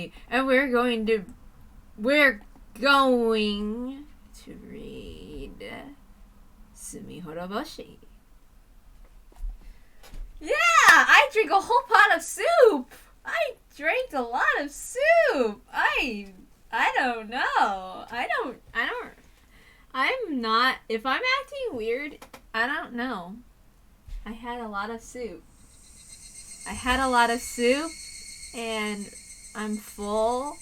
Akane, and we're going to read TSUMIHOROBOSHI. Yeah, I drink a whole pot of soup. I drank a lot of soup. I don't know. I'm not, if I'm acting weird, I don't know. I had a lot of soup. And I'm full.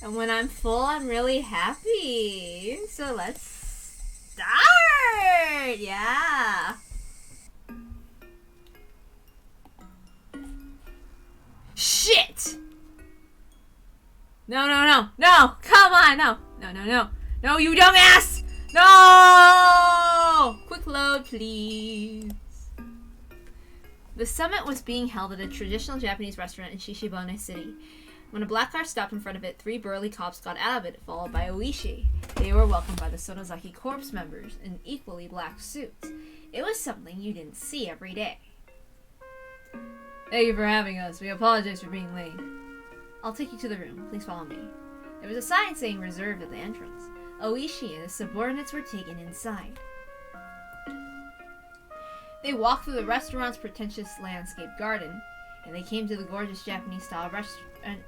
And when I'm full, I'm really happy. So let's start! Yeah. Shit! No, come on, no, you dumbass! No! Quick load, please. The summit was being held at a traditional Japanese restaurant in Shishibone City. When a black car stopped in front of it, 3 burly cops got out of it, followed by Oishi. They were welcomed by the Sonozaki Corps members in equally black suits. It was something you didn't see every day. Thank you for having us. We apologize for being late. I'll take you to the room. Please follow me. There was a sign saying reserved at the entrance. Oishi and his subordinates were taken inside. They walked through the restaurant's pretentious landscape garden, and they came to the gorgeous Japanese-style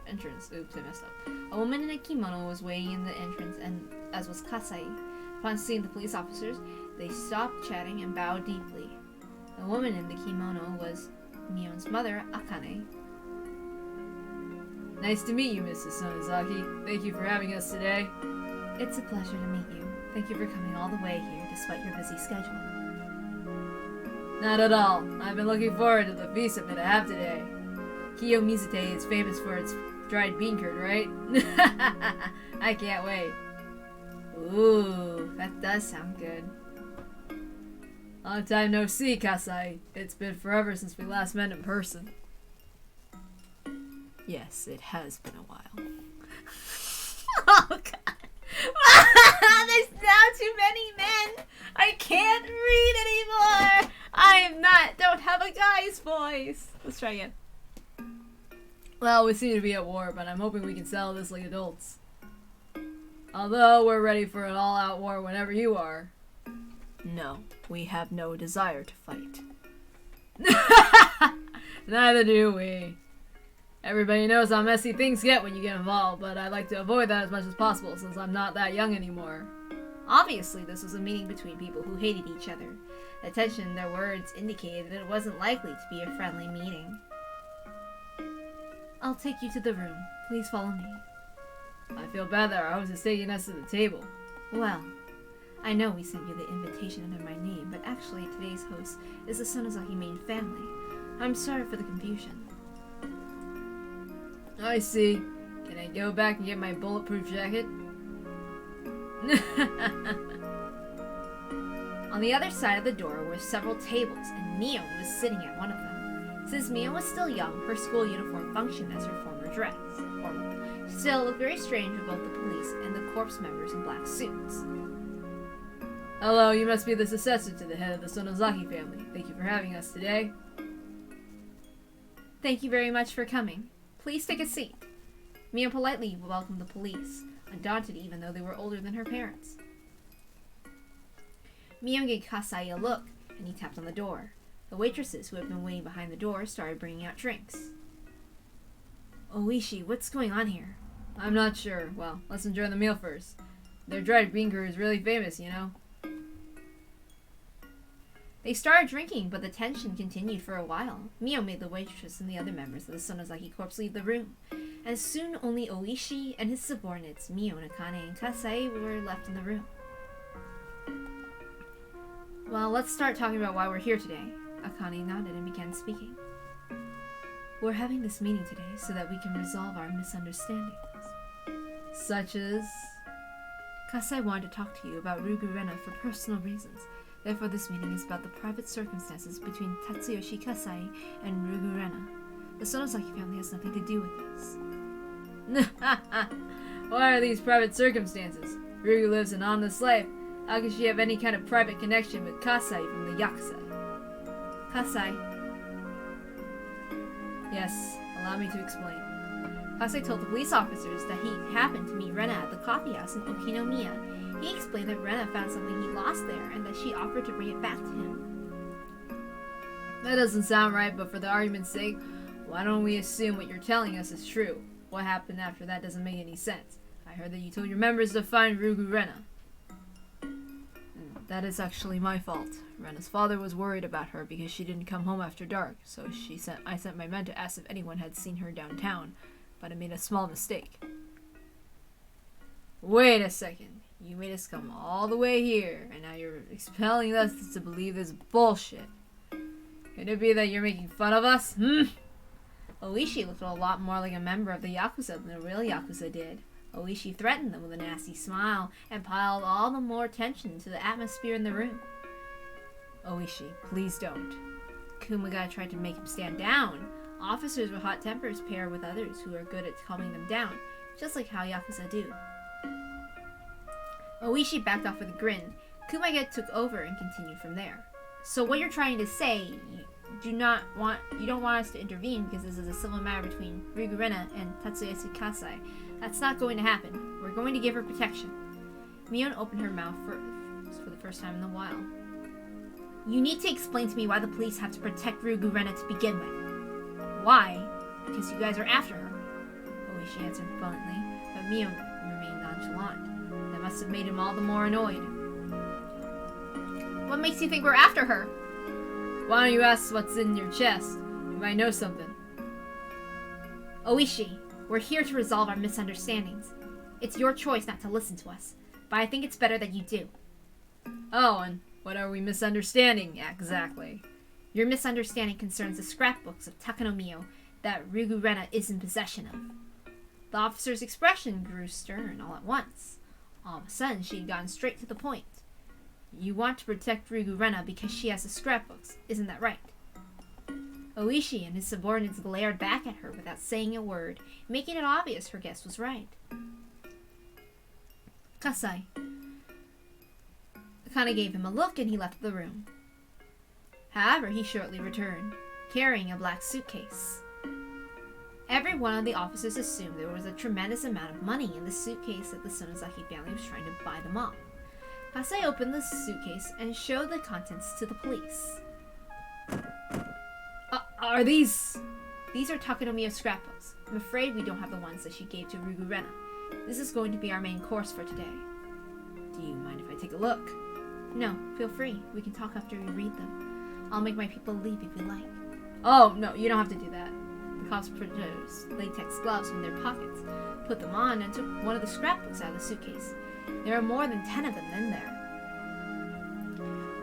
entrance. Oops, I messed up. A woman in a kimono was waiting in the entrance, and as was Kasai. Upon seeing the police officers, they stopped chatting and bowed deeply. The woman in the kimono was Mion's mother, Akane. Nice to meet you, Mrs. Sonozaki. Thank you for having us today. It's a pleasure to meet you. Thank you for coming all the way here despite your busy schedule. Not at all. I've been looking forward to the feast I'm gonna have today. Kiyomizute is famous for its dried bean curd, right? I can't wait. Ooh, that does sound good. Long time no see, Kasai. It's been forever since we last met in person. Yes, it has been a while. Oh, God. There's now too many men. I can't read anymore. Don't have a guy's voice. Let's try again. Well, we seem to be at war, but I'm hoping we can settle this like adults. Although we're ready for an all-out war whenever you are. No, we have no desire to fight. Neither do we. Everybody knows how messy things get when you get involved, but I'd like to avoid that as much as possible since I'm not that young anymore. Obviously, this was a meeting between people who hated each other. The tension in their words indicated that it wasn't likely to be a friendly meeting. I'll take you to the room. Please follow me. I feel bad that our host is taking us to the table. Well, I know we sent you the invitation under my name, but actually today's host is the Sonozaki main family. I'm sorry for the confusion. I see. Can I go back and get my bulletproof jacket? On the other side of the door were several tables, and Mio was sitting at one of them. Since Mio was still young, her school uniform functioned as her former dress. She still looked very strange with both the police and the corps members in black suits. Hello, you must be the successor to the head of the Sonozaki family. Thank you for having us today. Thank you very much for coming. Please take a seat. Mio politely welcomed the police, undaunted even though they were older than her parents. Mio gave Kasai a look, and he tapped on the door. The waitresses who had been waiting behind the door started bringing out drinks. Oishi, what's going on here? I'm not sure. Well, let's enjoy the meal first. Their dried bean curd is really famous, you know. They started drinking, but the tension continued for a while. Mio made the waitress and the other members of the Sonozaki Corps leave the room, and soon only Oishi and his subordinates, Mio, Nakane, and Kasai, were left in the room. Well, let's start talking about why we're here today. Akane nodded and began speaking. We're having this meeting today so that we can resolve our misunderstandings. Such as? Kasai wanted to talk to you about Rugurena for personal reasons. Therefore, this meeting is about the private circumstances between Tatsuyoshi Kasai and Rugurena. The Sonozaki family has nothing to do with this. What are these private circumstances? Rugu lives an honest life. How can she have any kind of private connection with Kasai from the Yakuza? Kasai. Yes, allow me to explain. Kasei told the police officers that he happened to meet Rena at the coffee house in Okinomiya. He explained that Rena found something he lost there and that she offered to bring it back to him. That doesn't sound right, but for the argument's sake, why don't we assume what you're telling us is true? What happened after that doesn't make any sense. I heard that you told your members to find Ryugu Rena. That is actually my fault. Rena's father was worried about her because she didn't come home after dark, so I sent my men to ask if anyone had seen her downtown, but I made a small mistake. Wait a second. You made us come all the way here, and now you're expelling us to believe this bullshit. Could it be that you're making fun of us? Oishi looked a lot more like a member of the Yakuza than the real Yakuza did. Oishi threatened them with a nasty smile and piled all the more tension to the atmosphere in the room. Oishi, please don't. Kumagai tried to make him stand down. Officers with hot tempers pair with others who are good at calming them down, just like how Yakuza do. Oishi backed off with a grin. Kumagai took over and continued from there. So what you're trying to say, you don't want us to intervene because this is a civil matter between Ryugu Rena and Tatsuyasu Kasei. That's not going to happen. We're going to give her protection. Mion opened her mouth for the first time in a while. You need to explain to me why the police have to protect Ryugu Rena to begin with. Why? Because you guys are after her. Oishi answered bluntly, but Mion remained nonchalant. That must have made him all the more annoyed. What makes you think we're after her? Why don't you ask what's in your chest? You might know something. Oishi, we're here to resolve our misunderstandings. It's your choice not to listen to us, but I think it's better that you do. Oh, and what are we misunderstanding exactly? Your misunderstanding concerns the scrapbooks of Takanomiyo that Ryugu Rena is in possession of. The officer's expression grew stern all at once. All of a sudden, she had gone straight to the point. You want to protect Ryugu Rena because she has the scrapbooks, isn't that right? Oishi and his subordinates glared back at her without saying a word, making it obvious her guess was right. Kasei. Akane gave him a look and he left the room. However, he shortly returned, carrying a black suitcase. Every one of the officers assumed there was a tremendous amount of money in the suitcase that the Sonozaki family was trying to buy them off. Kasei opened the suitcase and showed the contents to the police. Are these... These are Takanomiyo's scrapbooks. I'm afraid we don't have the ones that she gave to Ryugu Rena. This is going to be our main course for today. Do you mind if I take a look? No, feel free. We can talk after we read them. I'll make my people leave if you like. Oh, no, you don't have to do that. The cops produced latex gloves from their pockets, put them on, and took one of the scrapbooks out of the suitcase. There are more than 10 of them in there.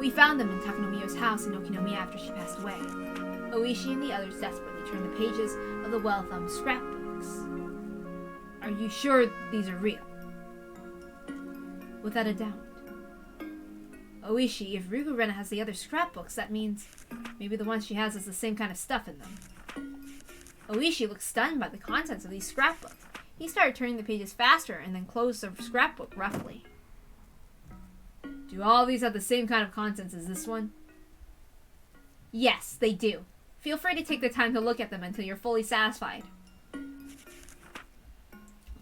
We found them in Takanomiyo's house in Okinomiya after she passed away. Oishi and the others desperately turned the pages of the well-thumbed scrapbooks. Are you sure these are real? Without a doubt. Oishi, if Ryugu Rena has the other scrapbooks, that means maybe the one she has the same kind of stuff in them. Oishi looked stunned by the contents of these scrapbooks. He started turning the pages faster and then closed the scrapbook roughly. Do all these have the same kind of contents as this one? Yes, they do. Feel free to take the time to look at them until you're fully satisfied.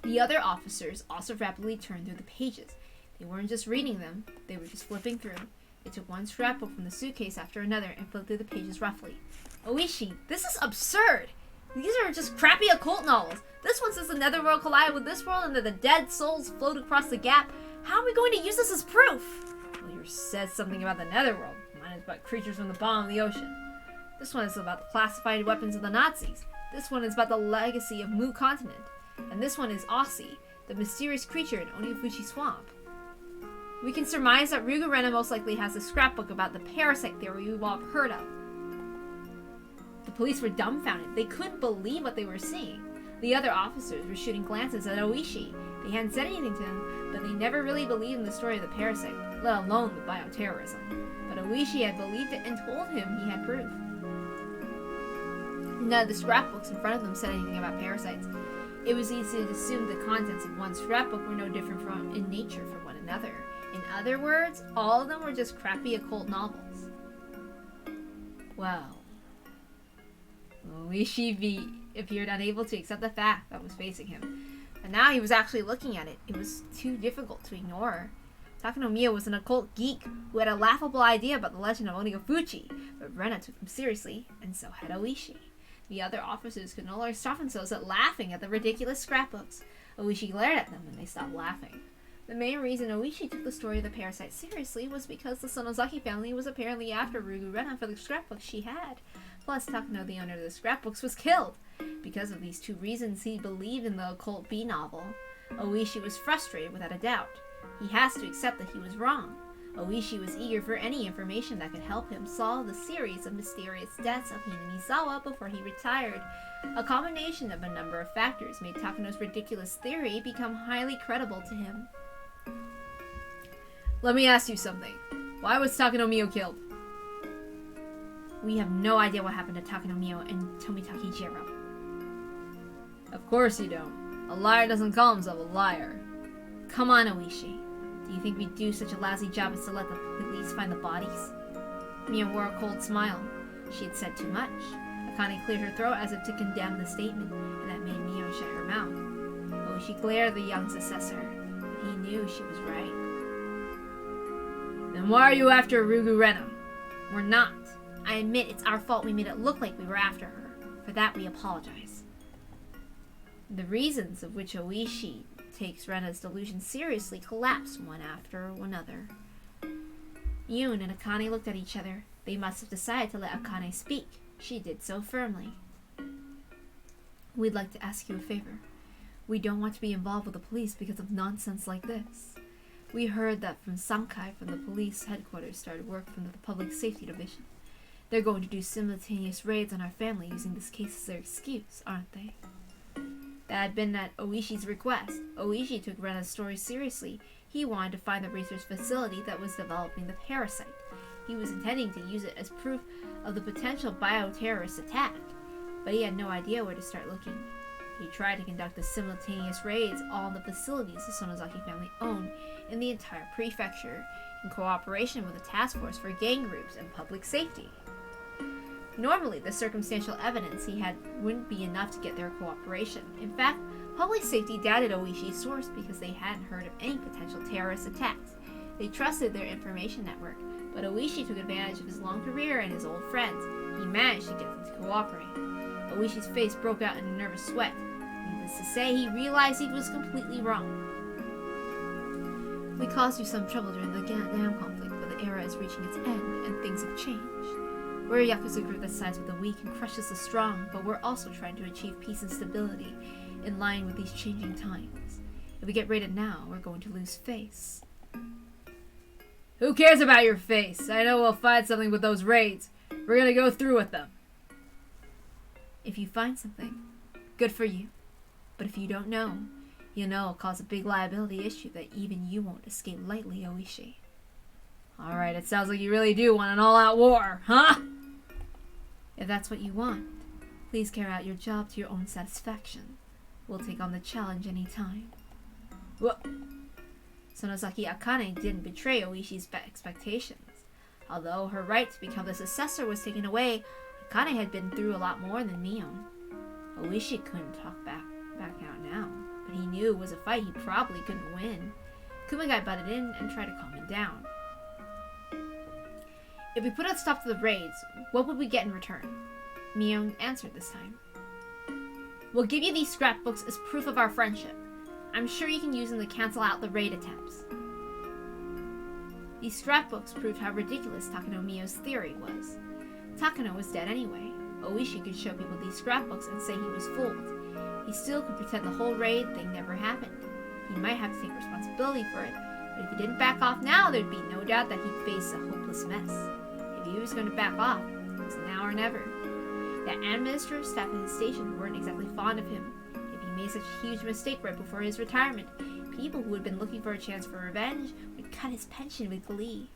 The other officers also rapidly turned through the pages. They weren't just reading them, they were just flipping through. They took one scrapbook from the suitcase after another and flipped through the pages roughly. Oishi, this is absurd! These are just crappy occult novels. This one says the netherworld collided with this world and that the dead souls float across the gap. How are we going to use this as proof? Well, yours says something about the netherworld. Mine is about creatures from the bottom of the ocean. This one is about the classified weapons of the Nazis. This one is about the legacy of Mu Continent. And this one is Aussie, the mysterious creature in Onifuchi Swamp. We can surmise that Ryugu Rena most likely has a scrapbook about the parasite theory we've all heard of. The police were dumbfounded. They couldn't believe what they were seeing. The other officers were shooting glances at Oishi. They hadn't said anything to him, but they never really believed in the story of the parasite, let alone the bioterrorism. But Oishi had believed it and told him he had proof. None of the scrapbooks in front of them said anything about parasites. It was easy to assume the contents of one scrapbook were no different from in nature from one another. In other words, all of them were just crappy occult novels. Well, Oishi appeared unable to accept the fact that was facing him. But now he was actually looking at it. It was too difficult to ignore. Takanomiya was an occult geek who had a laughable idea about the legend of Onigofuchi, but Rena took him seriously, and so had Oishi. The other officers could no longer stop themselves at laughing at the ridiculous scrapbooks. Oishi glared at them when they stopped laughing. The main reason Oishi took the story of the parasite seriously was because the Sonozaki family was apparently after Rugu Rena for the scrapbooks she had. Plus, Takano, the owner of the scrapbooks, was killed. Because of these two reasons, he believed in the occult B novel. Oishi was frustrated without a doubt. He has to accept that he was wrong. Oishi was eager for any information that could help him solve the series of mysterious deaths of Hinamizawa before he retired. A combination of a number of factors made Takano's ridiculous theory become highly credible to him. Let me ask you something. Why was Takanomiya killed? We have no idea what happened to Takanomiya and Tomitaki Jiro. Of course you don't. A liar doesn't call himself a liar. Come on, Oishi. Do you think we'd do such a lousy job as to let the police find the bodies? Mia wore a cold smile. She had said too much. Akane cleared her throat as if to condemn the statement, and that made Mio shut her mouth. Oishi glared at the young successor. He knew she was right. Then why are you after Rugu Rena? We're not. I admit it's our fault we made it look like we were after her. For that we apologize. The reasons of which Oishi takes Rena's delusion seriously collapsed one after another. Yoon and Akane looked at each other. They must have decided to let Akane speak. She did so firmly. We'd like to ask you a favor. We don't want to be involved with the police because of nonsense like this. We heard that from Sankai from the police headquarters started work from the public safety division. They're going to do simultaneous raids on our family using this case as their excuse, aren't they? That had been at Oishi's request. Oishi took Rena's story seriously. He wanted to find the research facility that was developing the parasite. He was intending to use it as proof of the potential bioterrorist attack, but he had no idea where to start looking. He tried to conduct the simultaneous raids on the facilities the Sonozaki family owned in the entire prefecture, in cooperation with the task force for gang groups and public safety. Normally, the circumstantial evidence he had wouldn't be enough to get their cooperation. In fact, public safety doubted Oishi's source because they hadn't heard of any potential terrorist attacks. They trusted their information network, but Oishi took advantage of his long career and his old friends. He managed to get them to cooperate. Oishi's face broke out in a nervous sweat. Needless to say, he realized he was completely wrong. We caused you some trouble during the dam conflict, but the era is reaching its end, and things have changed. We're a Yakuza group that sides with the weak and crushes the strong, but we're also trying to achieve peace and stability in line with these changing times. If we get raided now, we're going to lose face. Who cares about your face? I know we'll find something with those raids. We're gonna go through with them. If you find something, good for you. But if you don't know, you'll know it'll cause a big liability issue that even you won't escape lightly, Oishi. Alright, it sounds like you really do want an all-out war, huh? If that's what you want, please carry out your job to your own satisfaction. We'll take on the challenge any time. What? Sonozaki Akane didn't betray Oishi's expectations. Although her right to become the successor was taken away, Akane had been through a lot more than Mion. Oishi couldn't talk back out now, but he knew it was a fight he probably couldn't win. Kumagai butted in and tried to calm him down. If we put a stop to the raids, what would we get in return? Mion answered this time. We'll give you these scrapbooks as proof of our friendship. I'm sure you can use them to cancel out the raid attempts. These scrapbooks proved how ridiculous Takanomiya's theory was. Takano was dead anyway. Oishi could show people these scrapbooks and say he was fooled. He still could pretend the whole raid thing never happened. He might have to take responsibility for it, but if he didn't back off now, there'd be no doubt that he'd face a hopeless mess. If he was going to back off, it was now or never. The administrative staff at his station weren't exactly fond of him. If he made such a huge mistake right before his retirement, people who had been looking for a chance for revenge would cut his pension with glee.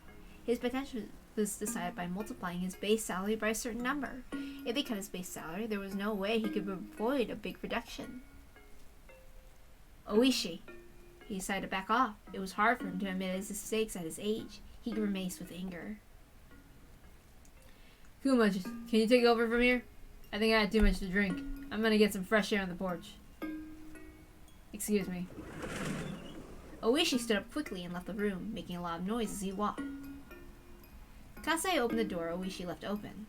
His potential was decided by multiplying his base salary by a certain number. If they cut his base salary, there was no way he could avoid a big reduction. Oishi. He decided to back off. It was hard for him to admit his mistakes at his age. He grimaced with anger. Kuma, can you take over from here? I think I had too much to drink. I'm gonna get some fresh air on the porch. Excuse me. Oishi stood up quickly and left the room, making a loud noise as he walked. Kasai opened the door Oishi left open.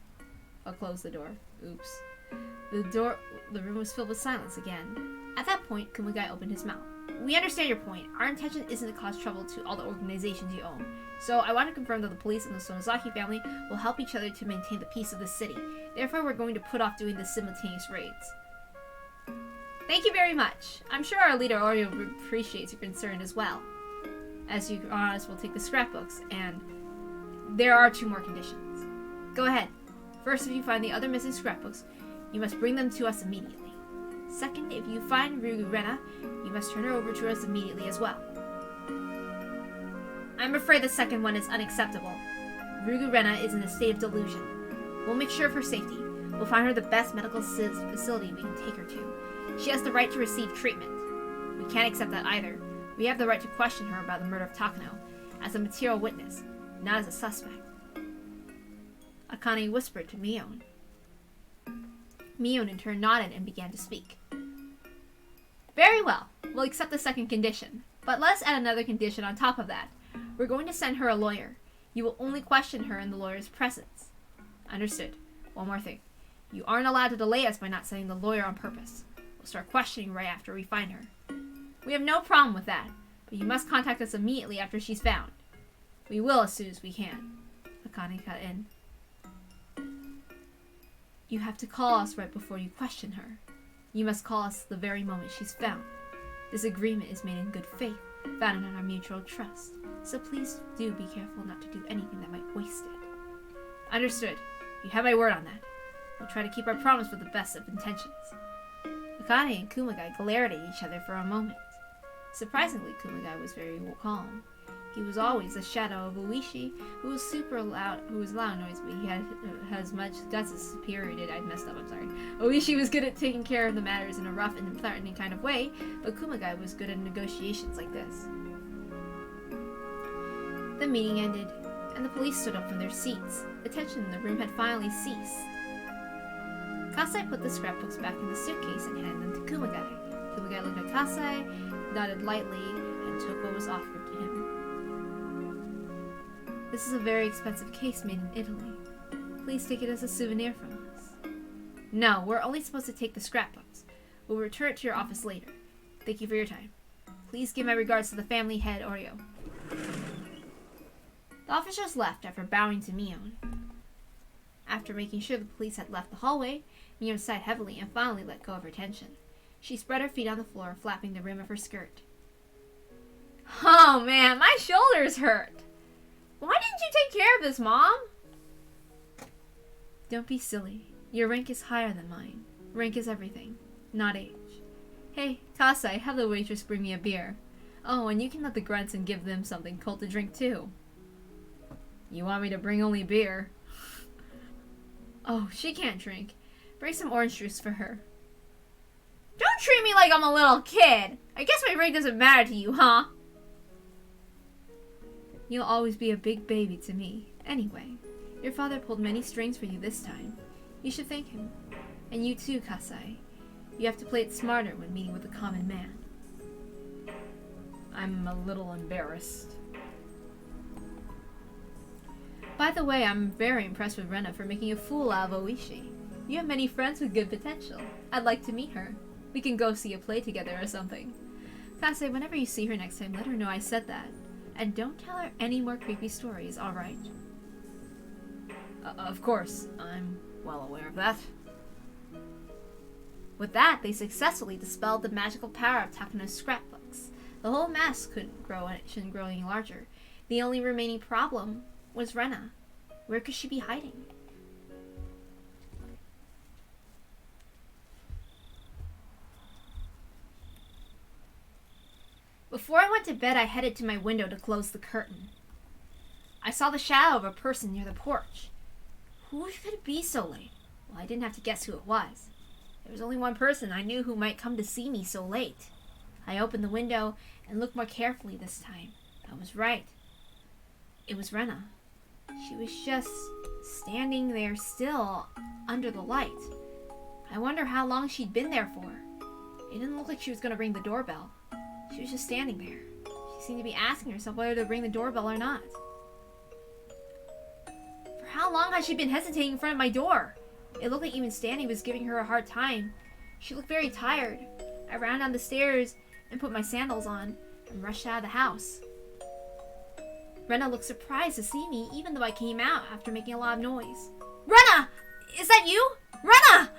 I'll close the door. Oops. The room was filled with silence again. At that point, Kumagai opened his mouth. We understand your point. Our intention isn't to cause trouble to all the organizations you own. So I want to confirm that the police and the Sonozaki family will help each other to maintain the peace of the city. Therefore, we're going to put off doing the simultaneous raids. Thank you very much. I'm sure our leader Oreo appreciates your concern as well. As you promised, we'll take the scrapbooks, and there are 2 more conditions. Go ahead. First, if you find the other missing scrapbooks, you must bring them to us immediately. Second, if you find Ryugu Rena, you must turn her over to us immediately as well. I'm afraid the second one is unacceptable. Ryugu Rena is in a state of delusion. We'll make sure of her safety. We'll find her the best medical facility we can take her to. She has the right to receive treatment. We can't accept that either. We have the right to question her about the murder of Takano, as a material witness, not as a suspect. Akane whispered to Mion. Mion in turn nodded and began to speak. Very well. We'll accept the second condition. But let's add another condition on top of that. We're going to send her a lawyer. You will only question her in the lawyer's presence. Understood. One more thing. You aren't allowed to delay us by not sending the lawyer on purpose. We'll start questioning right after we find her. We have no problem with that, but you must contact us immediately after she's found. We will as soon as we can. Akane cut in. You have to call us right before you question her. You must call us the very moment she's found. This agreement is made in good faith, founded on our mutual trust. So please do be careful not to do anything that might waste it. Understood. You have my word on that. We'll try to keep our promise with the best of intentions. Akane and Kumagai glared at each other for a moment. Surprisingly, Kumagai was very calm. He was always the shadow of Oishi, who was loud noise, but he had as much guts as superior did. I messed up, I'm sorry. Oishi was good at taking care of the matters in a rough and threatening kind of way, but Kumagai was good at negotiations like this. The meeting ended, and the police stood up from their seats. The tension in the room had finally ceased. Kasai put the scrapbooks back in the suitcase and handed them to Kumagai. Kumagai looked at Kasai, nodded lightly, and took what was offered to him. This is a very expensive case made in Italy. Please take it as a souvenir from us. No, we're only supposed to take the scrapbooks. We'll return it to your office later. Thank you for your time. Please give my regards to the family head, Oreo. The officers left after bowing to Mion. After making sure the police had left the hallway, Mion sighed heavily and finally let go of her tension. She spread her feet on the floor, flapping the rim of her skirt. Oh man, my shoulders hurt! Why didn't you take care of this, Mom? Don't be silly. Your rank is higher than mine. Rank is everything, not age. Hey, Kasai, have the waitress bring me a beer. Oh, and you can let the grunts and give them something cold to drink too. You want me to bring only beer? Oh, she can't drink. Bring some orange juice for her. Don't treat me like I'm a little kid. I guess my rank doesn't matter to you, huh? You'll always be a big baby to me. Anyway, your father pulled many strings for you this time. You should thank him. And you too, Kasai. You have to play it smarter when meeting with a common man. I'm a little embarrassed. By the way, I'm very impressed with Rena for making a fool out of Oishi. You have many friends with good potential. I'd like to meet her. We can go see a play together or something. Kasai, whenever you see her next time, let her know I said that. And don't tell her any more creepy stories, alright? Of course. I'm well aware of that. With that, they successfully dispelled the magical power of Takano's scrapbooks. The whole mass shouldn't grow any larger. The only remaining problem was Rena. Where could she be hiding? Before I went to bed, I headed to my window to close the curtain. I saw the shadow of a person near the porch. Who could it be so late? Well, I didn't have to guess who it was. There was only one person I knew who might come to see me so late. I opened the window and looked more carefully this time. I was right. It was Rena. She was just standing there still under the light. I wonder how long she'd been there for. It didn't look like she was going to ring the doorbell. She was just standing there. She seemed to be asking herself whether to ring the doorbell or not. For how long had she been hesitating in front of my door? It looked like even standing was giving her a hard time. She looked very tired. I ran down the stairs and put my sandals on and rushed out of the house. Rena looked surprised to see me, even though I came out after making a lot of noise. Rena! Is that you? Rena!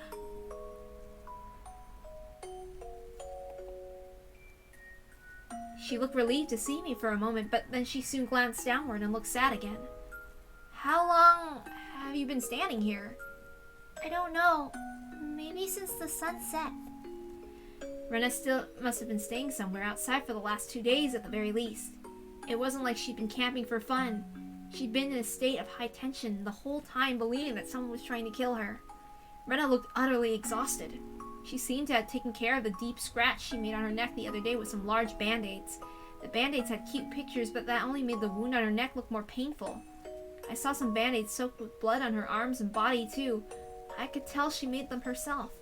She looked relieved to see me for a moment, but then she soon glanced downward and looked sad again. How long have you been standing here? I don't know. Maybe since the sun set. Rena still must have been staying somewhere outside for the last 2 days at the very least. It wasn't like she'd been camping for fun. She'd been in a state of high tension the whole time, believing that someone was trying to kill her. Rena looked utterly exhausted. She seemed to have taken care of the deep scratch she made on her neck the other day with some large band-aids. The band-aids had cute pictures, but that only made the wound on her neck look more painful. I saw some band-aids soaked with blood on her arms and body, too. I could tell she made them herself.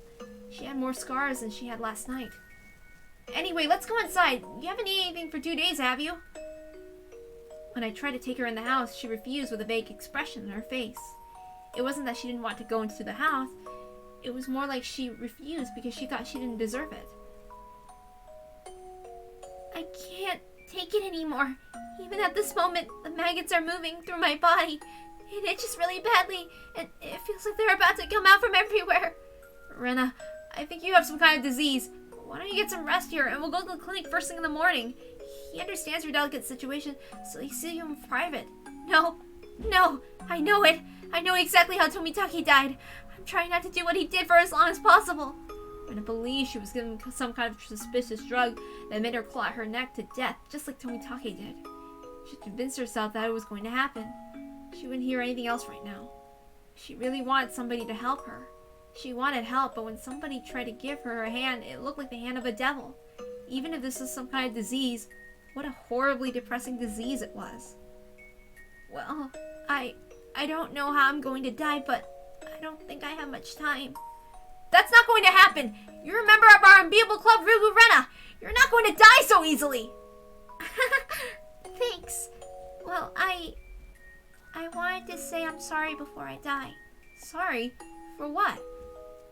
She had more scars than she had last night. Anyway, let's go inside. You haven't eaten anything for 2 days, have you? When I tried to take her in the house, she refused with a vague expression on her face. It wasn't that she didn't want to go into the house. It was more like she refused because she thought she didn't deserve it. I can't take it anymore. Even at this moment, the maggots are moving through my body. It itches really badly, and it feels like they're about to come out from everywhere. Rena, I think you have some kind of disease. Why don't you get some rest here, and we'll go to the clinic first thing in the morning. He understands your delicate situation, so he sees you in private. No, I know it. I know exactly how Tomitake died. I'm trying not to do what he did for as long as possible. Rena believed she was given some kind of suspicious drug that made her claw her neck to death, just like Tomitake did. She convinced herself that it was going to happen. She wouldn't hear anything else right now. She really wanted somebody to help her. She wanted help, but when somebody tried to give her a hand, it looked like the hand of a devil. Even if this is some kind of disease, what a horribly depressing disease it was. Well, I don't know how I'm going to die, but I don't think I have much time. That's not going to happen! You're a member of our unbeatable club, Rugu Rena! You're not going to die so easily! Thanks. Well, I wanted to say I'm sorry before I die. Sorry? For what?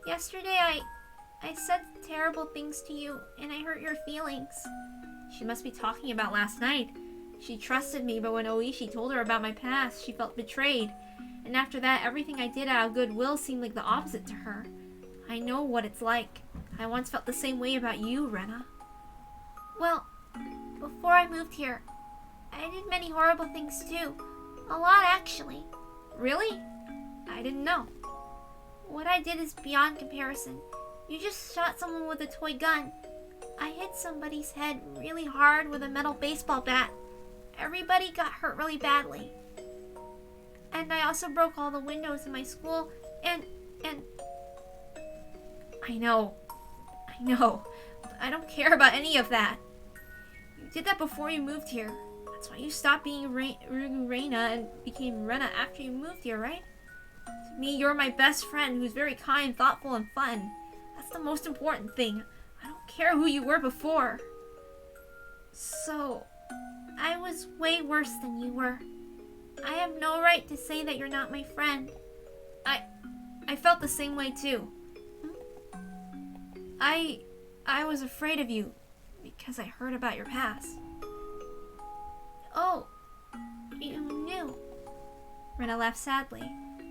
Yesterday I said terrible things to you, and I hurt your feelings. She must be talking about last night. She trusted me, but when Oishi told her about my past, she felt betrayed. And after that, everything I did out of goodwill seemed like the opposite to her. I know what it's like. I once felt the same way about you, Rena. Well, before I moved here, I did many horrible things too. A lot, actually. Really? I didn't know. What I did is beyond comparison. You just shot someone with a toy gun. I hit somebody's head really hard with a metal baseball bat. Everybody got hurt really badly. And I also broke all the windows in my school, and... I know. I don't care about any of that. You did that before you moved here. That's why you stopped being Rugu Reina and became Rena after you moved here, right? To me, you're my best friend who's very kind, thoughtful, and fun. That's the most important thing. I don't care who you were before. So, I was way worse than you were. I have no right to say that you're not my friend. I felt the same way too. I was afraid of you because I heard about your past. Oh, you knew. Rena laughed sadly.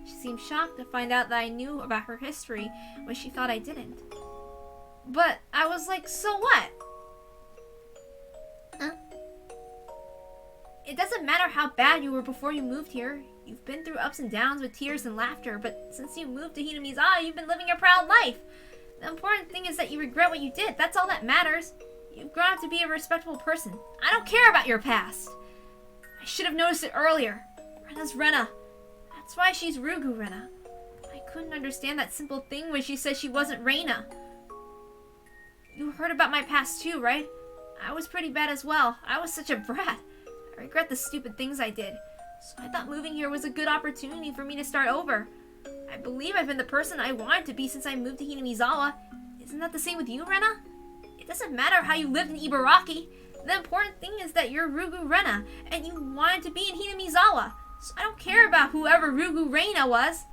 She seemed shocked to find out that I knew about her history when she thought I didn't. But I was like, so what? Huh? It doesn't matter how bad you were before you moved here. You've been through ups and downs with tears and laughter, but since you moved to Hinamiza, you've been living a proud life. The important thing is that you regret what you did. That's all that matters. You've grown up to be a respectable person. I don't care about your past. I should have noticed it earlier. Rena's Rena. That's why she's Rugu Rena. I couldn't understand that simple thing when she said she wasn't Reina. You heard about my past too, right? I was pretty bad as well. I was such a brat. I regret the stupid things I did. So I thought moving here was a good opportunity for me to start over. I believe I've been the person I wanted to be since I moved to Hinamizawa. Isn't that the same with you, Rena? It doesn't matter how you lived in Ibaraki. The important thing is that you're Rugu Rena, and you wanted to be in Hinamizawa. So I don't care about whoever Rugu Reina was.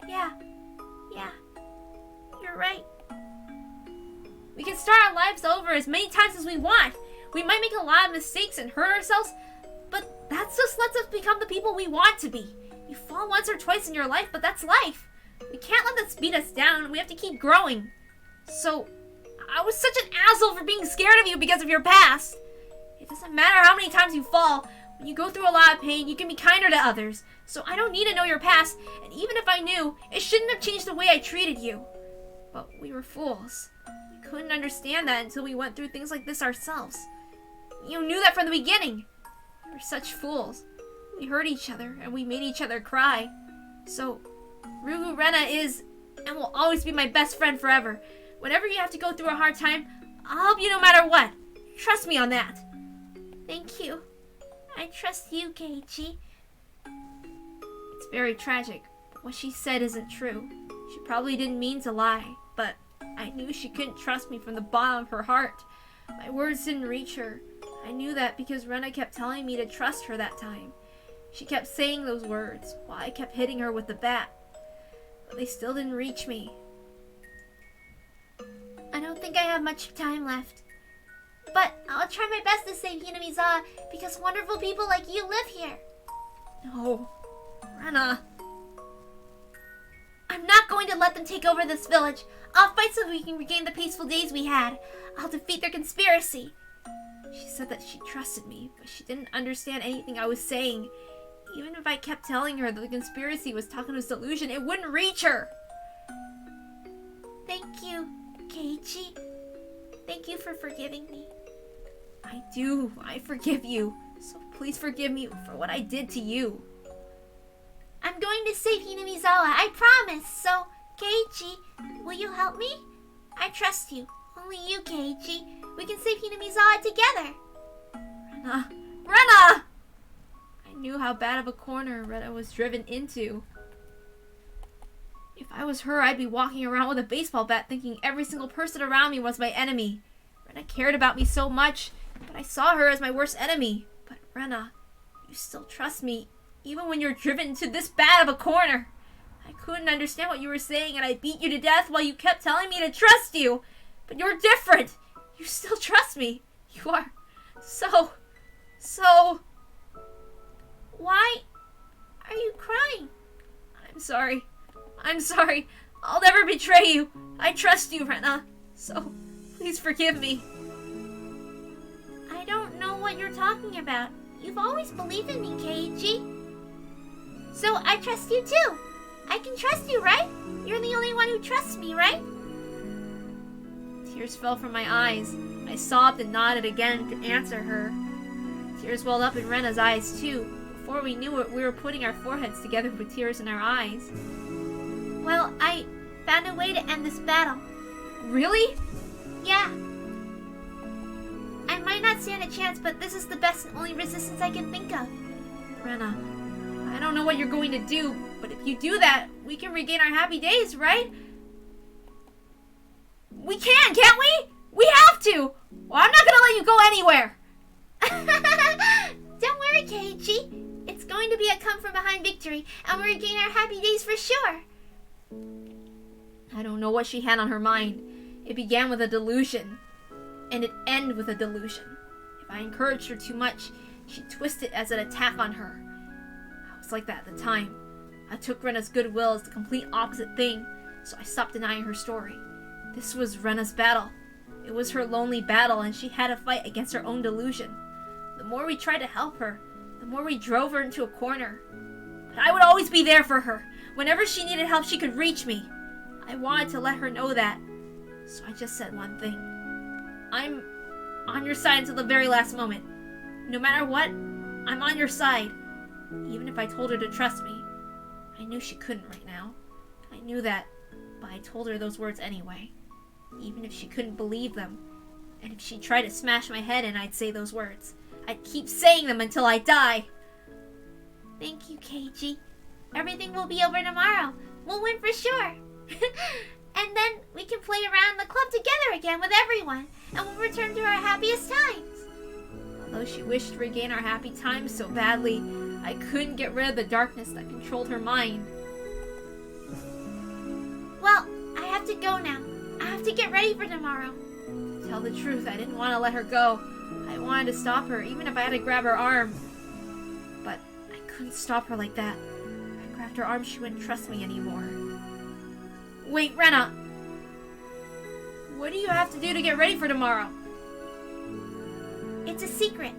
Yeah, you're right. We can start our lives over as many times as we want. We might make a lot of mistakes and hurt ourselves, but that just lets us become the people we want to be. You fall once or twice in your life, but that's life. We can't let this beat us down. We have to keep growing. So, I was such an asshole for being scared of you because of your past. It doesn't matter how many times you fall. When you go through a lot of pain, you can be kinder to others. So I don't need to know your past, and even if I knew, it shouldn't have changed the way I treated you. But we were fools. We couldn't understand that until we went through things like this ourselves. You knew that from the beginning. We were such fools. We hurt each other, and we made each other cry. So, Rugu Rena is, and will always be my best friend forever. Whenever you have to go through a hard time, I'll help you no matter what. Trust me on that. Thank you. I trust you, Keiichi. It's very tragic. What she said isn't true. She probably didn't mean to lie, but I knew she couldn't trust me from the bottom of her heart. My words didn't reach her. I knew that because Rena kept telling me to trust her that time. She kept saying those words while I kept hitting her with the bat. But they still didn't reach me. I don't think I have much time left. But I'll try my best to save Hinamizawa because wonderful people like you live here. No, Rena. I'm not going to let them take over this village. I'll fight so we can regain the peaceful days we had. I'll defeat their conspiracy. She said that she trusted me, but she didn't understand anything I was saying. Even if I kept telling her that the conspiracy was Takano's delusion, it wouldn't reach her. Thank you, Keiichi. Thank you for forgiving me. I do. I forgive you. So please forgive me for what I did to you. I'm going to save Hinamizawa, I promise. So, Keiichi, will you help me? I trust you. Only you, Keiichi. We can save Hinamizawa together. Rena! I knew how bad of a corner Rena was driven into. If I was her, I'd be walking around with a baseball bat thinking every single person around me was my enemy. Rena cared about me so much, but I saw her as my worst enemy. But Rena, you still trust me, even when you're driven to this bad of a corner. I couldn't understand what you were saying, and I beat you to death while you kept telling me to trust you. But you're different. You still trust me. You are so... Why are you crying? I'm sorry. I'll never betray you. I trust you, Rena. So, please forgive me. I don't know what you're talking about. You've always believed in me, Keiichi. So, I trust you too. I can trust you, right? You're the only one who trusts me, right? Tears fell from my eyes. I sobbed and nodded again to answer her. Tears welled up in Rena's eyes too. Before we knew it, we were putting our foreheads together with tears in our eyes. Well, I found a way to end this battle. Really? Yeah. I might not stand a chance, but this is the best and only resistance I can think of. Rena, I don't know what you're going to do, but if you do that, we can regain our happy days, right? We can, can't we? We have to! Well, I'm not gonna let you go anywhere! Don't worry, Keiichi. It's going to be a come-from-behind victory, and we'll regain our happy days for sure. I don't know what she had on her mind. It began with a delusion, and it ended with a delusion. If I encouraged her too much, she'd twist it as an attack on her. I was like that at the time. I took Rena's goodwill as the complete opposite thing, so I stopped denying her story. This was Rena's battle. It was her lonely battle, and she had to fight against her own delusion. The more we tried to help her, the more we drove her into a corner. But I would always be there for her. Whenever she needed help, she could reach me. I wanted to let her know that, so I just said one thing. I'm on your side until the very last moment. No matter what, I'm on your side. Even if I told her to trust me, I knew she couldn't right now. I knew that, but I told her those words anyway. Even if she couldn't believe them, and if she tried to smash my head in, I'd say those words. I'd keep saying them until I die. Thank you, Keiichi. Everything will be over tomorrow. We'll win for sure. And then we can play around the club together again with everyone, and we'll return to our happiest times. Although she wished to regain our happy times so badly, I couldn't get rid of the darkness that controlled her mind. Well, I have to go now. I have to get ready for tomorrow. To tell the truth, I didn't want to let her go. I wanted to stop her, even if I had to grab her arm. But I couldn't stop her like that. If I grabbed her arm, she wouldn't trust me anymore. Wait, Rena! What do you have to do to get ready for tomorrow? It's a secret.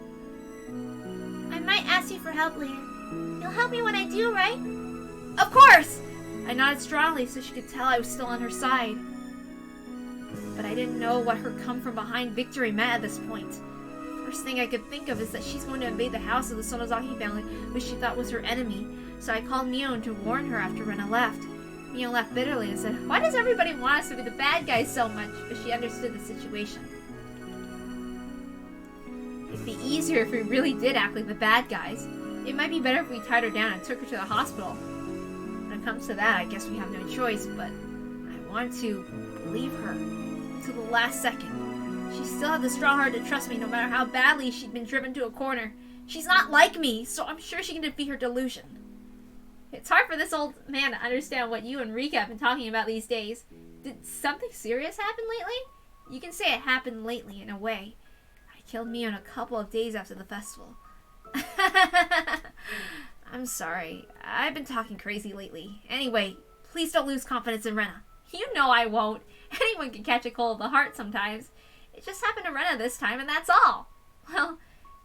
I might ask you for help later. You'll help me when I do, right? Of course! I nodded strongly so she could tell I was still on her side. But I didn't know what her come-from-behind victory meant at this point. First thing I could think of is that she's going to invade the house of the Sonozaki family, which she thought was her enemy. So I called Mion to warn her after Rena left. Mion laughed bitterly and said, "Why does everybody want us to be the bad guys so much?" But she understood the situation. It'd be easier if we really did act like the bad guys. It might be better if we tied her down and took her to the hospital. When it comes to that, I guess we have no choice, but I want to believe her to the last second. She still had the strong heart to trust me no matter how badly she'd been driven to a corner. She's not like me, so I'm sure she can defeat her delusion. It's hard for this old man to understand what you and Rika have been talking about these days. Did something serious happen lately? You can say it happened lately in a way. I killed Mion a couple of days after the festival. I'm sorry. I've been talking crazy lately. Anyway, please don't lose confidence in Rena. You know I won't. Anyone can catch a cold of the heart sometimes. It just happened to Rena this time, and that's all. Well,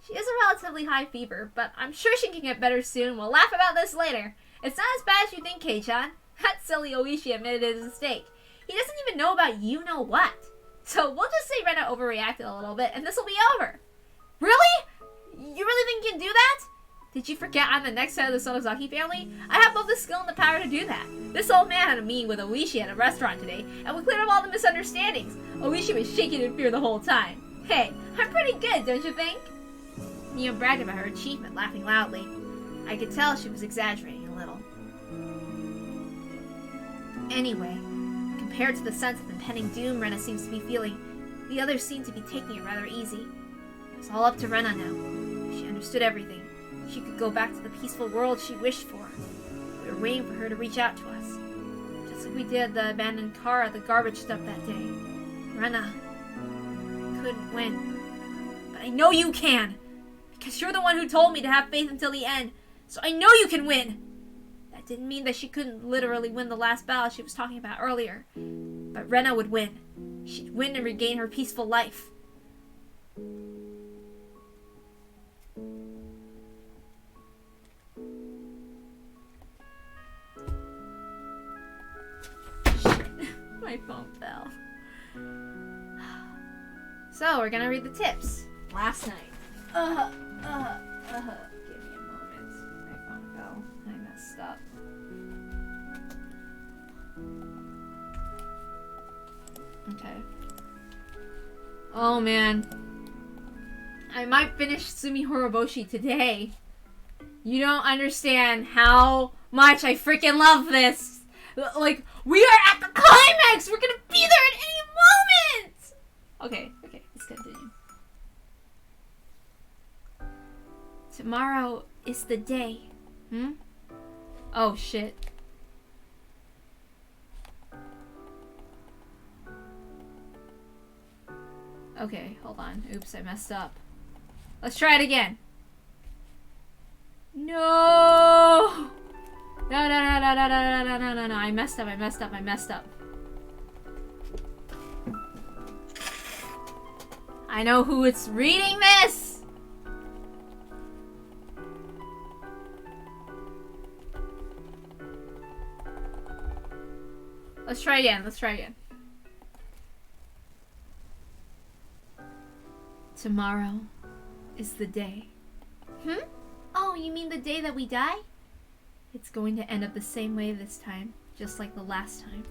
she has a relatively high fever, but I'm sure she can get better soon. We'll laugh about this later. It's not as bad as you think, Kei-chan. That silly Oishi admitted his mistake. He doesn't even know about you-know-what. So we'll just say Rena overreacted a little bit, and this will be over. Really? You really think you can do that? Did you forget I'm the next head of the Sonozaki family? I have both the skill and the power to do that. This old man had a meeting with Oishi at a restaurant today, and we cleared up all the misunderstandings. Oishi was shaking in fear the whole time. Hey, I'm pretty good, don't you think? Mio bragged about her achievement, laughing loudly. I could tell she was exaggerating a little. Anyway, compared to the sense of impending doom Rena seems to be feeling, the others seem to be taking it rather easy. It's all up to Rena now. If she understood everything, she could go back to the peaceful world she wished for. We were waiting for her to reach out to us, just like we did at the abandoned car at the garbage dump that day. Rena, I couldn't win. But I know you can! Because you're the one who told me to have faith until the end, so I know you can win! That didn't mean that she couldn't literally win the last battle she was talking about earlier. But Rena would win. She'd win and regain her peaceful life. My phone fell. So, we're gonna read the tips. Last night. Give me a moment. My phone fell. I messed up. Okay. Oh man. I might finish TSUMIHOROBOSHI today. You don't understand how much I freaking love this. Like, we are at the climax! We're gonna be there at any moment! Okay, let's continue. Tomorrow is the day. Oh, shit. Okay, hold on. Oops, I messed up. Let's try it again. No! No. I messed up. I know who it's reading this! Let's try again. Tomorrow is the day. Oh, you mean the day that we die? It's going to end up the same way this time, just like the last time.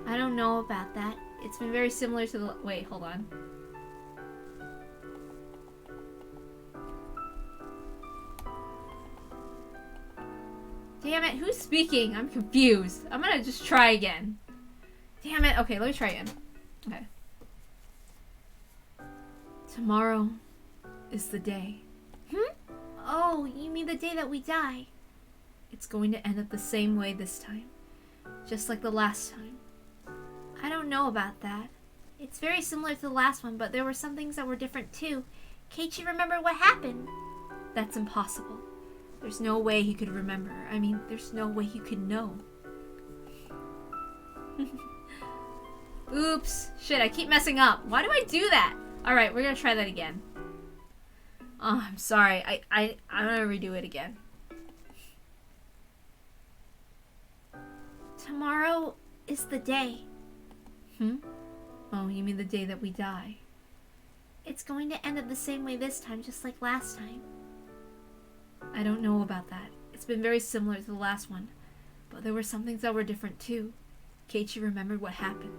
I don't know about that. It's been very similar to the... Wait, hold on. Damn it, who's speaking? I'm confused. I'm gonna just try again. Damn it. Okay, let me try again. Okay. Tomorrow is the day. Oh, you mean the day that we die? It's going to end up the same way this time. Just like the last time. I don't know about that. It's very similar to the last one, but there were some things that were different too. Can't you remember what happened? That's impossible. There's no way he could remember. I mean, there's no way he could know. Oops. Shit, I keep messing up. Why do I do that? Alright, we're gonna try that again. Oh, I'm sorry. I'm gonna redo it again. Tomorrow is the day. Oh, you mean the day that we die? It's going to end up the same way this time, just like last time. I don't know about that. It's been very similar to the last one. But there were some things that were different too. Keiichi remembered what happened.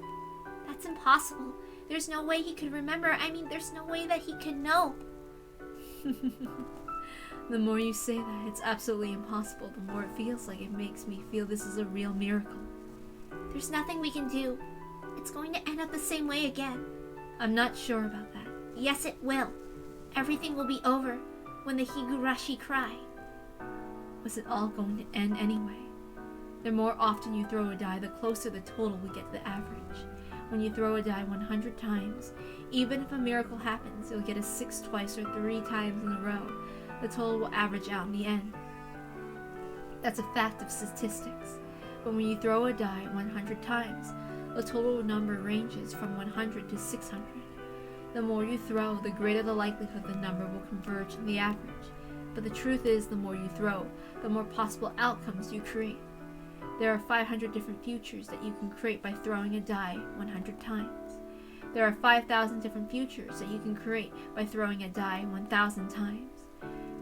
That's impossible. There's no way he could remember. I mean, there's no way that he could know. The more you say that, it's absolutely impossible, the more it feels like it makes me feel this is a real miracle. There's nothing we can do. It's going to end up the same way again. I'm not sure about that. Yes, it will. Everything will be over when the Higurashi cry. Was it all going to end anyway? The more often you throw a die, the closer the total we get to the average. When you throw a die 100 times, even if a miracle happens, you'll get a 6 twice or 3 times in a row. The total will average out in the end. That's a fact of statistics. But when you throw a die 100 times, the total number ranges from 100 to 600. The more you throw, the greater the likelihood the number will converge in the average. But the truth is, the more you throw, the more possible outcomes you create. There are 500 different futures that you can create by throwing a die 100 times. There are 5,000 different futures that you can create by throwing a die 1,000 times.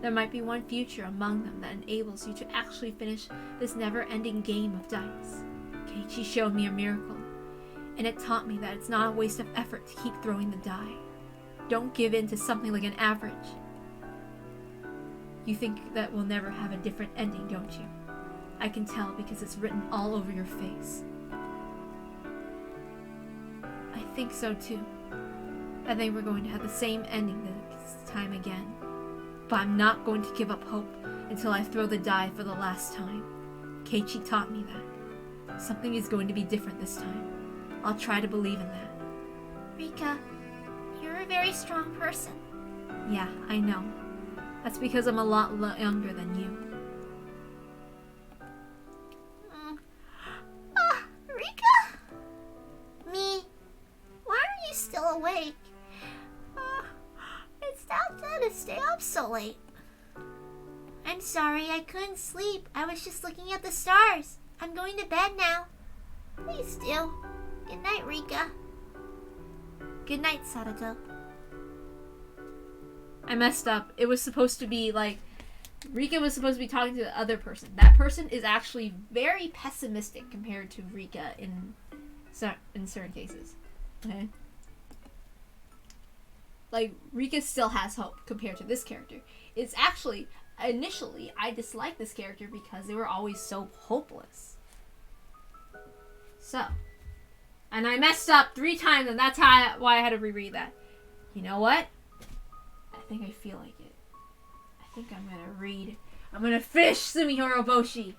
There might be one future among them that enables you to actually finish this never-ending game of dice. Keiichi showed me a miracle, and it taught me that it's not a waste of effort to keep throwing the die. Don't give in to something like an average. You think that we'll never have a different ending, don't you? I can tell because it's written all over your face. I think so too. I think we're going to have the same ending this time again. But I'm not going to give up hope until I throw the die for the last time. Keiichi taught me that. Something is going to be different this time. I'll try to believe in that. Rika, you're a very strong person. Yeah, I know. That's because I'm a lot younger than you. Rika? Me? Why are you still awake? It's not fair to stay up so late. I'm sorry, I couldn't sleep. I was just looking at the stars. I'm going to bed now. Please do. Good night, Rika. Good night, Sadato. I messed up. It was supposed to be like Rika was supposed to be talking to the other person. That person is actually very pessimistic compared to Rika in certain cases. Okay? Like, Rika still has hope compared to this character. It's actually, initially, I disliked this character because they were always so hopeless. So, and I messed up 3 times, and that's why I had to reread that. You know what? I think I feel like it. I think I'm gonna finish TSUMIHOROBOSHI.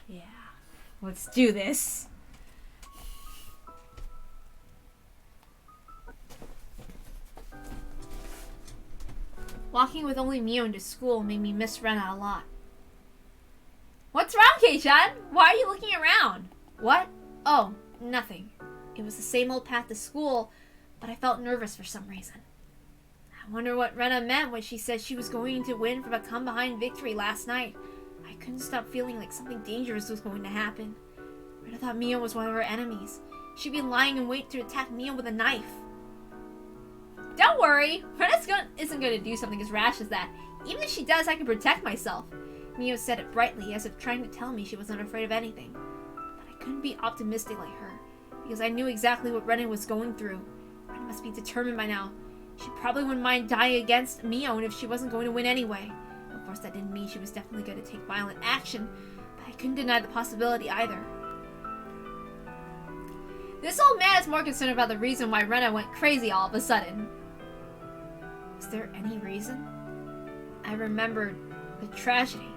Yeah, let's do this. Walking with only Mio into school made me miss Rena a lot. What's wrong, Kei-chan? Why are you looking around? What? Oh, nothing. It was the same old path to school, but I felt nervous for some reason. I wonder what Rena meant when she said she was going to win from a come-behind victory last night. I couldn't stop feeling like something dangerous was going to happen. Rena thought Mio was one of her enemies. She'd been lying in wait to attack Mio with a knife. Don't worry, Rena isn't going to do something as rash as that. Even if she does, I can protect myself. Mio said it brightly, as if trying to tell me she wasn't afraid of anything. But I couldn't be optimistic like her, because I knew exactly what Rena was going through. Rena must be determined by now. She probably wouldn't mind dying against Mio if she wasn't going to win anyway. Of course, that didn't mean she was definitely going to take violent action, but I couldn't deny the possibility either. This old man is more concerned about the reason why Rena went crazy all of a sudden. Is there any reason? I remembered the tragedy.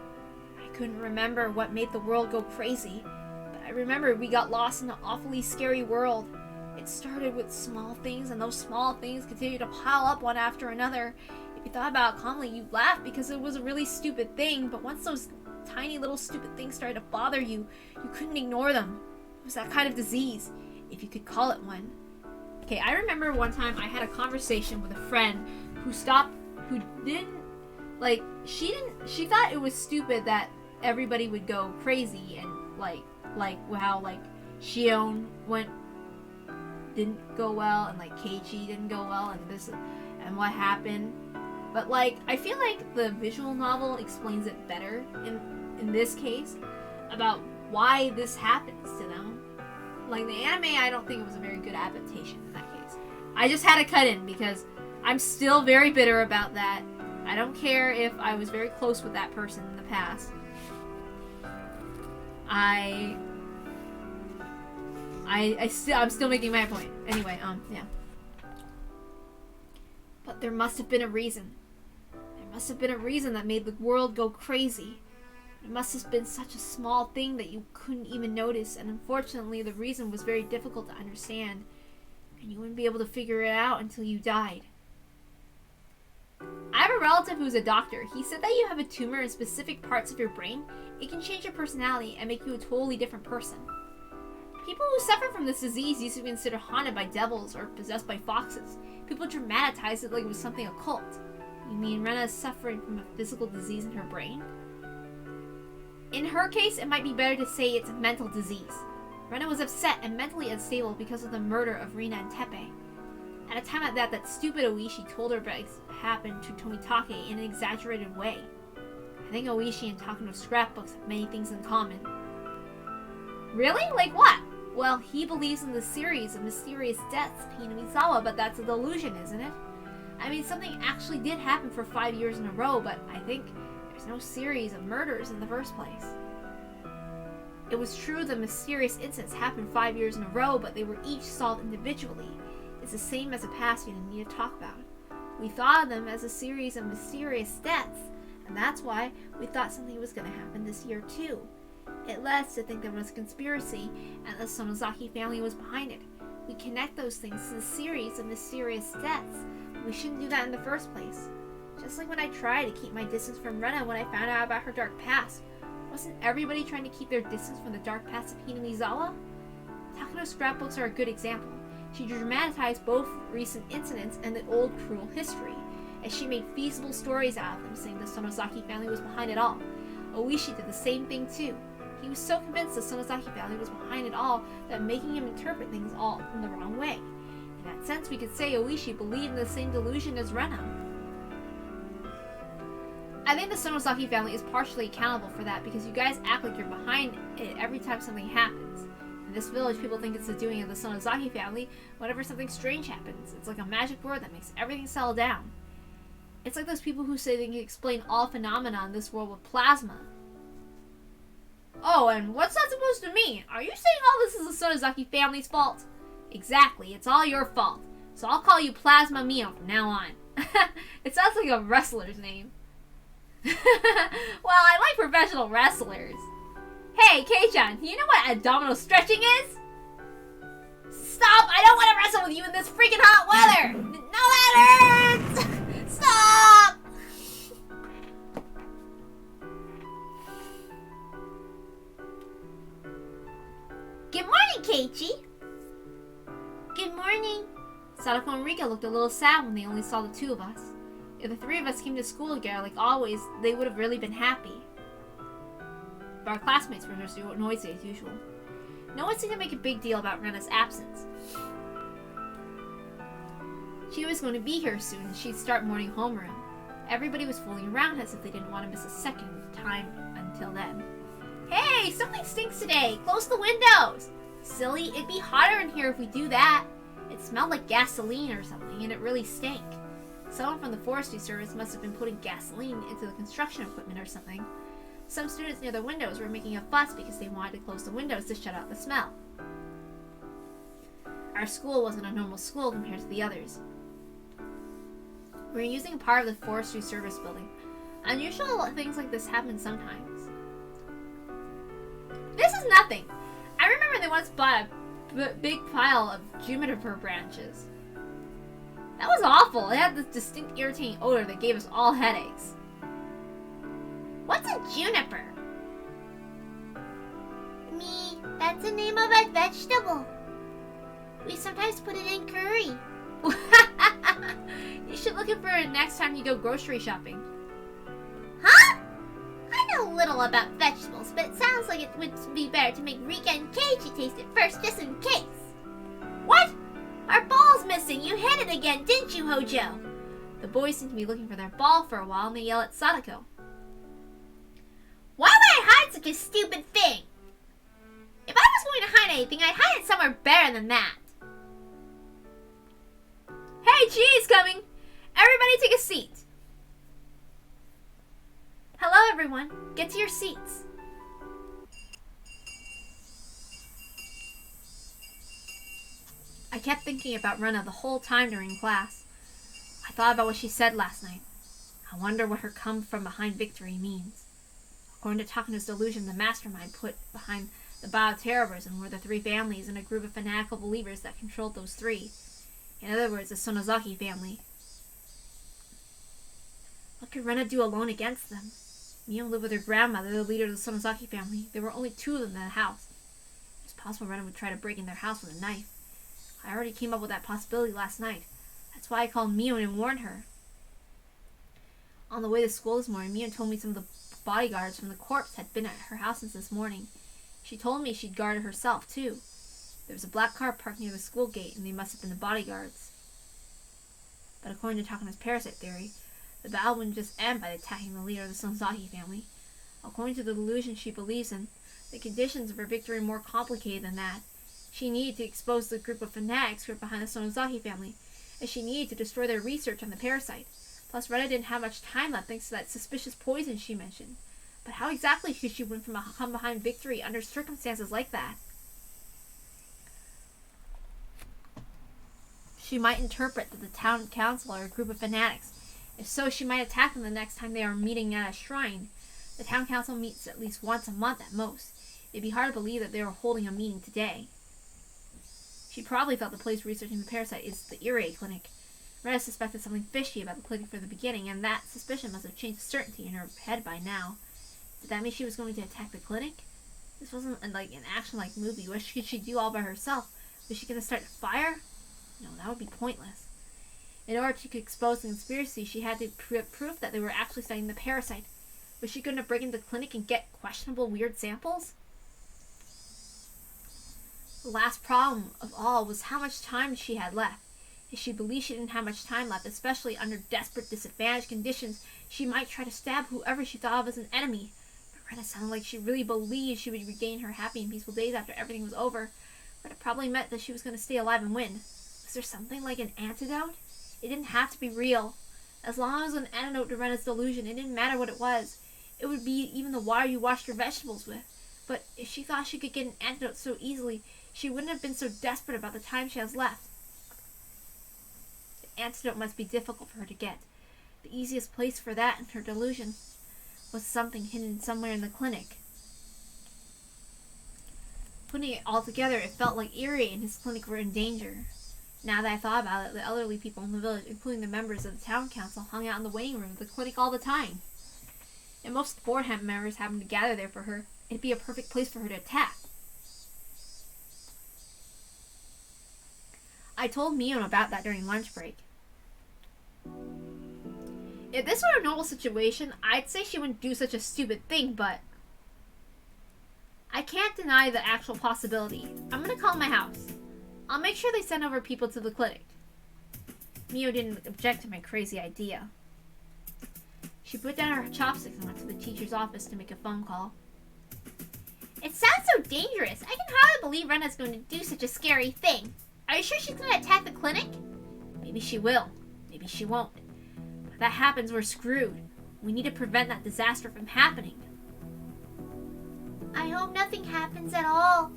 I couldn't remember what made the world go crazy, but I remembered we got lost in an awfully scary world. It started with small things, and those small things continued to pile up one after another. If you thought about it calmly, you'd laugh because it was a really stupid thing, but once those tiny little stupid things started to bother you, you couldn't ignore them. It was that kind of disease, if you could call it one. Okay, I remember one time I had a conversation with a friend who she thought it was stupid that everybody would go crazy and like how like Shion didn't go well and like Keiichi didn't go well and this and what happened. But like I feel like the visual novel explains it better in this case about why this happens to them. Like the anime, I don't think it was a very good adaptation in that case. I just had to cut in because I'm still very bitter about that. I don't care if I was very close with that person in the past. I'm still making my point. Anyway, yeah. But there must have been a reason. There must have been a reason that made the world go crazy. It must have been such a small thing that you couldn't even notice, and unfortunately the reason was very difficult to understand, and you wouldn't be able to figure it out until you died. I have a relative who's a doctor. He said that you have a tumor in specific parts of your brain. It can change your personality and make you a totally different person. People who suffer from this disease used to be considered haunted by devils or possessed by foxes. People dramatize it like it was something occult. You mean Rena is suffering from a physical disease in her brain? In her case, it might be better to say it's a mental disease. Rena was upset and mentally unstable because of the murder of Rina and Teppei. At a time like that stupid Oishi told her about what happened to Tomitake in an exaggerated way. I think Oishi and Takano's scrapbooks have many things in common. Really? Like what? Well, he believes in the series of mysterious deaths of Hinamizawa, but that's a delusion, isn't it? I mean, something actually did happen for 5 years in a row, but I think there's no series of murders in the first place. It was true the mysterious incidents happened 5 years in a row, but they were each solved individually. It's the same as a past we didn't need to talk about. We thought of them as a series of mysterious deaths, and that's why we thought something was going to happen this year too. It led us to think there was a conspiracy, and the Sonozaki family was behind it. We connect those things to the series of mysterious deaths, but we shouldn't do that in the first place. Just like when I tried to keep my distance from Rena when I found out about her dark past. Wasn't everybody trying to keep their distance from the dark past of Hinamizawa? Takano's scrapbooks are a good example. She dramatized both recent incidents and the old cruel history, as she made feasible stories out of them, saying the Sonozaki family was behind it all. Oishi did the same thing too. He was so convinced the Sonozaki family was behind it all that making him interpret things all in the wrong way. In that sense, we could say Oishi believed in the same delusion as Rena. I think the Sonozaki family is partially accountable for that because you guys act like you're behind it every time something happens. In this village, people think it's the doing of the Sonozaki family whenever something strange happens. It's like a magic word that makes everything settle down. It's like those people who say they can explain all phenomena in this world with plasma. Oh, and what's that supposed to mean? Are you saying all this is the Sonozaki family's fault? Exactly, it's all your fault. So I'll call you Plasma Mio from now on. It sounds like a wrestler's name. Well, I like professional wrestlers. Hey, Kei-chan, you know what abdominal stretching is? Stop! I don't want to wrestle with you in this freaking hot weather! No, that hurts! Stop! Good morning, Keiichi! Good morning. Sadako and Rika looked a little sad when they only saw the two of us. If the three of us came to school together like always, they would have really been happy. But our classmates were just noisy as usual. No one seemed to make a big deal about Rena's absence. She was going to be here soon and she'd start morning homeroom. Everybody was fooling around as if they didn't want to miss a second time until then. Hey, something stinks today! Close the windows! Silly, it'd be hotter in here if we do that. It smelled like gasoline or something and it really stank. Someone from the forestry service must have been putting gasoline into the construction equipment or something. Some students near the windows were making a fuss because they wanted to close the windows to shut out the smell. Our school wasn't a normal school compared to the others. We were using part of the Forestry Service building. Unusual things like this happen sometimes. This is nothing. I remember they once bought a big pile of juniper branches. That was awful. It had this distinct irritating odor that gave us all headaches. What's a juniper? Me, that's the name of a vegetable. We sometimes put it in curry. You should look for it next time you go grocery shopping. Huh? I know little about vegetables, but it sounds like it would be better to make Rika and Keiichi taste it first, just in case. What? Our ball's missing. You hid it again, didn't you, Hojo? The boys seem to be looking for their ball for a while, and they yell at Sadako. Why would I hide such a stupid thing? If I was going to hide anything, I'd hide it somewhere better than that. Hey, G's coming! Everybody take a seat. Hello, everyone. Get to your seats. I kept thinking about Rena the whole time during class. I thought about what she said last night. I wonder what her come from behind victory means. According to Takano's delusion, the mastermind put behind the Bioterrorism were the three families and a group of fanatical believers that controlled those three. In other words, the Sonozaki family. What could Rena do alone against them? Mio lived with her grandmother, the leader of the Sonozaki family. There were only two of them in the house. It's possible Rena would try to break in their house with a knife. I already came up with that possibility last night. That's why I called Mio and warned her. On the way to school this morning, Mio told me some of the bodyguards from the corps had been at her house since this morning. She told me she'd guard it herself, too. There was a black car parked near the school gate, and they must have been the bodyguards. But according to Takano's parasite theory, the battle wouldn't just end by attacking the leader of the Sonozaki family. According to the delusion she believes in, the conditions of her victory are more complicated than that. She needed to expose the group of fanatics who were behind the Sonozaki family, and she needed to destroy their research on the parasite. Plus, Rena didn't have much time left thanks to that suspicious poison she mentioned. But how exactly could she win from come behind victory under circumstances like that? She might interpret that the town council are a group of fanatics. If so, she might attack them the next time they are meeting at a shrine. The town council meets at least once a month at most. It'd be hard to believe that they were holding a meeting today. She probably thought the place researching the parasite is the Irie clinic. Rena suspected something fishy about the clinic from the beginning, and that suspicion must have changed to certainty in her head by now. Did that mean she was going to attack the clinic? This wasn't like an action-like movie. What could she do all by herself? Was she going to start a fire? No, that would be pointless. In order to expose the conspiracy, she had to prove that they were actually studying the parasite. Was she going to break into the clinic and get questionable, weird samples? The last problem of all was how much time she had left. If she believed she didn't have much time left, especially under desperate, disadvantaged conditions, she might try to stab whoever she thought of as an enemy. But Rena sounded like she really believed she would regain her happy and peaceful days after everything was over. But it probably meant that she was going to stay alive and win. Was there something like an antidote? It didn't have to be real. As long as it was an antidote to Rena's delusion, it didn't matter what it was. It would be even the water you washed your vegetables with. But if she thought she could get an antidote so easily, she wouldn't have been so desperate about the time she has left. The antidote must be difficult for her to get. The easiest place for that in her delusion was something hidden somewhere in the clinic. Putting it all together, it felt like Irie and his clinic were in danger. Now that I thought about it, the elderly people in the village, including the members of the town council, hung out in the waiting room of the clinic all the time. And most of the board members happened to gather there for her. It'd be a perfect place for her to attack. I told Mio about that during lunch break. If this were a normal situation, I'd say she wouldn't do such a stupid thing, but I can't deny the actual possibility. I'm gonna call my house. I'll make sure they send over people to the clinic. Mio didn't object to my crazy idea. She put down her chopsticks and went to the teacher's office to make a phone call. It sounds so dangerous. I can hardly believe Rena's going to do such a scary thing. Are you sure she's going to attack the clinic? Maybe she will. Maybe she won't. But if that happens, we're screwed. We need to prevent that disaster from happening. I hope nothing happens at all.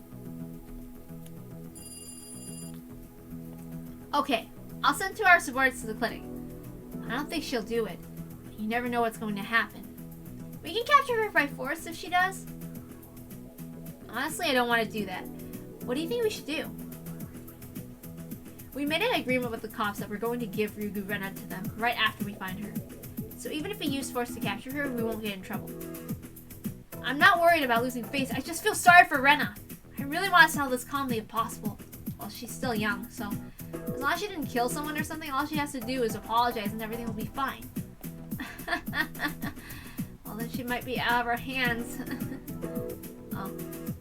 Okay, I'll send two of our subordinates to the clinic. I don't think she'll do it. You never know what's going to happen. We can capture her by force if she does. Honestly, I don't want to do that. What do you think we should do? We made an agreement with the cops that we're going to give Ryugu Rena to them right after we find her. So even if we use force to capture her, we won't get in trouble. I'm not worried about losing face. I just feel sorry for Rena. I really want to settle this calmly if possible. Well, she's still young, so as long as she didn't kill someone or something, all she has to do is apologize and everything will be fine. Well, then she might be out of our hands. Oh,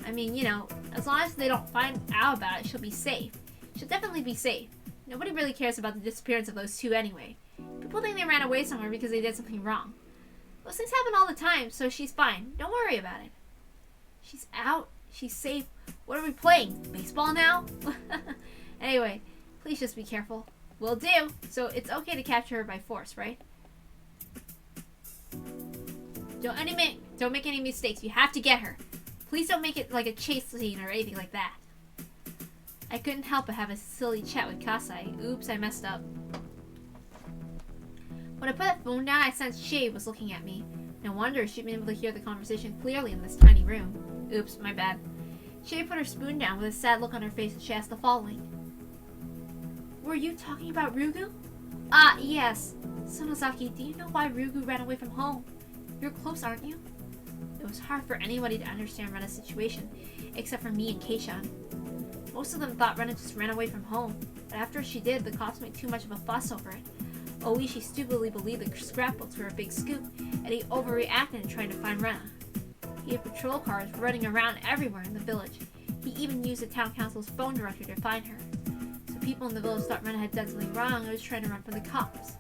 I mean, you know, as long as they don't find out about it, she'll be safe. She'll definitely be safe. Nobody really cares about the disappearance of those two anyway. People think they ran away somewhere because they did something wrong. Those things happen all the time, so she's fine. Don't worry about it. She's out. She's safe. What are we playing? Baseball now? Anyway, please just be careful. Will do. So it's okay to capture her by force, right? Don't make any mistakes. You have to get her. Please don't make it like a chase scene or anything like that. I couldn't help but have a silly chat with Kasai. Oops, I messed up. When I put that phone down, I sensed Shay was looking at me. No wonder she'd been able to hear the conversation clearly in this tiny room. Oops, my bad. Shay put her spoon down with a sad look on her face and she asked the following. Were you talking about Ryugu? Ah, yes. Sonozaki, do you know why Ryugu ran away from home? You're close, aren't you? It was hard for anybody to understand Rena's situation, except for me and Keishan. Most of them thought Rena just ran away from home, but after she did, the cops made too much of a fuss over it. Oishi stupidly believed the scrapbooks were a big scoop, and he overreacted in trying to find Rena. He had patrol cars running around everywhere in the village. He even used the town council's phone directory to find her. So people in the village thought Rena had done something wrong and was trying to run from the cops.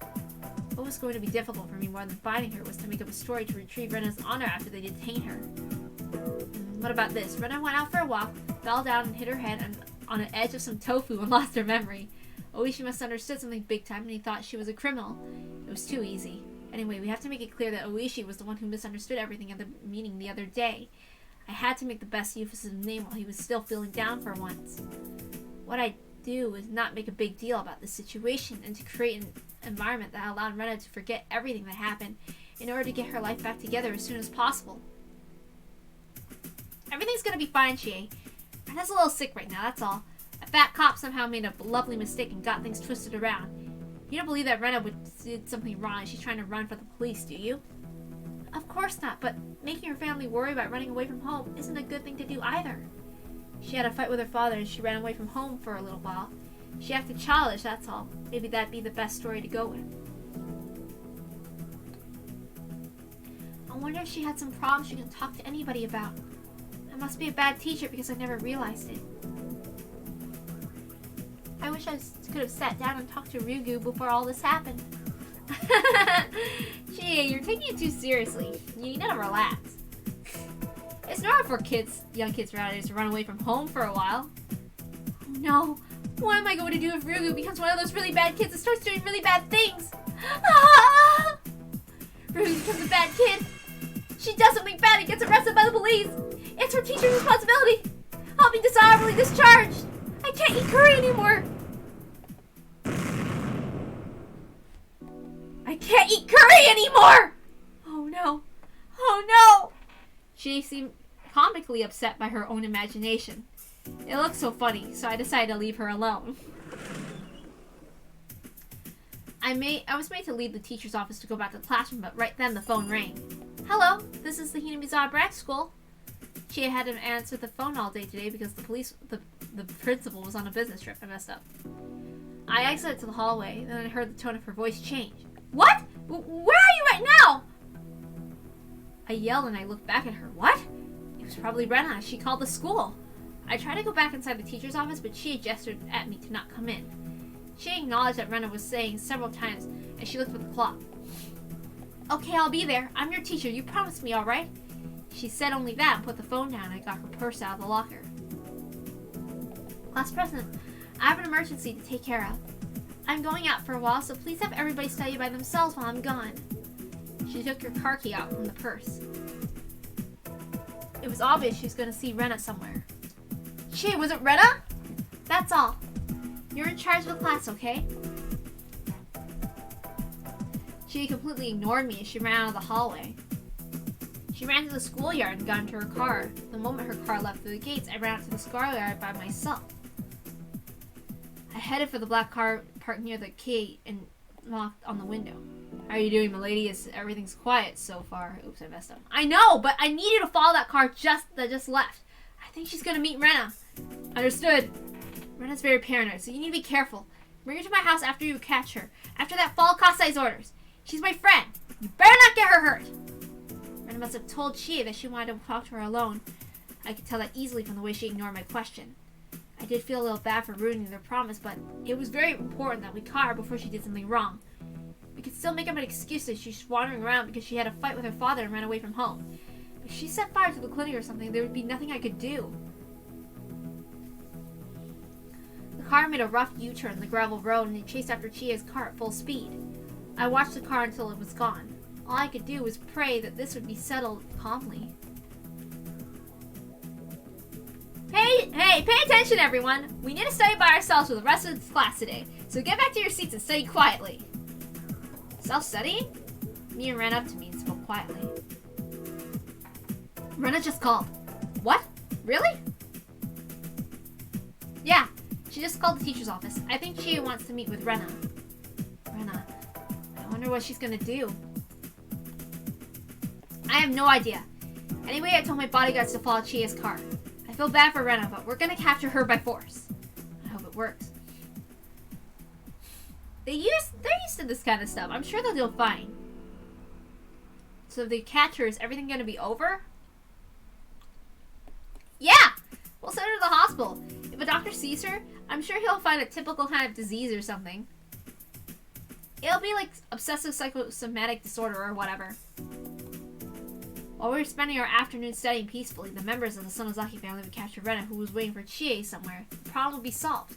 What was going to be difficult for me more than finding her was to make up a story to retrieve Rena's honor after they detained her. What about this? Rena went out for a walk, fell down and hit her head on the edge of some tofu and lost her memory. Oishi must have understood something big time and he thought she was a criminal. It was too easy. Anyway, we have to make it clear that Oishi was the one who misunderstood everything at the meeting the other day. I had to make the best use of his name while he was still feeling down for once. What I do is not make a big deal about the situation and to create an environment that allowed Rena to forget everything that happened in order to get her life back together as soon as possible. Everything's gonna be fine, Chie. Rena's a little sick right now, that's all. A fat cop somehow made a lovely mistake and got things twisted around. You don't believe that Rena did something wrong and she's trying to run for the police, do you? Of course not, but making her family worry about running away from home isn't a good thing to do either. She had a fight with her father and she ran away from home for a little while. She acted childish, that's all. Maybe that'd be the best story to go with. I wonder if she had some problems she can talk to anybody about. I must be a bad teacher because I never realized it. I wish I could have sat down and talked to Ryugu before all this happened. Gee, you're taking it too seriously. You need to relax. It's normal for young kids nowadays to run away from home for a while. Oh no, what am I going to do if Ryugu becomes one of those really bad kids and starts doing really bad things? Ah! Ryugu becomes a bad kid. She does something bad and gets arrested by the police. It's her teacher's responsibility. I'll be dishonorably discharged. I can't eat curry anymore. I can't eat curry anymore! Oh no. Oh no! She seemed comically upset by her own imagination. It looked so funny, so I decided to leave her alone. I was made to leave the teacher's office to go back to the classroom, but right then the phone rang. Hello, this is the Hinamizawa Break School. She had to answer the phone all day today because the principal was on a business trip. I messed up. I exited to the hallway, then I heard the tone of her voice change. What? Where are you right now? I yelled and I looked back at her. What? It was probably Rena. She called the school. I tried to go back inside the teacher's office, but she gestured at me to not come in. She acknowledged that Rena was saying several times, and she looked at the clock. Okay, I'll be there. I'm your teacher. You promised me, alright? She said only that and put the phone down and I got her purse out of the locker. Class president, I have an emergency to take care of. I'm going out for a while, so please have everybody study by themselves while I'm gone. She took her car key out from the purse. It was obvious she was going to see Rena somewhere. Chie, was it Rena? That's all. You're in charge of the class, okay? Chie completely ignored me as she ran out of the hallway. She ran to the schoolyard and got into her car. The moment her car left through the gates, I ran out to the schoolyard by myself. I headed for the black car parked near the gate and knocked on the window. How are you doing, milady? Everything's quiet so far. Oops, I messed up. I know, but I need you to follow that car that just left. I think she's gonna meet Rena. Understood. Rena's very paranoid, so you need to be careful. Bring her to my house after you catch her. After that, follow Kasai's orders. She's my friend. You better not get her hurt. Rena must have told Chie that she wanted to talk to her alone. I could tell that easily from the way she ignored my question. I did feel a little bad for ruining their promise, but it was very important that we caught her before she did something wrong. We could still make up an excuse that she's wandering around because she had a fight with her father and ran away from home. If she set fire to the clinic or something, there would be nothing I could do. The car made a rough U-turn on the gravel road and it chased after Chie's car at full speed. I watched the car until it was gone. All I could do was pray that this would be settled calmly. Hey, pay attention everyone! We need to study by ourselves for the rest of this class today, so get back to your seats and study quietly. Self-studying? Mia ran up to me and spoke quietly. Rena just called. What? Really? Yeah, she just called the teacher's office. I think she wants to meet with Rena. Rena. I wonder what she's gonna do. I have no idea. Anyway, I told my bodyguards to follow Chie's car. I feel bad for Rena, but we're gonna capture her by force. I hope it works. They're used to this kind of stuff. I'm sure they'll do fine. So if they catch her, is everything gonna be over? Yeah! We'll send her to the hospital. If a doctor sees her, I'm sure he'll find a typical kind of disease or something. It'll be like obsessive psychosomatic disorder or whatever. While we were spending our afternoon studying peacefully, the members of the Sonozaki family would capture Rena, who was waiting for Chie somewhere. The problem would be solved.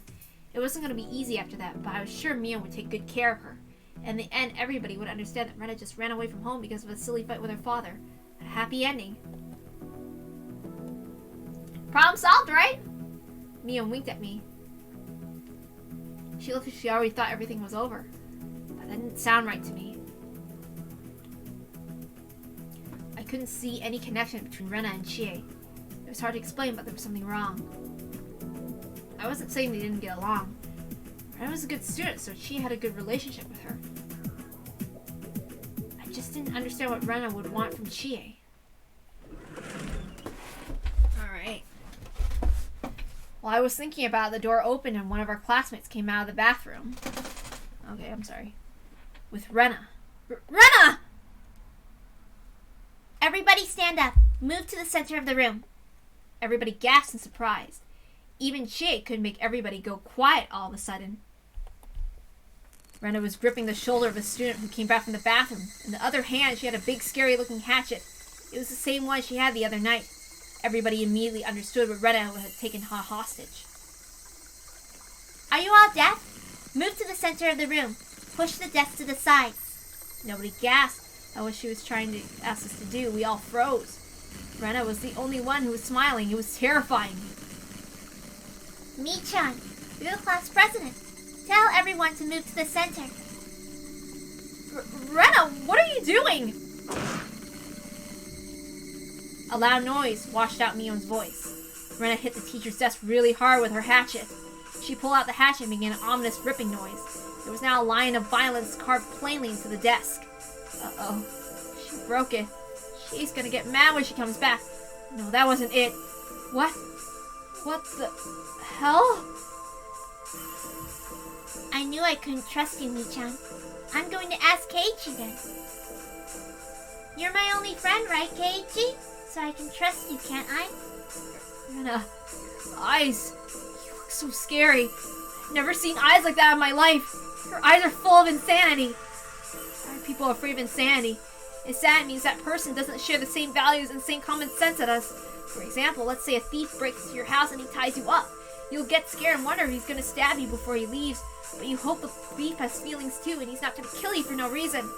It wasn't going to be easy after that, but I was sure Mio would take good care of her. In the end, everybody would understand that Rena just ran away from home because of a silly fight with her father. A happy ending. Problem solved, right? Mio winked at me. She looked like she already thought everything was over. But that didn't sound right to me. I couldn't see any connection between Rena and Chie. It was hard to explain, but there was something wrong. I wasn't saying they didn't get along. Rena was a good student, so Chie had a good relationship with her. I just didn't understand what Rena would want from Chie. Alright. While I was thinking about it, the door opened and one of our classmates came out of the bathroom. Okay, I'm sorry. With Rena. Rena! Everybody stand up. Move to the center of the room. Everybody gasped in surprise. Even Chie couldn't make everybody go quiet all of a sudden. Rena was gripping the shoulder of a student who came back from the bathroom. In the other hand, she had a big, scary-looking hatchet. It was the same one she had the other night. Everybody immediately understood what Rena had taken hostage. Are you all deaf? Move to the center of the room. Push the desk to the side. Nobody gasped at what she was trying to ask us to do. We all froze. Rena was the only one who was smiling. It was terrifying. Mi-chan, you're the class president. Tell everyone to move to the center. Rena, what are you doing? A loud noise washed out Mion's voice. Rena hit the teacher's desk really hard with her hatchet. She pulled out the hatchet and began an ominous ripping noise. There was now a line of violence carved plainly into the desk. Uh-oh. She broke it. She's gonna get mad when she comes back. No, that wasn't it. What? What the hell? I knew I couldn't trust you, Mi-chan. I'm going to ask Keiichi then. You're my only friend, right, Keiichi? So I can trust you, can't I? Rena, eyes. You look so scary. I've never seen eyes like that in my life. Her eyes are full of insanity. Why are people afraid of insanity? Insanity means that person doesn't share the same values and same common sense as us. For example, let's say a thief breaks into your house and he ties you up. You'll get scared and wonder if he's gonna stab you before he leaves, but you hope the thief has feelings too and he's not gonna kill you for no reason.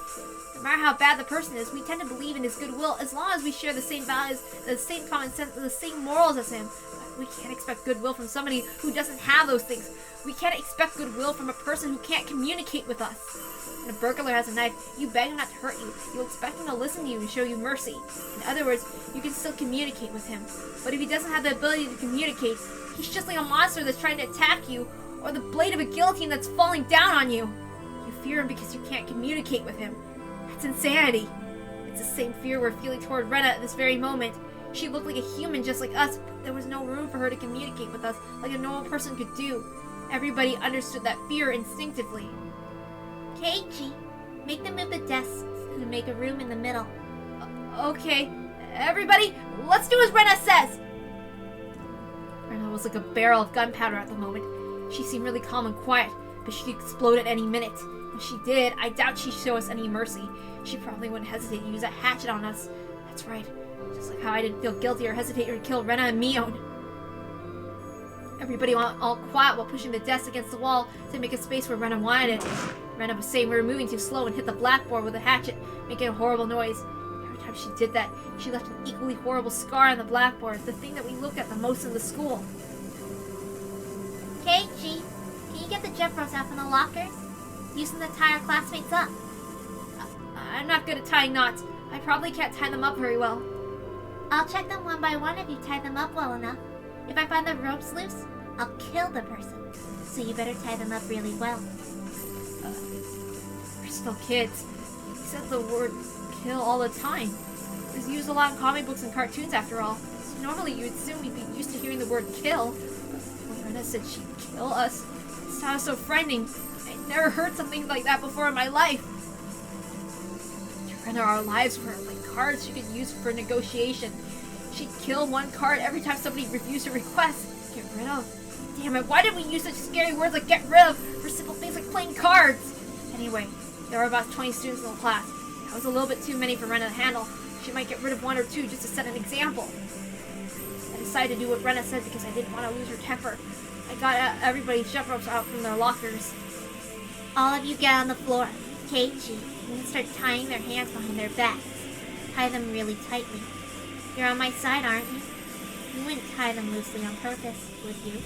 No matter how bad the person is, we tend to believe in his goodwill as long as we share the same values, the same common sense, and the same morals as him. But we can't expect goodwill from somebody who doesn't have those things. We can't expect goodwill from a person who can't communicate with us. When a burglar has a knife, you beg him not to hurt you. You expect him to listen to you and show you mercy. In other words, you can still communicate with him. But if he doesn't have the ability to communicate, he's just like a monster that's trying to attack you, or the blade of a guillotine that's falling down on you. You fear him because you can't communicate with him. That's insanity. It's the same fear we're feeling toward Rena at this very moment. She looked like a human just like us, but there was no room for her to communicate with us like a normal person could do. Everybody understood that fear instinctively. Keiichi, make them move the desks and make a room in the middle. Okay, everybody, let's do as Rena says! Rena was like a barrel of gunpowder at the moment. She seemed really calm and quiet, but she could explode at any minute. When she did, I doubt she'd show us any mercy. She probably wouldn't hesitate to use a hatchet on us. That's right, just like how I didn't feel guilty or hesitate to kill Rena and Mion. Everybody went all quiet while pushing the desk against the wall to make a space where Rena wanted it. Rena was saying we were moving too slow and hit the blackboard with a hatchet, making a horrible noise. Every time she did that, she left an equally horrible scar on the blackboard, the thing that we looked at the most in the school. Keiichi, can you get the jump ropes out from the lockers? Use them to tie our classmates up. I'm not good at tying knots. I probably can't tie them up very well. I'll check them one by one if you tie them up well enough. If I find the ropes loose, I'll kill the person. So you better tie them up really well. We're still kids. He says the word kill all the time. It's used a lot in comic books and cartoons after all. So normally you'd assume we'd be used to hearing the word kill. But when Rena said she'd kill us, it sounded so frightening. I'd never heard something like that before in my life. To Rena, our lives were like cards she could use for negotiation. She'd kill one card every time somebody refused a request. Get rid of. Damn it, why did we use such scary words like get rid of for simple things like playing cards? Anyway, there were about 20 students in the class. That was a little bit too many for Rena to handle. She might get rid of one or two just to set an example. I decided to do what Rena said because I didn't want to lose her temper. I got everybody's jump ropes out from their lockers. All of you get on the floor. Keiichi, and then start tying their hands behind their backs. Tie them really tightly. You're on my side, aren't you? You wouldn't tie them loosely on purpose, would you?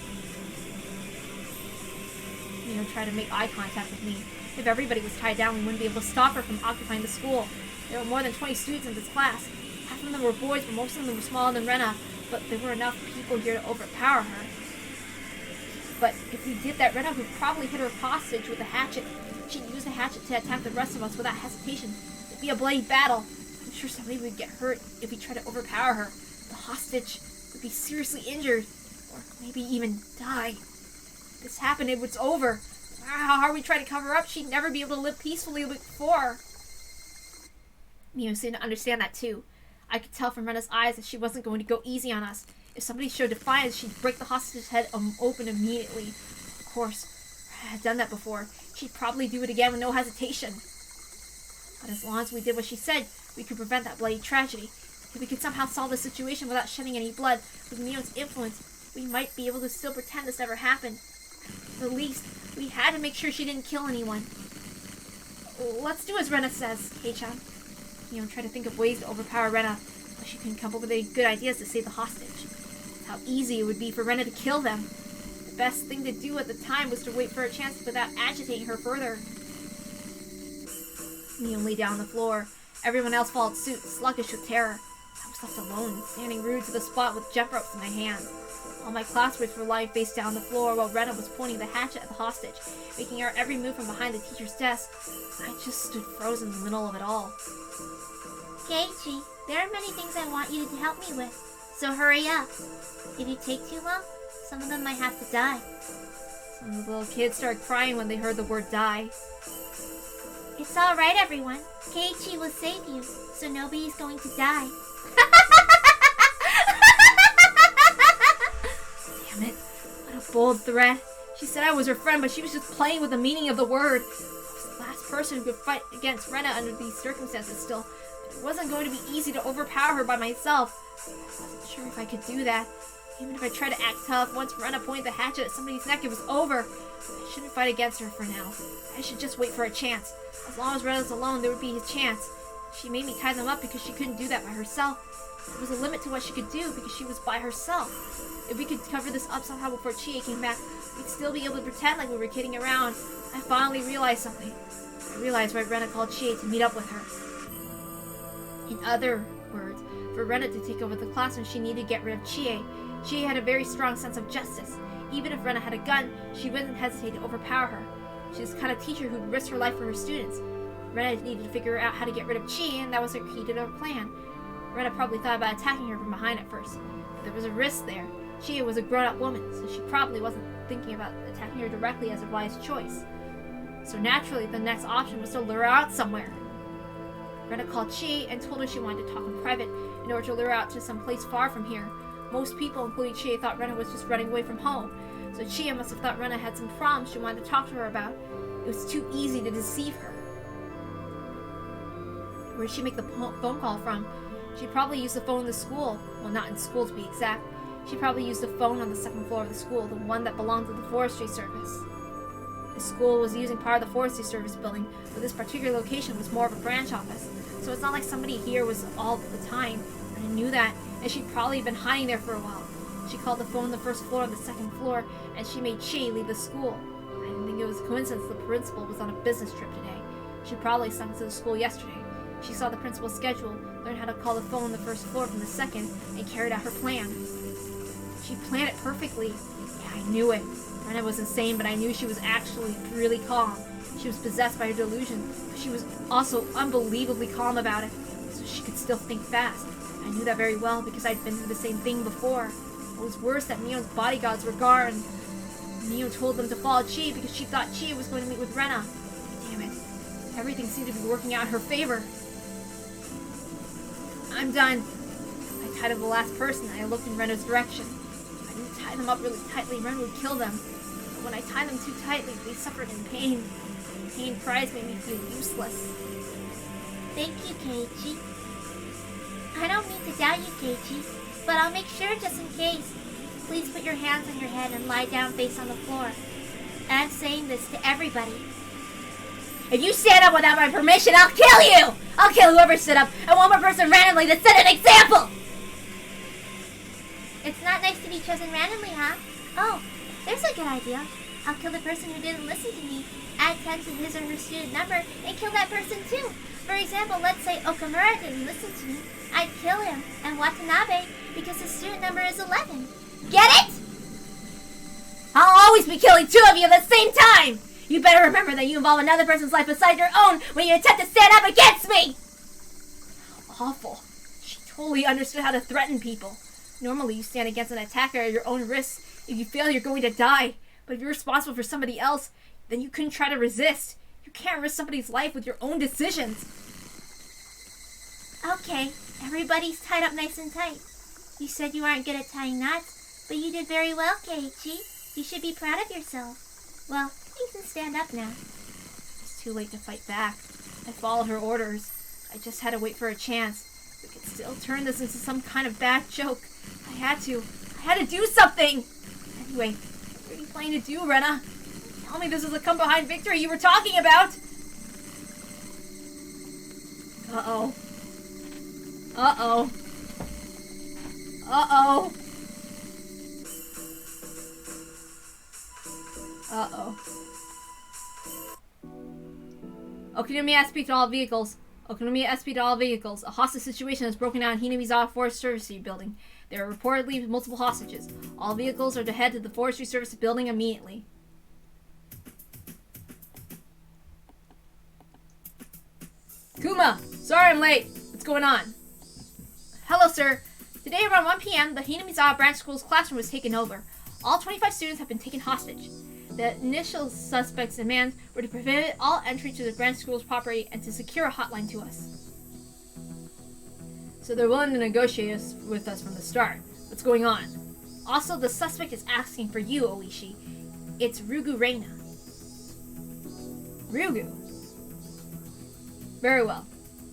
Try to make eye contact with me. If everybody was tied down, we wouldn't be able to stop her from occupying the school. There were more than 20 students in this class. Half of them were boys, but most of them were smaller than Rena. But there were enough people here to overpower her. But if we did that, Rena would probably hit her hostage with a hatchet. She'd use the hatchet to attack the rest of us without hesitation. It'd be a bloody battle. I'm sure somebody would get hurt if we tried to overpower her. The hostage would be seriously injured, or maybe even die. If this happened, it was over. No matter how hard we tried to cover up, she'd never be able to live peacefully before. Mio seemed to understand that too. I could tell from Rena's eyes that she wasn't going to go easy on us. If somebody showed defiance, she'd break the hostage's head open immediately. Of course, Rena had done that before. She'd probably do it again with no hesitation. But as long as we did what she said, we could prevent that bloody tragedy. If we could somehow solve the situation without shedding any blood, with Mio's influence, we might be able to still pretend this never happened. At the least, we had to make sure she didn't kill anyone. Let's do as Rena says, Kei-chan. Mio tried to think of ways to overpower Rena, but she couldn't come up with any good ideas to save the hostage. That's how easy it would be for Rena to kill them. The best thing to do at the time was to wait for a chance without agitating her further. Mio lay down on the floor. Everyone else followed suit, sluggish with terror. I was left alone, standing rude to the spot with jump ropes in my hand. All my classmates were lying face down on the floor while Rena was pointing the hatchet at the hostage, making her every move from behind the teacher's desk. I just stood frozen in the middle of it all. Keiichi, there are many things I want you to help me with, so hurry up. If you take too long, some of them might have to die. Some of the little kids started crying when they heard the word die. It's alright, everyone. Keiichi will save you, so nobody's going to die. Damn it. What a bold threat. She said I was her friend, but she was just playing with the meaning of the word. I was the last person who could fight against Rena under these circumstances still. But it wasn't going to be easy to overpower her by myself. I wasn't sure if I could do that. Even if I tried to act tough, once Rena pointed the hatchet at somebody's neck, it was over. I shouldn't fight against her for now. I should just wait for a chance. As long as Rena was alone, there would be a chance. She made me tie them up because she couldn't do that by herself. There was a limit to what she could do because she was by herself. If we could cover this up somehow before Chie came back, we'd still be able to pretend like we were kidding around. I finally realized something. I realized why Rena called Chie to meet up with her. In other words, for Rena to take over the classroom, she needed to get rid of Chie. Chie had a very strong sense of justice. Even if Rena had a gun, she wouldn't hesitate to overpower her. She was the kind of teacher who'd risk her life for her students. Rena needed to figure out how to get rid of Chie, and that was her key to her plan. Rena probably thought about attacking her from behind at first, but there was a risk there. Chie was a grown-up woman, so she probably wasn't thinking about attacking her directly as a wise choice. So naturally, the next option was to lure her out somewhere. Rena called Chie and told her she wanted to talk in private in order to lure her out to some place far from here. Most people, including Chie, thought Rena was just running away from home, so Chie must have thought Rena had some problems she wanted to talk to her about. It was too easy to deceive her. Where did she make the phone call from? She probably used the phone in the school. Well, not in school to be exact. She probably used the phone on the second floor of the school, the one that belonged to the forestry service. The school was using part of the forestry service building, but this particular location was more of a branch office, so it's not like somebody here was all the time. I knew that, and she'd probably been hiding there for a while. She called the phone on the first floor of the second floor, and she made Chie leave the school. I didn't think it was a coincidence the principal was on a business trip today. She probably snuck into the school yesterday. She saw the principal's schedule, learned how to call the phone on the first floor from the second, and carried out her plan. She planned it perfectly. Yeah, I knew it. Rena was insane, but I knew she was actually really calm. She was possessed by her delusion, but she was also unbelievably calm about it, so she could still think fast. I knew that very well because I'd been through the same thing before. It was worse that Mion's bodyguards were gone. Mion told them to follow Chie because she thought Chie was going to meet with Rena. Damn it. Everything seemed to be working out in her favor. I'm done. I tied up the last person and I looked in Rena's direction. If I didn't tie them up really tightly, Rena would kill them. But when I tied them too tightly, they suffered in pain. Pain cries made me feel useless. Thank you, Keiichi. I don't mean to doubt you, Keiichi, but I'll make sure just in case. Please put your hands on your head and lie down face on the floor. And I'm saying this to everybody. If you stand up without my permission, I'll kill you! I'll kill whoever stood up, and one more person randomly to set an example! It's not nice to be chosen randomly, huh? Oh, there's a good idea. I'll kill the person who didn't listen to me, add 10 to his or her student number, and kill that person too. For example, let's say Okamura didn't listen to me. I'd kill him, and Watanabe, because his student number is 11. Get it? I'll always be killing two of you at the same time! You better remember that you involve another person's life besides your own when you attempt to stand up against me! Awful. She totally understood how to threaten people. Normally, you stand against an attacker at your own risk. If you fail, you're going to die. But if you're responsible for somebody else, then you couldn't try to resist. You can't risk somebody's life with your own decisions. Okay, everybody's tied up nice and tight. You said you aren't good at tying knots, but you did very well, Keiichi. You should be proud of yourself. Well, you can stand up now. It's too late to fight back. I followed her orders. I just had to wait for a chance. We could still turn this into some kind of bad joke. I had to do something! Anyway, what are you planning to do, Rena? Tell me this is a come-behind victory you were talking about! Uh-oh. Uh-oh. Uh-oh. Uh-oh. Okonomiya SP to all vehicles. Okonomiya SP to all vehicles. A hostage situation has broken out in Hinamizawa Forest Service building. There are reportedly multiple hostages. All vehicles are to head to the Forestry Service building immediately. Kuma! Sorry I'm late. What's going on? Hello, sir. Today around 1 p.m., the Hinamizawa Branch School's classroom was taken over. All 25 students have been taken hostage. The initial suspect's demands were to prohibit all entry to the branch school's property and to secure a hotline to us. So they're willing to negotiate with us from the start. What's going on? Also, the suspect is asking for you, Oishi. It's Ryugu Reina. Ryugu? Very well.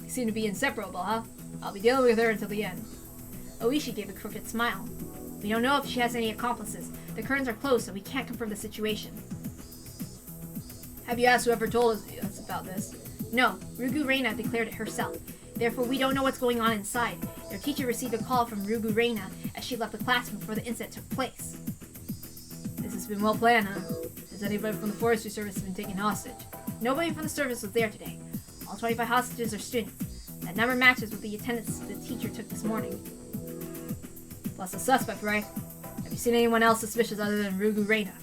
You seem to be inseparable, huh? I'll be dealing with her until the end. Oishi gave a crooked smile. We don't know if she has any accomplices. The curtains are closed, so we can't confirm the situation. Have you asked whoever told us about this? No, Rugu Reina declared it herself. Therefore, we don't know what's going on inside. Their teacher received a call from Rugu Reina as she left the classroom before the incident took place. This has been well planned, huh? Has anybody from the forestry service been taken hostage? Nobody from the service was there today. All 25 hostages are students. That number matches with the attendance the teacher took this morning. Plus a suspect, right? Have you seen anyone else suspicious other than Rugu Reina?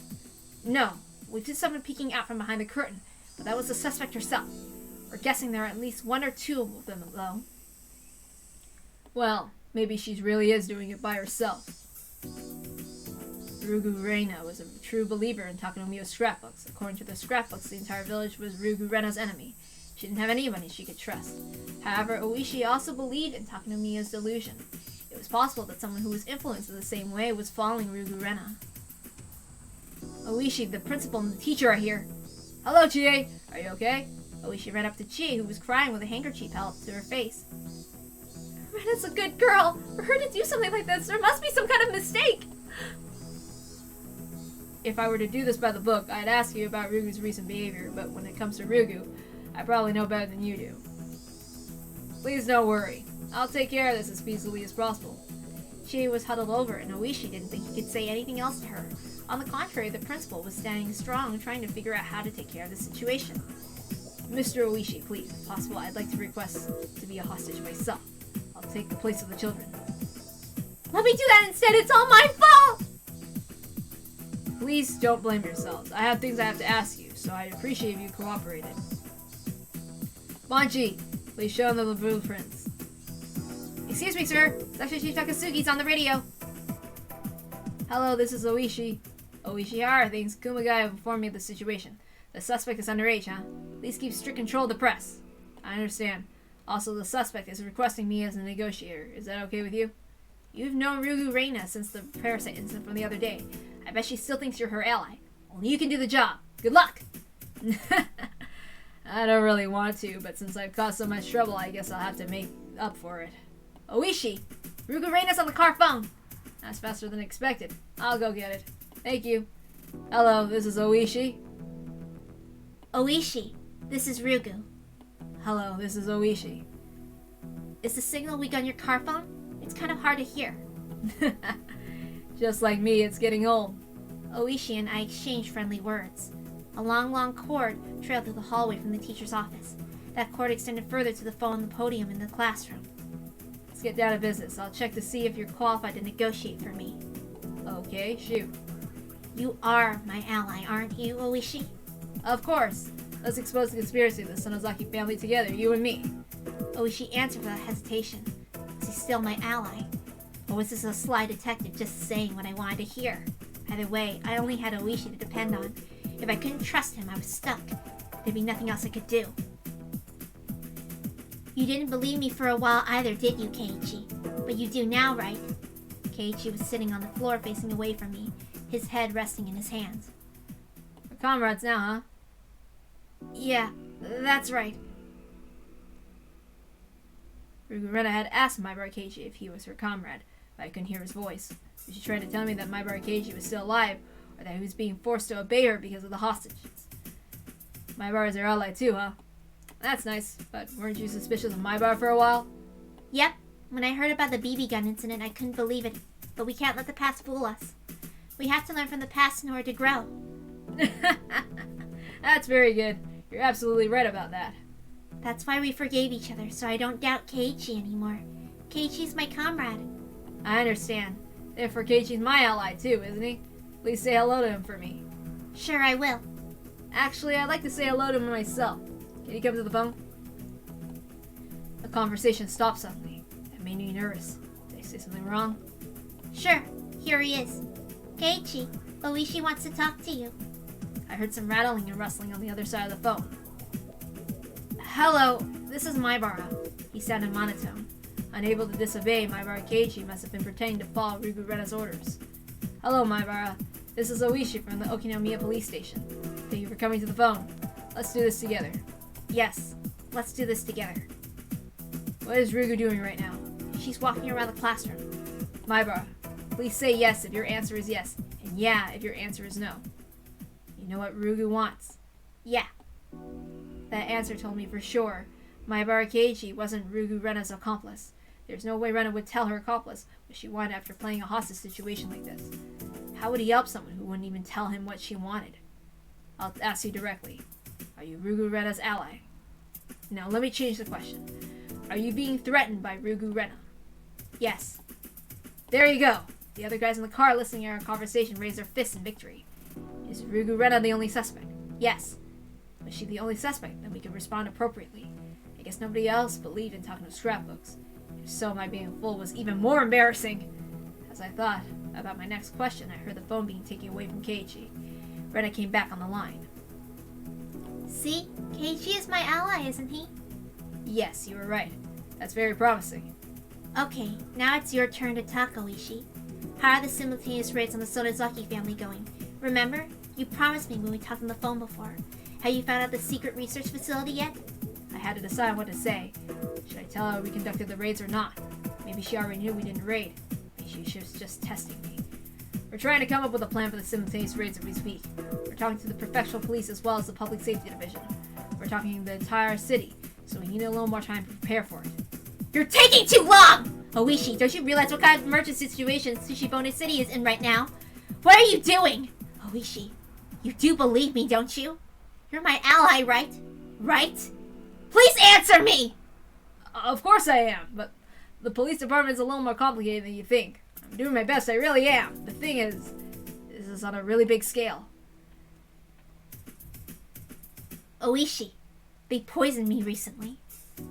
No. We've seen someone peeking out from behind the curtain, but that was the suspect herself. We're guessing there are at least 1 or 2 of them, though. Well, maybe she really is doing it by herself. Rugu Reina was a true believer in Takenomiya's scrapbooks. According to the scrapbooks, the entire village was Rugu Reina's enemy. She didn't have anybody she could trust. However, Oishi also believed in Takenomiya's delusion. It was possible that someone who was influenced in the same way was following Rugu Reina. Oishi, the principal and the teacher are here. Hello, Chie. Are you okay? Oishi ran up to Chie, who was crying with a handkerchief held up to her face. Rena's a good girl. For her to do something like this, there must be some kind of mistake. If I were to do this by the book, I'd ask you about Rugu's recent behavior, but when it comes to Rugu, I probably know better than you do. Please don't worry. I'll take care of this as peacefully as possible. Chie was huddled over, and Oishi didn't think he could say anything else to her. On the contrary, the principal was standing strong, trying to figure out how to take care of the situation. Mr. Oishi, please, if possible, I'd like to request to be a hostage myself. I'll take the place of the children. Let me do that instead! It's all my fault! Please don't blame yourselves. I have things I have to ask you, so I'd appreciate if you cooperated. Banchi, please show them the blueprints. Excuse me, sir. Section Chief Takasugi's on the radio. Hello, this is Oishi. Oishi, how are things? Kumagai informed me of the situation. The suspect is underage, huh? Please keep strict control of the press. I understand. Also, the suspect is requesting me as a negotiator. Is that okay with you? You've known Rugu Reina since the parasite incident from the other day. I bet she still thinks you're her ally. Only you can do the job. Good luck! I don't really want to, but since I've caused so much trouble, I guess I'll have to make up for it. Oishi! Rugu Reina's on the car phone! That's faster than expected. I'll go get it. Thank you. Hello, this is Oishi. Oishi, this is Rugu. Hello, this is Oishi. Is the signal weak on your car phone? It's kind of hard to hear. Just like me, it's getting old. Oishi and I exchanged friendly words. A long cord trailed through the hallway from the teacher's office. That cord extended further to the phone on the podium in the classroom. Let's get down to business. I'll check to see if you're qualified to negotiate for me. Okay, shoot. You are my ally, aren't you, Oishi? Of course. Let's expose the conspiracy of the Sonozaki family together, you and me. Oishi answered without hesitation. Is he still my ally? Or was this a sly detective just saying what I wanted to hear? Either way, I only had Oishi to depend on. If I couldn't trust him, I was stuck. There'd be nothing else I could do. You didn't believe me for a while either, did you, Keiichi? But you do now, right? Keiichi was sitting on the floor facing away from me, his head resting in his hands. We're comrades now, huh? Yeah, that's right. Rugu Reina had asked Maibara Keiichi if he was her comrade, but I couldn't hear his voice. Was she trying to tell me that Maibara Keiichi was still alive, or that he was being forced to obey her because of the hostages? Maibara's her ally too, huh? That's nice, but weren't you suspicious of Maibara for a while? Yep. When I heard about the BB gun incident, I couldn't believe it. But we can't let the past fool us. We have to learn from the past in order to grow. That's very good. You're absolutely right about that. That's why we forgave each other, so I don't doubt Keiichi anymore. Keiichi's my comrade. I understand. Therefore, Keiichi's my ally too, isn't he? Please say hello to him for me. Sure, I will. Actually, I'd like to say hello to him myself. Can you come to the phone? The conversation stopped suddenly. It made me nervous. Did I say something wrong? Sure, here he is. Keiichi, Oishi wants to talk to you. I heard some rattling and rustling on the other side of the phone. Hello, this is Maibara. He sounded monotone. Unable to disobey, Maibara Keiichi must have been pretending to follow Rugu Reina's orders. Hello, Maibara. This is Oishi from the Okinomiya police station. Thank you for coming to the phone. Let's do this together. Yes, let's do this together. What is Rugu doing right now? She's walking around the classroom. Maibara, Please say yes if your answer is yes, and yeah if your answer is no. You know what Rugu wants? Yeah. That answer told me for sure Maibara Keiichi wasn't Rugu Rena's accomplice. There's no way Rena would tell her accomplice what she wanted after playing a hostage situation like this. How would he help someone who wouldn't even tell him what she wanted? I'll ask you directly. Are you Rugu Rena's ally? Now let me change the question. Are you being threatened by Rugu Rena? Yes. There you go. The other guys in the car listening to our conversation raised their fists in victory. Is Rugu Rena the only suspect? Yes. Was she the only suspect? Then we could respond appropriately. I guess nobody else believed in talking to scrapbooks. If so, my being a fool was even more embarrassing. As I thought about my next question, I heard the phone being taken away from Keiichi. Rena came back on the line. See? Keiichi is my ally, isn't he? Yes, you were right. That's very promising. Okay, now it's your turn to talk, Oishi. How are the simultaneous raids on the Sodazaki family going? Remember? You promised me when we talked on the phone before. Have you found out the secret research facility yet? I had to decide what to say. Should I tell her we conducted the raids or not? Maybe she already knew we didn't raid. Maybe she was just testing me. We're trying to come up with a plan for the simultaneous raids every week. We're talking to the professional police as well as the public safety division. We're talking to the entire city, so we need a little more time to prepare for it. You're taking too long! Oishi, don't you realize what kind of emergency situation Tsushibone City is in right now? What are you doing? Oishi, you do believe me, don't you? You're my ally, right? Right? Please answer me! Of course I am, but the police department is a little more complicated than you think. I'm doing my best, I really am. The thing is, this is on a really big scale. Oishi, they poisoned me recently.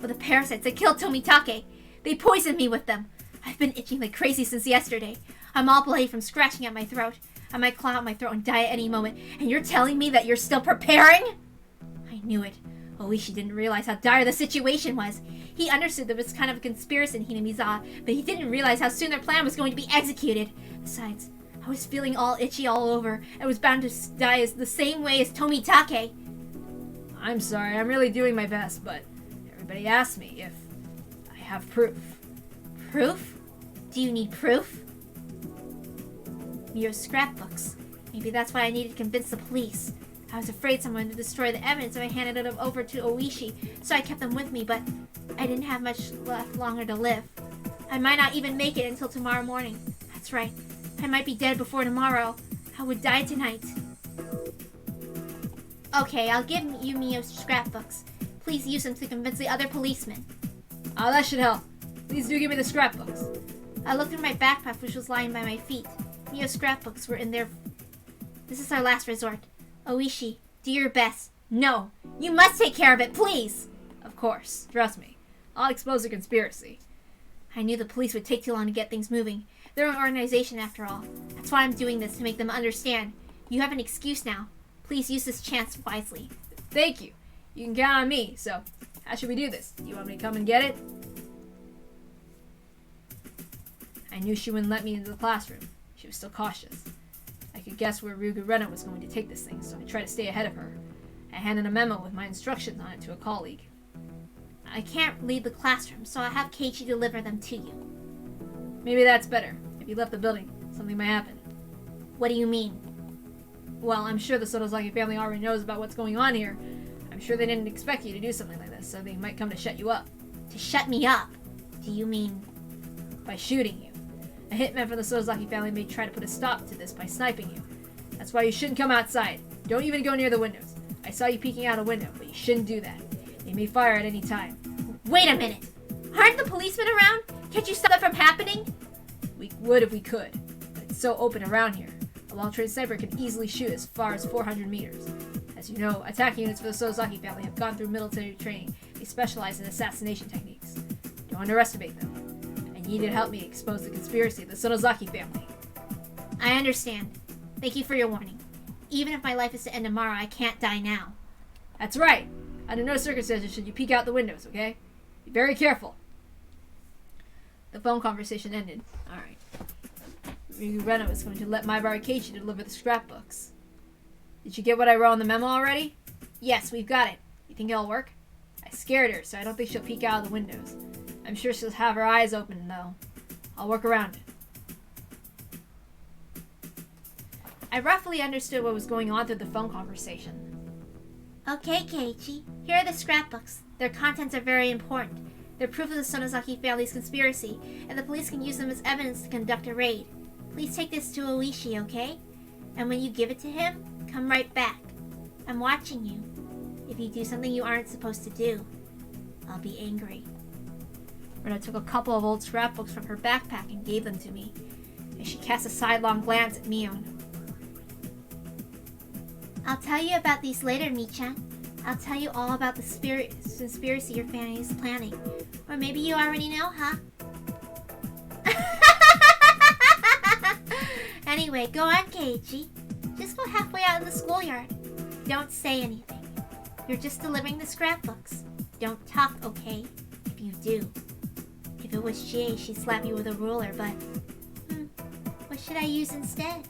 With the parasites that killed Tomitake. They poisoned me with them. I've been itching like crazy since yesterday. I'm all bloody from scratching at my throat. I might claw out my throat and die at any moment. And you're telling me that you're still preparing? I knew it. Oishi didn't realize how dire the situation was. He understood there was kind of a conspiracy in Hinamizawa, but he didn't realize how soon their plan was going to be executed. Besides, I was feeling all itchy all over and was bound to die the same way as Tomitake. I'm sorry, I'm really doing my best, but everybody asked me if I have proof. Proof? Do you need proof? Your scrapbooks. Maybe that's what I needed to convince the police. I was afraid someone would destroy the evidence if I handed them over to Oishi, so I kept them with me, but I didn't have much left longer to live. I might not even make it until tomorrow morning. That's right. I might be dead before tomorrow. I would die tonight. Okay, I'll give you Mio's scrapbooks. Please use them to convince the other policemen. Oh, that should help. Please do give me the scrapbooks. I looked through my backpack, which was lying by my feet. Mio's scrapbooks were in there. This is our last resort. Oishi, do your best. No, you must take care of it, please. Of course, trust me. I'll expose the conspiracy. I knew the police would take too long to get things moving. They're an organization after all. That's why I'm doing this, to make them understand. You have an excuse now. Please use this chance wisely. Thank you. You can count on me, so how should we do this? Do you want me to come and get it? I knew she wouldn't let me into the classroom. She was still cautious. I could guess where Rugu Rena was going to take this thing, so I tried to stay ahead of her. I handed a memo with my instructions on it to a colleague. I can't leave the classroom, so I'll have Keiichi deliver them to you. Maybe that's better. If you left the building, something might happen. What do you mean? Well, I'm sure the Sodazaki family already knows about what's going on here. I'm sure they didn't expect you to do something like this, so they might come to shut you up. To shut me up? Do you mean... by shooting you. A hitman from the Sodazaki family may try to put a stop to this by sniping you. That's why you shouldn't come outside. Don't even go near the windows. I saw you peeking out a window, but you shouldn't do that. They may fire at any time. Wait a minute! Aren't the policemen around? Can't you stop that from happening? We would if we could, but it's so open around here. A long-range sniper can easily shoot as far as 400 meters. As you know, attacking units for the Sodazaki family have gone through military training. They specialize in assassination techniques. Don't underestimate them. I need you to help me expose the conspiracy of the Sodazaki family. I understand. Thank you for your warning. Even if my life is to end tomorrow, I can't die now. That's right. Under no circumstances should you peek out the windows, okay? Be very careful. The phone conversation ended. Alright. Rugu Rena was going to let Maibara Keiichi deliver the scrapbooks. Did you get what I wrote on the memo already? Yes, we've got it. You think it'll work? I scared her, so I don't think she'll peek out of the windows. I'm sure she'll have her eyes open, though. I'll work around it. I roughly understood what was going on through the phone conversation. Okay, Keiichi. Here are the scrapbooks. Their contents are very important. They're proof of the Sonozaki family's conspiracy, and the police can use them as evidence to conduct a raid. Please take this to Oishi, okay? And when you give it to him, come right back. I'm watching you. If you do something you aren't supposed to do, I'll be angry. Rena took a couple of old scrapbooks from her backpack and gave them to me, and she cast a sidelong glance at Mion. I'll tell you about these later, Michan. I'll tell you all about the conspiracy your family is planning. Or maybe you already know, huh? Anyway, go on, Keiichi. Just go halfway out in the schoolyard. Don't say anything. You're just delivering the scrapbooks. Don't talk, okay? If you do. If it was Jay, she'd slap you with a ruler, but... what should I use instead?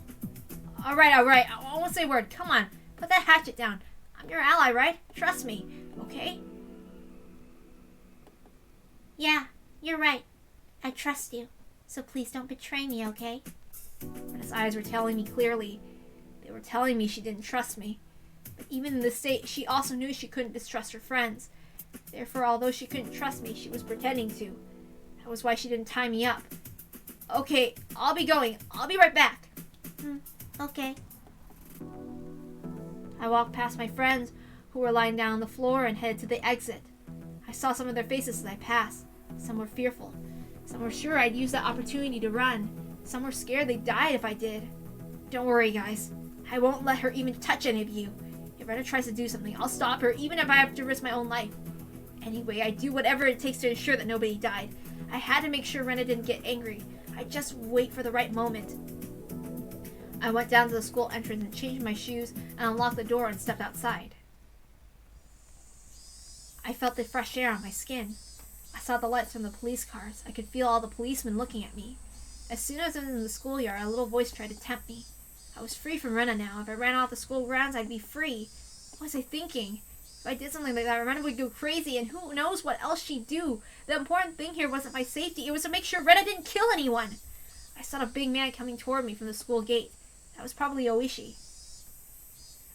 Alright. I won't say a word. Come on. Put that hatchet down. I'm your ally, right? Trust me, okay? Yeah, you're right. I trust you. So please don't betray me, okay? Rena's eyes were telling me clearly. They were telling me she didn't trust me. But even in this state, she also knew she couldn't distrust her friends. Therefore, although she couldn't trust me, she was pretending to. That was why she didn't tie me up. Okay, I'll be going. I'll be right back. Okay. I walked past my friends, who were lying down on the floor, and headed to the exit. I saw some of their faces as I passed. Some were fearful. Some were sure I'd use that opportunity to run. Some were scared they'd die if I did. Don't worry, guys. I won't let her even touch any of you. If Rena tries to do something, I'll stop her, even if I have to risk my own life. Anyway, I'd do whatever it takes to ensure that nobody died. I had to make sure Rena didn't get angry. I'd just wait for the right moment. I went down to the school entrance and changed my shoes and unlocked the door and stepped outside. I felt the fresh air on my skin. I saw the lights from the police cars. I could feel all the policemen looking at me. As soon as I was in the schoolyard, a little voice tried to tempt me. I was free from Rena now. If I ran off the school grounds, I'd be free. What was I thinking? If I did something like that, Rena would go crazy, and who knows what else she'd do. The important thing here wasn't my safety. It was to make sure Rena didn't kill anyone. I saw a big man coming toward me from the school gate. That was probably Oishi.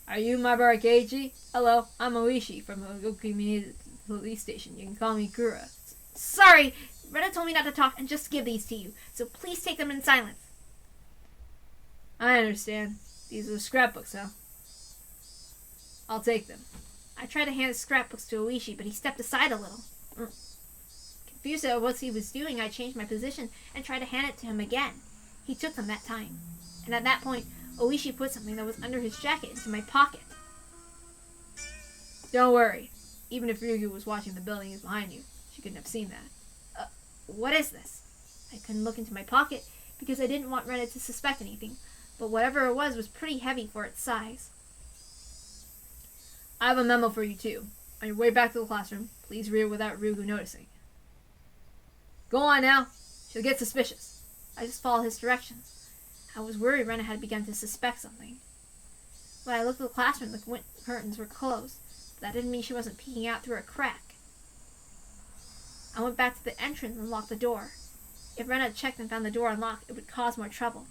Are you my brother Keiichi? Hello, I'm Oishi from the Community Police Station. You can call me Kura. Sorry! Rena told me not to talk and just give these to you, so please take them in silence. I understand. These are the scrapbooks, huh? I'll take them. I tried to hand the scrapbooks to Oishi, but he stepped aside a little. Confused at what he was doing, I changed my position and tried to hand it to him again. He took them that time. And at that point, Oishi put something that was under his jacket into my pocket. Don't worry. Even if Ryugu was watching the buildings behind you, she couldn't have seen that. What is this? I couldn't look into my pocket because I didn't want Rena to suspect anything, but whatever it was pretty heavy for its size. I have a memo for you too. On your way back to the classroom, please read it without Ryugu noticing. Go on now. She'll get suspicious. I just followed his directions. I was worried Rena had begun to suspect something. When I looked at the classroom, the curtains were closed, but that didn't mean she wasn't peeking out through a crack. I went back to the entrance and locked the door. If Rena had checked and found the door unlocked, it would cause more trouble.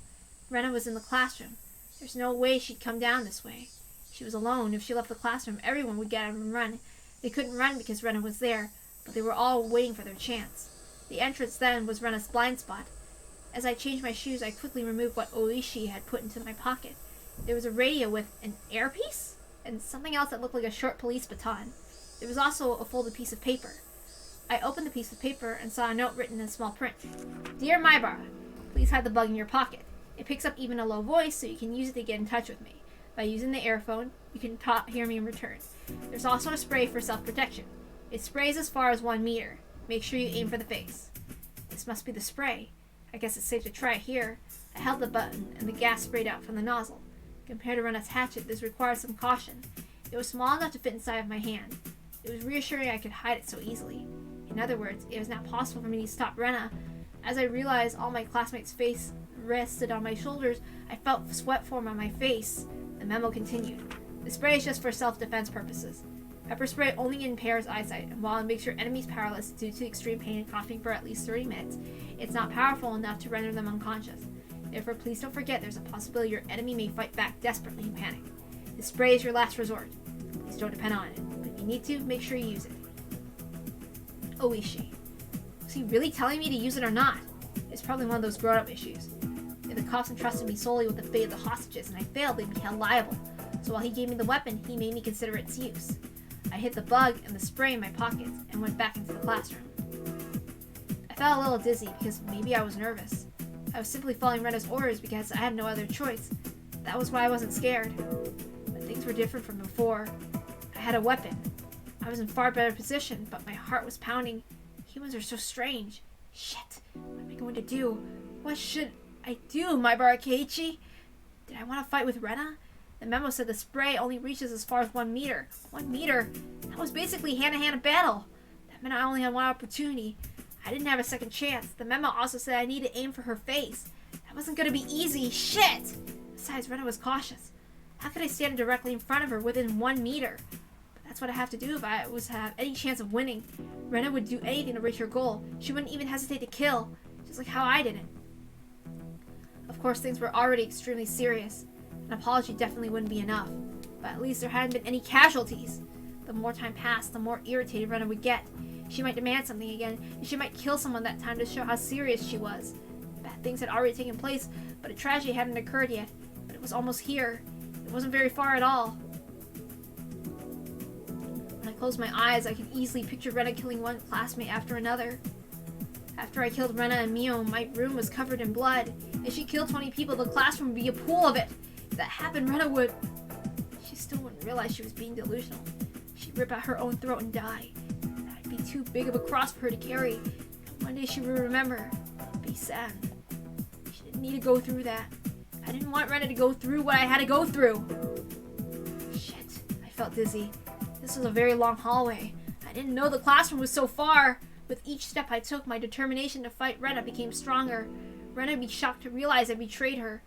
Rena was in the classroom. There's no way she'd come down this way. She was alone. If she left the classroom, everyone would get out and run. They couldn't run because Rena was there, but they were all waiting for their chance. The entrance then was Rena's blind spot. As I changed my shoes, I quickly removed what Oishi had put into my pocket. There was a radio with an earpiece and something else that looked like a short police baton. There was also a folded piece of paper. I opened the piece of paper and saw a note written in small print. Dear Maibara, please hide the bug in your pocket. It picks up even a low voice, so you can use it to get in touch with me. By using the earphone, you can hear me in return. There's also a spray for self-protection. It sprays as far as 1 meter. Make sure you aim for the face. This must be the spray. I guess it's safe to try it here. I held the button, and the gas sprayed out from the nozzle. Compared to Rena's hatchet, this required some caution. It was small enough to fit inside of my hand. It was reassuring I could hide it so easily. In other words, it was not possible for me to stop Rena. As I realized all my classmates' face rested on my shoulders, I felt sweat form on my face. The memo continued. The spray is just for self-defense purposes. Pepper spray only impairs eyesight, and while it makes your enemies powerless due to extreme pain and coughing for at least 30 minutes, it's not powerful enough to render them unconscious. Therefore, please don't forget there's a possibility your enemy may fight back desperately in panic. This spray is your last resort. Please don't depend on it, but if you need to, make sure you use it. Oishi. Was he really telling me to use it or not? It's probably one of those grown-up issues. If the cops entrusted me solely with the fate of the hostages and I failed, they'd be held liable. So while he gave me the weapon, he made me consider its use. I hid the bug and the spray in my pockets and went back into the classroom. I felt a little dizzy because maybe I was nervous. I was simply following Rena's orders because I had no other choice. That was why I wasn't scared. But things were different from before. I had a weapon. I was in far better position, but my heart was pounding. Humans are so strange. Shit, what am I going to do? What should I do, my Barakeiichi? Did I want to fight with Rena? The memo said the spray only reaches as far as 1 meter. 1 meter? That was basically hand-to-hand battle. That meant I only had one opportunity. I didn't have a second chance. The memo also said I needed to aim for her face. That wasn't going to be easy. Shit! Besides, Rena was cautious. How could I stand directly in front of her within 1 meter? But that's what I have to do if I was to have any chance of winning. Rena would do anything to reach her goal. She wouldn't even hesitate to kill, just like how I didn't. Of course, things were already extremely serious. An apology definitely wouldn't be enough, but at least there hadn't been any casualties. The more time passed, the more irritated Rena would get. She might demand something again, and she might kill someone that time to show how serious she was. Bad things had already taken place, but a tragedy hadn't occurred yet. But it was almost here. It wasn't very far at all. When I closed my eyes, I could easily picture Rena killing one classmate after another. After I killed Rena and Mio, my room was covered in blood. If she killed 20 people, the classroom would be a pool of it. If that happened, Rena would... She still wouldn't realize she was being delusional. She'd rip out her own throat and die. That'd be too big of a cross for her to carry. And one day she would remember. Be sad. She didn't need to go through that. I didn't want Rena to go through what I had to go through. Shit. I felt dizzy. This was a very long hallway. I didn't know the classroom was so far. With each step I took, my determination to fight Rena became stronger. Rena would be shocked to realize I betrayed her.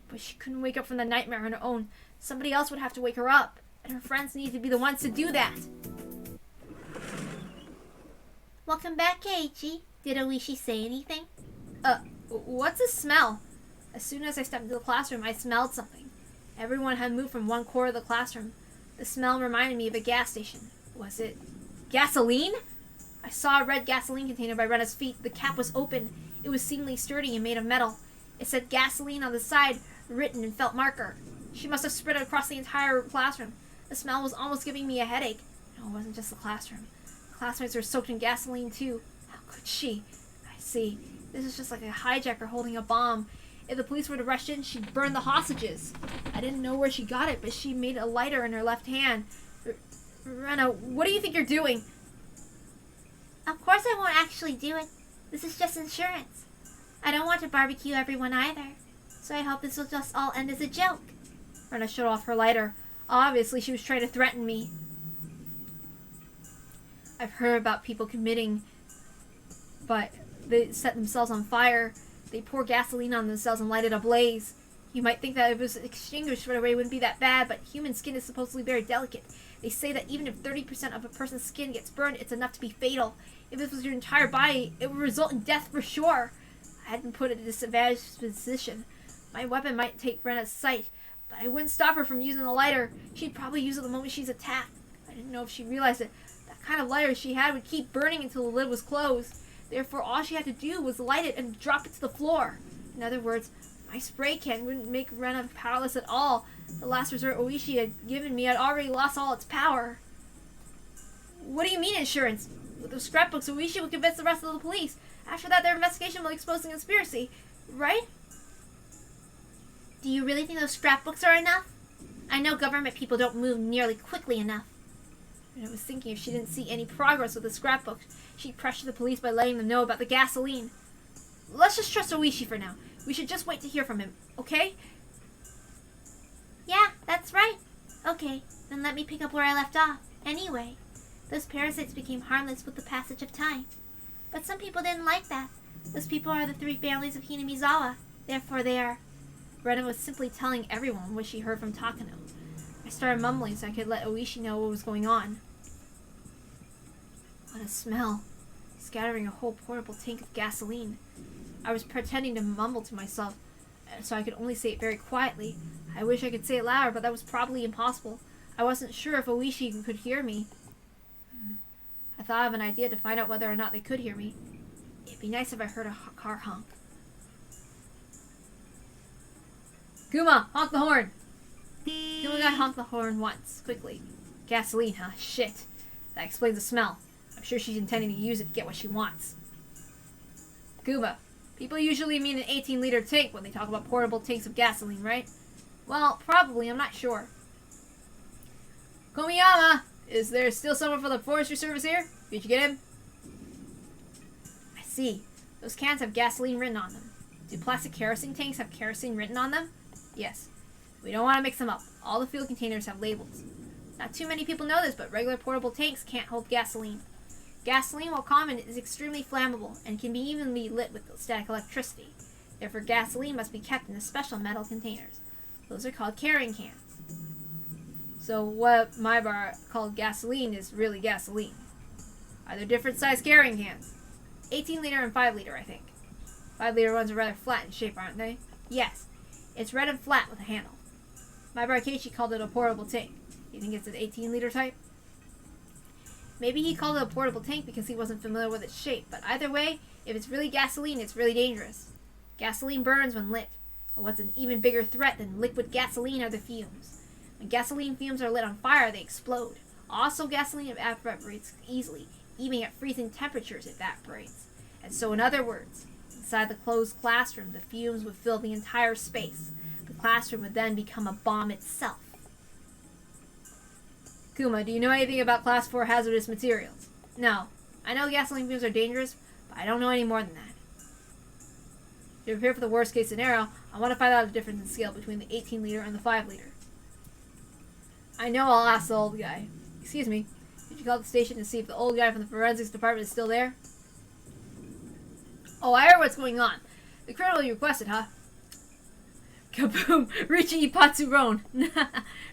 But she couldn't wake up from the nightmare on her own. Somebody else would have to wake her up. And her friends needed to be the ones to do that. Welcome back, Keiichi. Did Oishi say anything? What's the smell? As soon as I stepped into the classroom, I smelled something. Everyone had moved from one corner of the classroom. The smell reminded me of a gas station. Was it gasoline? I saw a red gasoline container by Rena's feet. The cap was open. It was seemingly sturdy and made of metal. It said gasoline on the side, written in felt marker. She must have spread it across the entire classroom. The smell was almost giving me a headache. No, it wasn't just the classroom. The classmates were soaked in gasoline too. How could she? I see. This is just like a hijacker holding a bomb. If the police were to rush in, she'd burn the hostages. I didn't know where she got it, but she made a lighter in her left hand. Rena, what do you think you're doing? Of course I won't actually do it. This is just insurance. I don't want to barbecue everyone either. So I hope this will just all end as a joke. Rena showed off her lighter. Obviously, she was trying to threaten me. I've heard about people committing, but they set themselves on fire. They pour gasoline on themselves and light it ablaze. You might think that if it was extinguished right away, it wouldn't be that bad, but human skin is supposedly very delicate. They say that even if 30% of a person's skin gets burned, it's enough to be fatal. If this was your entire body, it would result in death for sure. I had been put in a disadvantaged position. My weapon might take Rena's sight, but I wouldn't stop her from using the lighter. She'd probably use it the moment she's attacked. I didn't know if she realized it. That kind of lighter she had would keep burning until the lid was closed. Therefore, all she had to do was light it and drop it to the floor. In other words, my spray can wouldn't make Rena powerless at all. The last resort Oishi had given me had already lost all its power. What do you mean insurance? With those scrapbooks, Oishi would convince the rest of the police. After that, their investigation will expose the conspiracy. Right? Do you really think those scrapbooks are enough? I know government people don't move nearly quickly enough. And I was thinking if she didn't see any progress with the scrapbooks, she'd pressure the police by letting them know about the gasoline. Let's just trust Oishi for now. We should just wait to hear from him, okay? Yeah, that's right. Okay, then let me pick up where I left off. Anyway, those parasites became harmless with the passage of time. But some people didn't like that. Those people are the 3 families of Hinamizawa. Therefore they are... Rena was simply telling everyone what she heard from Takano. I started mumbling so I could let Oishi know what was going on. What a smell. Scattering a whole portable tank of gasoline. I was pretending to mumble to myself. so I could only say it very quietly. I wish I could say it louder, but that was probably impossible. I wasn't sure if Oishi could hear me. I thought of an idea to find out whether or not they could hear me. It'd be nice if I heard a car honk. Kuma, honk the horn! Kuma guy honked the horn once, quickly. Gasoline, huh? Shit. That explains the smell. I'm sure she's intending to use it to get what she wants. Kuma, people usually mean an 18-liter tank when they talk about portable tanks of gasoline, right? Well, probably, I'm not sure. Komiyama! Is there still someone for the forestry service here? Did you get him? I see. Those cans have gasoline written on them. Do plastic kerosene tanks have kerosene written on them? Yes. We don't want to mix them up. All the fuel containers have labels. Not too many people know this, but regular portable tanks can't hold gasoline. Gasoline, while common, is extremely flammable and can even be lit with static electricity. Therefore, gasoline must be kept in special metal containers. Those are called carrying cans. So what my bar called gasoline is really gasoline. Are there different size carrying cans? 18-liter and 5-liter, I think. 5-liter ones are rather flat in shape, aren't they? Yes. It's red and flat with a handle. My bar Keiichi called it a portable tank. You think it's an 18-liter type? Maybe he called it a portable tank because he wasn't familiar with its shape, but either way, if it's really gasoline, it's really dangerous. Gasoline burns when lit, but what's an even bigger threat than liquid gasoline are the fumes. When gasoline fumes are lit on fire, they explode. Also, gasoline evaporates easily. Even at freezing temperatures, it evaporates. And so, in other words, inside the closed classroom, the fumes would fill the entire space. The classroom would then become a bomb itself. Kuma, do you know anything about Class 4 hazardous materials? No. I know gasoline fumes are dangerous, but I don't know any more than that. To prepare for the worst case scenario, I want to find out the difference in scale between the 18-liter and the 5-liter. I know I'll ask the old guy. Excuse me, did you call the station to see if the old guy from the forensics department is still there? Oh, I heard what's going on. The criminal you requested, huh? Kaboom! Richie Ipatsuron!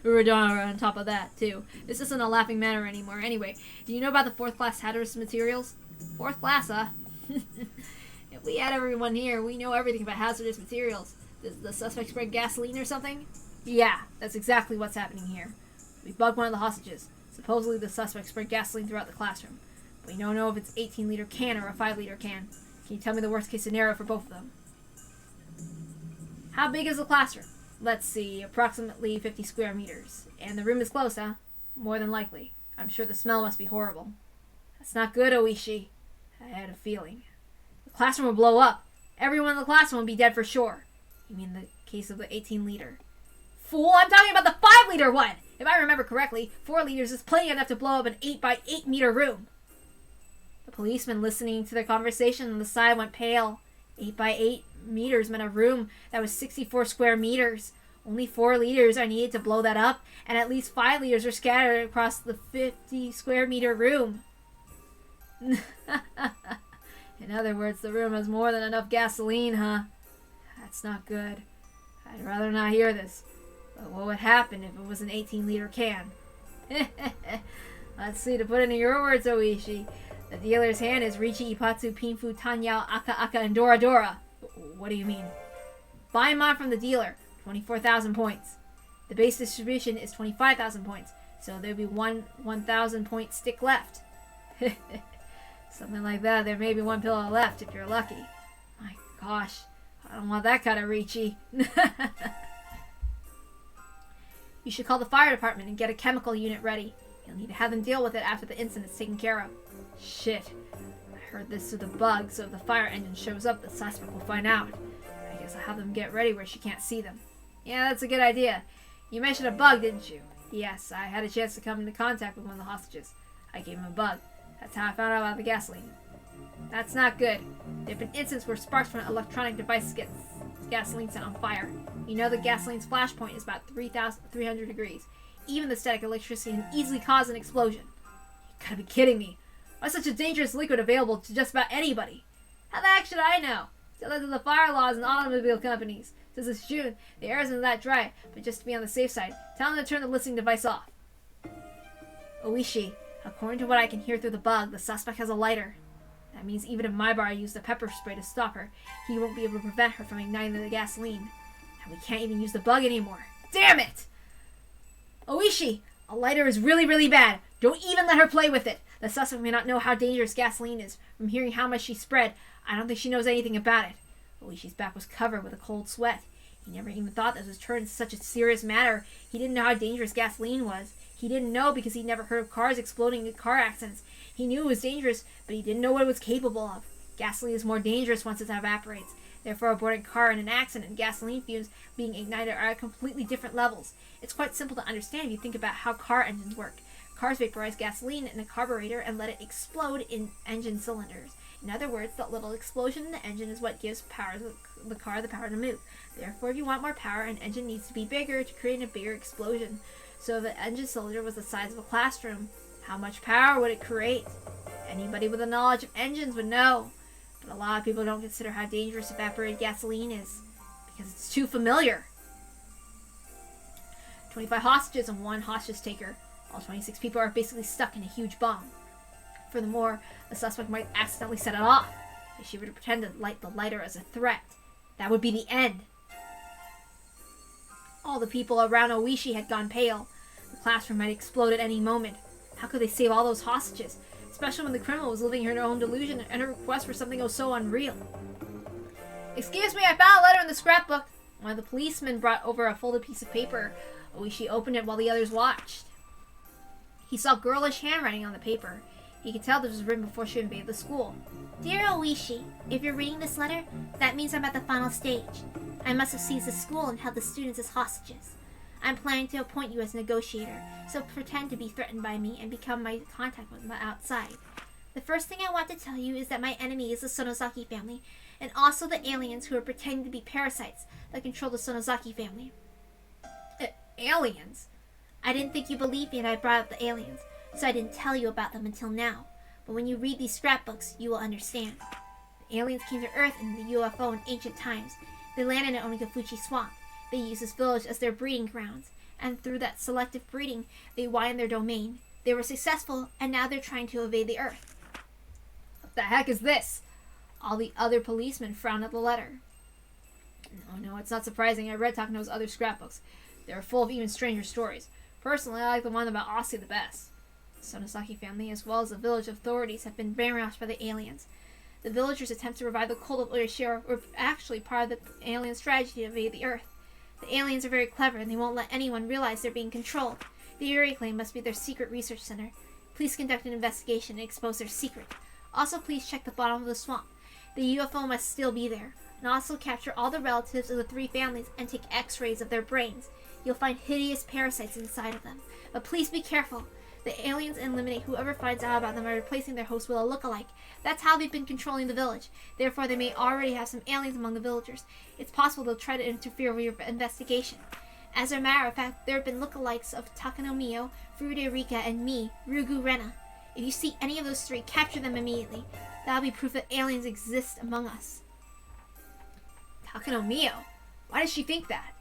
Uradara on top of that, too. This isn't a laughing matter anymore. Anyway, do you know about the 4th class hazardous materials? 4th class, huh? If we had everyone here, we know everything about hazardous materials. Does the suspect spread gasoline or something? Yeah, that's exactly what's happening here. We bugged one of the hostages. Supposedly the suspect spread gasoline throughout the classroom. We don't know if it's 18-liter can or a 5-liter can. Can you tell me the worst case scenario for both of them? How big is the classroom? Let's see, approximately 50 square meters. And the room is closed, huh? More than likely. I'm sure the smell must be horrible. That's not good, Oishi. I had a feeling. The classroom will blow up. Everyone in the classroom will be dead for sure. You mean the case of the 18-liter? Fool, I'm talking about the 5-liter one! If I remember correctly, 4 liters is plenty enough to blow up an 8-by-8 meter room. The policeman listening to their conversation on the side went pale. 8-by-8 meters meant a room that was 64 square meters. Only 4 liters are needed to blow that up, and at least 5 liters are scattered across the 50 square meter room. In other words, the room has more than enough gasoline, huh? That's not good. I'd rather not hear this. But what would happen if it was an 18-liter can? Let's see, to put it in your words, Oishi. The dealer's hand is Richi Ipatsu Pinfu Tanyao Aka Aka and Dora Dora. What do you mean? Buy mine from the dealer. 24,000 points. The base distribution is 25,000 points. So there'll be one 1,000 point stick left. Something like that. There may be one pillow left if you're lucky. My gosh. I don't want that kind of Richi. You should call the fire department and get a chemical unit ready. You'll need to have them deal with it after the incident's taken care of. Shit. I heard this through the bug, so if the fire engine shows up, the suspect will find out. I guess I'll have them get ready where she can't see them. Yeah, that's a good idea. You mentioned a bug, didn't you? Yes, I had a chance to come into contact with one of the hostages. I gave him a bug. That's how I found out about the gasoline. That's not good. There have been incidents where sparks from electronic devices get gasoline set on fire. You know the gasoline's flash point is about 3,300 degrees. Even the static electricity can easily cause an explosion. You gotta be kidding me. Why is such a dangerous liquid available to just about anybody? How the heck should I know? Tell that to the fire laws and automobile companies. Since it's June, the air isn't that dry, but just to be on the safe side, tell them to turn the listening device off. Oishi, according to what I can hear through the bug, the suspect has a lighter. That means even if my bar used a pepper spray to stop her, he won't be able to prevent her from igniting the gasoline. And we can't even use the bug anymore. Damn it! Oishi, a lighter is really, really bad. Don't even let her play with it. The suspect may not know how dangerous gasoline is. From hearing how much she spread, I don't think she knows anything about it. Oishi's back was covered with a cold sweat. He never even thought this was turned into such a serious matter. He didn't know how dangerous gasoline was. He didn't know because he'd never heard of cars exploding in car accidents. He knew it was dangerous, but he didn't know what it was capable of. Gasoline is more dangerous once it evaporates. Therefore, aboard a car in an accident, gasoline fumes being ignited are at completely different levels. It's quite simple to understand if you think about how car engines work. Cars vaporize gasoline in a carburetor and let it explode in engine cylinders. In other words, that little explosion in the engine is what gives the car the power to move. Therefore, if you want more power, an engine needs to be bigger to create a bigger explosion. So if the engine cylinder was the size of a classroom, how much power would it create? Anybody with a knowledge of engines would know. But a lot of people don't consider how dangerous evaporated gasoline is because it's too familiar. 25 hostages and 1 hostage taker. All 26 people are basically stuck in a huge bomb. Furthermore, the suspect might accidentally set it off. If she were to pretend to light the lighter as a threat, that would be the end. All the people around Oishi had gone pale. The classroom might explode at any moment. How could they save all those hostages? Especially when the criminal was living her own delusion and her request for something so unreal. Excuse me, I found a letter in the scrapbook. One of the policemen brought over a folded piece of paper. Oishi opened it while the others watched. He saw girlish handwriting on the paper. He could tell this was written before she invaded the school. Dear Oishi, if you're reading this letter, that means I'm at the final stage. I must have seized the school and held the students as hostages. I'm planning to appoint you as negotiator, so pretend to be threatened by me and become my contact with the outside. The first thing I want to tell you is that my enemy is the Sonozaki family, and also the aliens who are pretending to be parasites that control the Sonozaki family. Aliens? I didn't think you believed me and I brought up the aliens, so I didn't tell you about them until now. But when you read these scrapbooks, you will understand. The aliens came to Earth in the UFO in ancient times. They landed in Onikafuchi Swamp. They used this village as their breeding grounds, and through that selective breeding, they widened their domain. They were successful, and now they're trying to evade the Earth. What the heck is this? All the other policemen frowned at the letter. No, it's not surprising. I read Takano's other scrapbooks. They are full of even stranger stories. Personally, I like the one about Aussie the best. The Sonozaki family, as well as the village authorities, have been brainwashed by the aliens. The villagers' attempts to revive the cult of Urashiro were actually part of the alien strategy to invade the Earth. The aliens are very clever, and they won't let anyone realize they're being controlled. The Uri claim must be their secret research center. Please conduct an investigation and expose their secret. Also, please check the bottom of the swamp. The UFO must still be there. And also capture all the relatives of the 3 families and take x-rays of their brains. You'll find hideous parasites inside of them. But please be careful. The aliens eliminate whoever finds out about them by replacing their host with a look-alike. That's how they've been controlling the village. Therefore, they may already have some aliens among the villagers. It's possible they'll try to interfere with your investigation. As a matter of fact, there have been look-alikes of Takano Mio, Furude Rika, and me, Ryugu Rena. If you see any of those 3, capture them immediately. That'll be proof that aliens exist among us. Takano Mio? Why does she think that?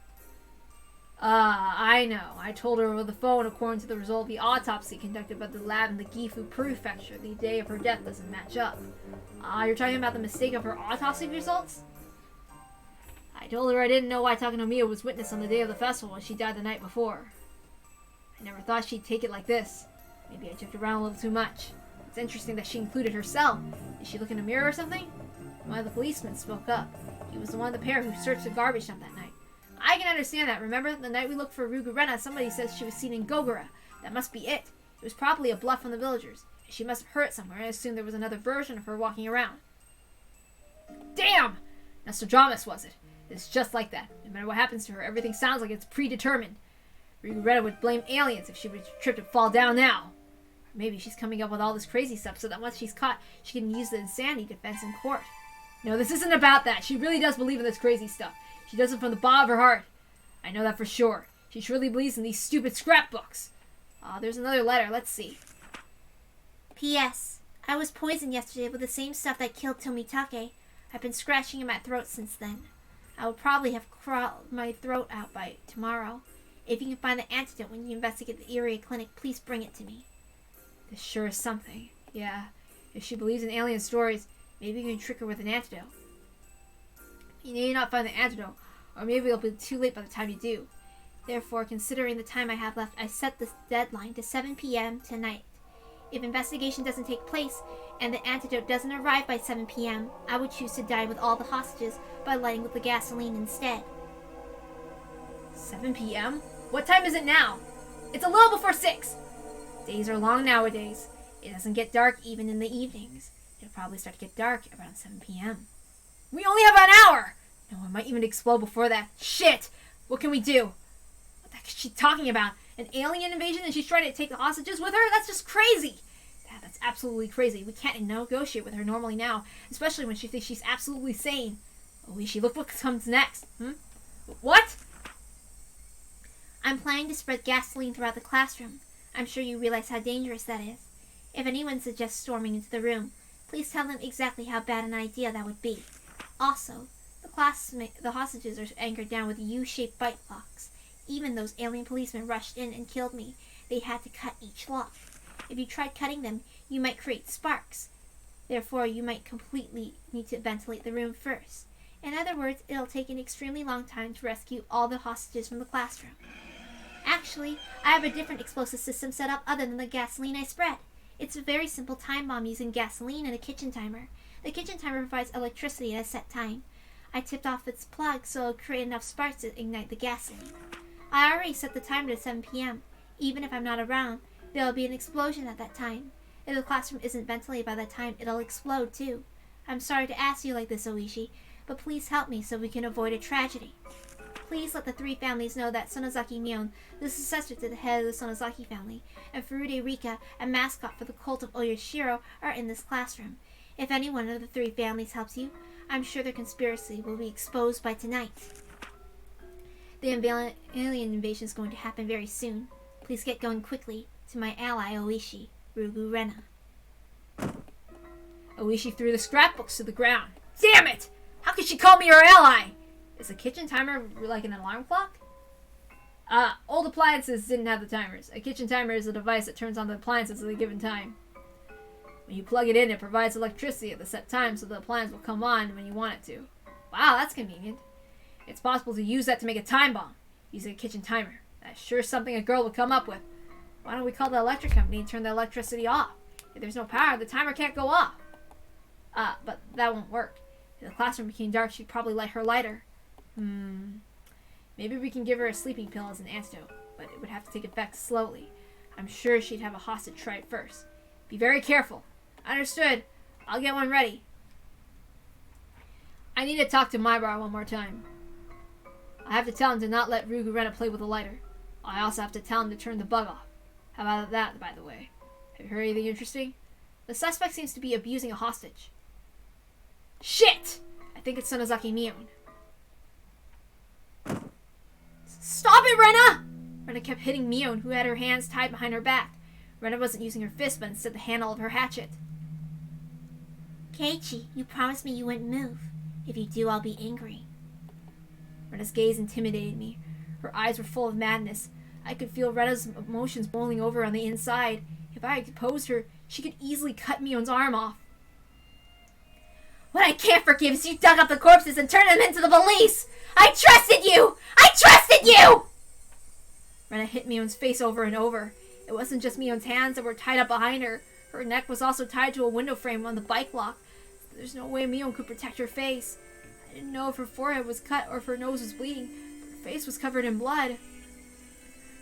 I know. I told her over the phone according to the result of the autopsy conducted by the lab in the Gifu Prefecture. The day of her death doesn't match up. You're talking about the mistake of her autopsy results? I told her I didn't know why Takano Mio was witness on the day of the festival when she died the night before. I never thought she'd take it like this. Maybe I joked around a little too much. It's interesting that she included herself. Did she look in a mirror or something? One of the policemen spoke up. He was the one of the pair who searched the garbage dump that night. I can understand that. Remember, the night we looked for Rugurena, somebody says she was seen in Gogura. That must be it. It was probably a bluff from the villagers. She must have heard it somewhere and assumed there was another version of her walking around. Damn! Nostradamus was it. It's just like that. No matter what happens to her, everything sounds like it's predetermined. Rugurena would blame aliens if she would trip and fall down now. Or maybe she's coming up with all this crazy stuff so that once she's caught, she can use the insanity defense in court. No, this isn't about that. She really does believe in this crazy stuff. She does it from the bottom of her heart. I know that for sure. She truly believes in these stupid scrapbooks. There's another letter. Let's see. P.S. I was poisoned yesterday with the same stuff that killed Tomitake. I've been scratching in my throat since then. I will probably have crawled my throat out by tomorrow. If you can find the antidote when you investigate the Irie clinic, please bring it to me. This sure is something. Yeah, if she believes in alien stories, maybe you can trick her with an antidote. You may not find the antidote. Or maybe it'll be too late by the time you do. Therefore, considering the time I have left, I set the deadline to 7 p.m. tonight. If investigation doesn't take place, and the antidote doesn't arrive by 7 p.m., I would choose to die with all the hostages by lighting with the gasoline instead. 7 p.m.? What time is it now? It's a little before 6. Days are long nowadays. It doesn't get dark even in the evenings. It'll probably start to get dark around 7 p.m. We only have an hour! No, it might even explode before that. Shit! What can we do? What the heck is she talking about? An alien invasion and she's trying to take the hostages with her? That's just crazy! That's absolutely crazy. We can't negotiate with her normally now, especially when she thinks she's absolutely sane. Oishi, look what comes next. What? I'm planning to spread gasoline throughout the classroom. I'm sure you realize how dangerous that is. If anyone suggests storming into the room, please tell them exactly how bad an idea that would be. Also, the hostages are anchored down with U-shaped bite locks. Even those alien policemen rushed in and killed me. They had to cut each lock. If you tried cutting them, you might create sparks. Therefore, you might completely need to ventilate the room first. In other words, it'll take an extremely long time to rescue all the hostages from the classroom. Actually, I have a different explosive system set up other than the gasoline I spread. It's a very simple time bomb using gasoline and a kitchen timer. The kitchen timer provides electricity at a set time. I tipped off its plug so it'll create enough sparks to ignite the gasoline. I already set the timer to 7 p.m. Even if I'm not around, there will be an explosion at that time. If the classroom isn't ventilated by that time, it'll explode too. I'm sorry to ask you like this, Oishi, but please help me so we can avoid a tragedy. Please let the 3 families know that Sonozaki Mion, the successor to the head of the Sonozaki family, and Furude Rika, a mascot for the cult of Oyashiro, are in this classroom. If any one of the 3 families helps you, I'm sure their conspiracy will be exposed by tonight. The alien invasion is going to happen very soon. Please get going quickly. To my ally Oishi, Rugu Rena. Oishi threw the scrapbooks to the ground. Damn it! How could she call me her ally? Is the kitchen timer like an alarm clock? Old appliances didn't have the timers. A kitchen timer is a device that turns on the appliances at a given time. When you plug it in, it provides electricity at the set time so the appliance will come on when you want it to. Wow, that's convenient. It's possible to use that to make a time bomb, using a kitchen timer. That's sure something a girl would come up with. Why don't we call the electric company and turn the electricity off? If there's no power, the timer can't go off. But that won't work. If the classroom became dark, she'd probably light her lighter. Maybe we can give her a sleeping pill as an antidote, but it would have to take effect slowly. I'm sure she'd have a hostage try it first. Be very careful. Understood. I'll get one ready. I need to talk to Maibara one more time. I have to tell him to not let Rugu Rena play with the lighter. I also have to tell him to turn the bug off. How about that, by the way? Have you heard anything interesting? The suspect seems to be abusing a hostage. Shit! I think it's Sonozaki Mion. Stop it, Rena! Rena kept hitting Mion, who had her hands tied behind her back. Rena wasn't using her fist, but instead the handle of her hatchet. Keiichi, you promised me you wouldn't move. If you do, I'll be angry. Rena's gaze intimidated me. Her eyes were full of madness. I could feel Rena's emotions boiling over on the inside. If I opposed her, she could easily cut Mion's arm off. What I can't forgive is you dug up the corpses and turned them into the police! I trusted you! I trusted you! Rena hit Mion's face over and over. It wasn't just Mion's hands that were tied up behind her. Her neck was also tied to a window frame on the bike lock. There's no way Mion could protect her face. I didn't know if her forehead was cut or if her nose was bleeding, but her face was covered in blood.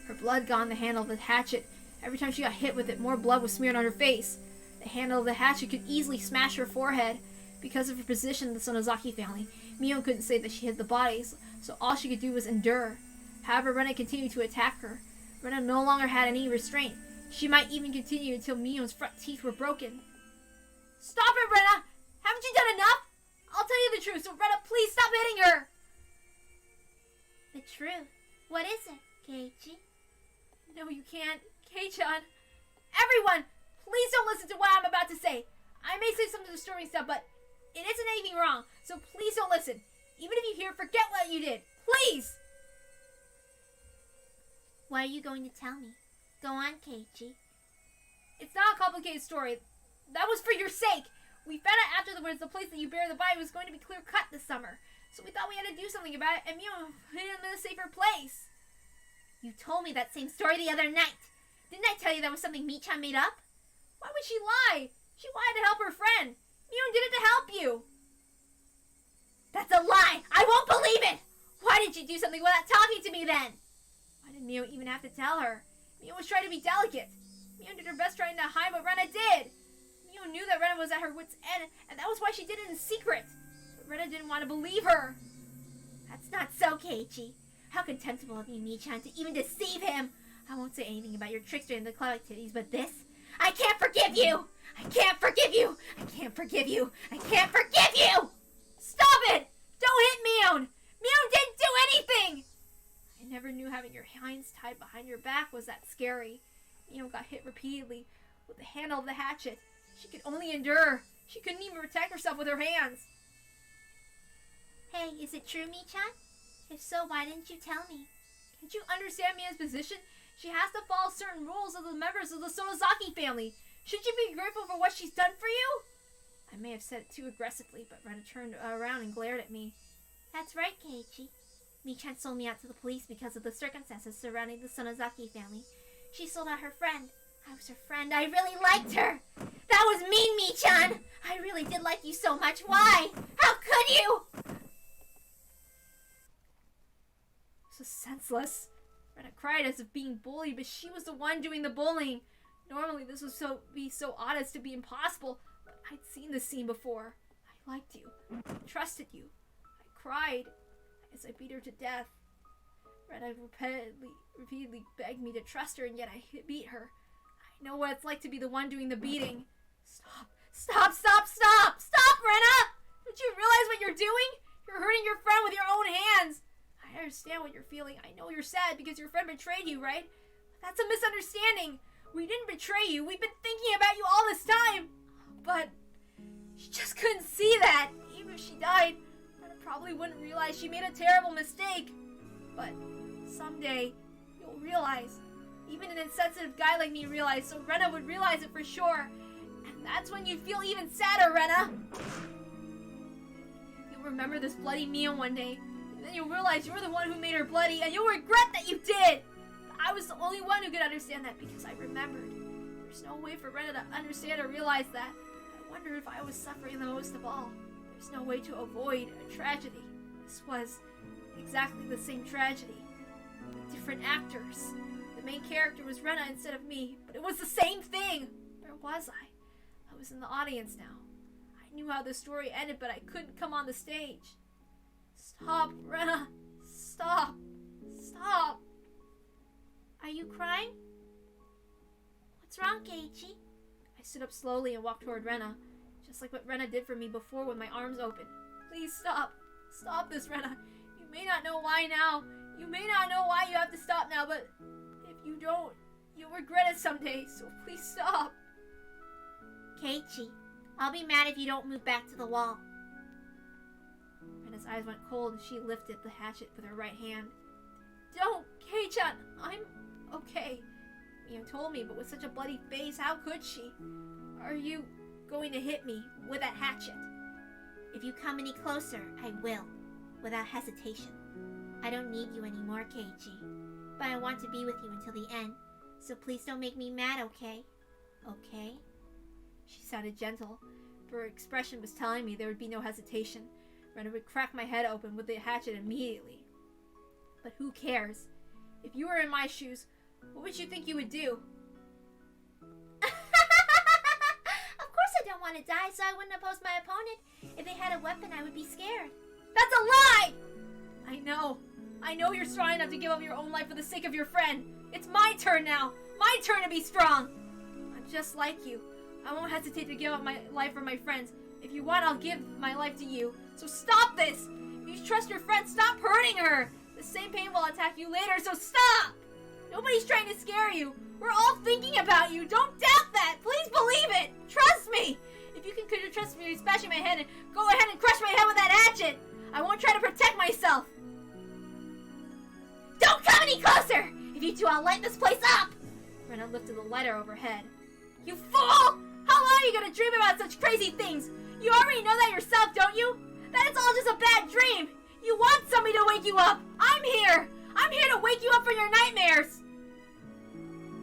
Her blood got on the handle of the hatchet. Every time she got hit with it, more blood was smeared on her face. The handle of the hatchet could easily smash her forehead. Because of her position in the Sonozaki family, Mion couldn't say that she hid the bodies, so all she could do was endure. However, Rena continued to attack her. Rena no longer had any restraint. She might even continue until Mion's front teeth were broken. Stop it, Rena! Haven't you done enough? I'll tell you the truth, so Rena, please stop hitting her! The truth? What is it, Keiichi? No, you can't. Kei-chan. Everyone, please don't listen to what I'm about to say. I may say some disturbing stuff, but it isn't anything wrong, so please don't listen. Even if you hear, forget what you did. Please! What are you going to tell me? Go on, Keiichi. It's not a complicated story. That was for your sake. We found out afterwards the place that you buried the body was going to be clear-cut this summer. so we thought we had to do something about it, and Mio put him in a safer place. You told me that same story the other night. Didn't I tell you that was something Mii-chan made up? Why would she lie? She wanted to help her friend. Mio did it to help you. That's a lie! I won't believe it! Why did you do something without talking to me then? Why did Mio even have to tell her? Mio was trying to be delicate. Mio did her best trying to hide what Rena did. Mio knew that Rena was at her wit's end, and that was why she did it in secret. But Rena didn't want to believe her. That's not so, Keiichi. How contemptible of you, Mii-chan, to even deceive him. I won't say anything about your trickster and the club activities, but this... I can't forgive you! I can't forgive you! I can't forgive you! I can't forgive you! Stop it! Don't hit Mio! Mio didn't do anything! I never knew having your hands tied behind your back was that scary. Mio got hit repeatedly with the handle of the hatchet. She could only endure. She couldn't even protect herself with her hands. Hey, is it true, Mii-chan? If so, why didn't you tell me? Can't you understand Mia's position? She has to follow certain rules of the members of the Sonozaki family. Should you be grateful for what she's done for you? I may have said it too aggressively, but Rena turned around and glared at me. That's right, Keiichi. Mii-chan sold me out to the police because of the circumstances surrounding the Sonozaki family. She sold out her friend. I was her friend. I really liked her. That was mean, Mii-chan. I really did like you so much. Why? How could you? So senseless. Rena cried as if being bullied, but she was the one doing the bullying. Normally this would be so odd as to be impossible, but I'd seen this scene before. I liked you. I trusted you. I cried as I beat her to death. Rena repeatedly begged me to trust her, and yet I beat her. I know what it's like to be the one doing the beating. Stop! Stop! Stop! Stop! Stop, Rena! Don't you realize what you're doing? You're hurting your friend with your own hands. I understand what you're feeling. I know you're sad because your friend betrayed you, right? But that's a misunderstanding. We didn't betray you. We've been thinking about you all this time. But she just couldn't see that. Even if she died, Rena probably wouldn't realize she made a terrible mistake. But someday, you'll realize. Even an insensitive guy like me realized, so Rena would realize it for sure. And that's when you'd feel even sadder, Rena. You'll remember this bloody meal one day, and then you'll realize you were the one who made her bloody, and you'll regret that you did. But I was the only one who could understand that because I remembered. There's no way for Rena to understand or realize that. I wonder if I was suffering the most of all. There's no way to avoid a tragedy. This was exactly the same tragedy. With different actors. The main character was Rena instead of me, but it was the same thing! Where was I? I was in the audience now. I knew how the story ended, but I couldn't come on the stage. Stop, Rena! Stop! Stop! Are you crying? What's wrong, Keiichi? I stood up slowly and walked toward Rena, just like what Rena did for me before with my arms open. Please stop. Stop this, Rena. You may not know why now. You may not know why you have to stop now, but if you don't, you'll regret it someday, so please stop. Keiichi, I'll be mad if you don't move back to the wall. Rena's eyes went cold and she lifted the hatchet with her right hand. Don't, Kei-chan, I'm okay. Mio told me, but with such a bloody face, how could she? Are you going to hit me with that hatchet? If you come any closer, I will, without hesitation. I don't need you anymore, Keiichi, but I want to be with you until the end, so please don't make me mad, okay? Okay? She sounded gentle, but her expression was telling me there would be no hesitation. Rena would crack my head open with the hatchet immediately. But who cares? If you were in my shoes, what would you think you would do? Of course I don't want to die, so I wouldn't oppose my opponent. If they had a weapon, I would be scared. That's a lie! I know. I know you're strong enough to give up your own life for the sake of your friend. It's my turn now. My turn to be strong. I'm just like you. I won't hesitate to give up my life for my friends. If you want, I'll give my life to you. So stop this! If you trust your friend, stop hurting her! The same pain will attack you later, so stop! Nobody's trying to scare you. We're all thinking about you. Don't doubt that. Please believe it. Trust me. If you can trust me smashing my head, and go ahead and crush my head with that hatchet. I won't try to protect myself. Don't come any closer! If you do, I'll light this place up! Rena lifted the lighter overhead. You fool! How long are you gonna dream about such crazy things? You already know that yourself, don't you? That it's all just a bad dream. You want somebody to wake you up! I'm here! I'm here to wake you up from your nightmares!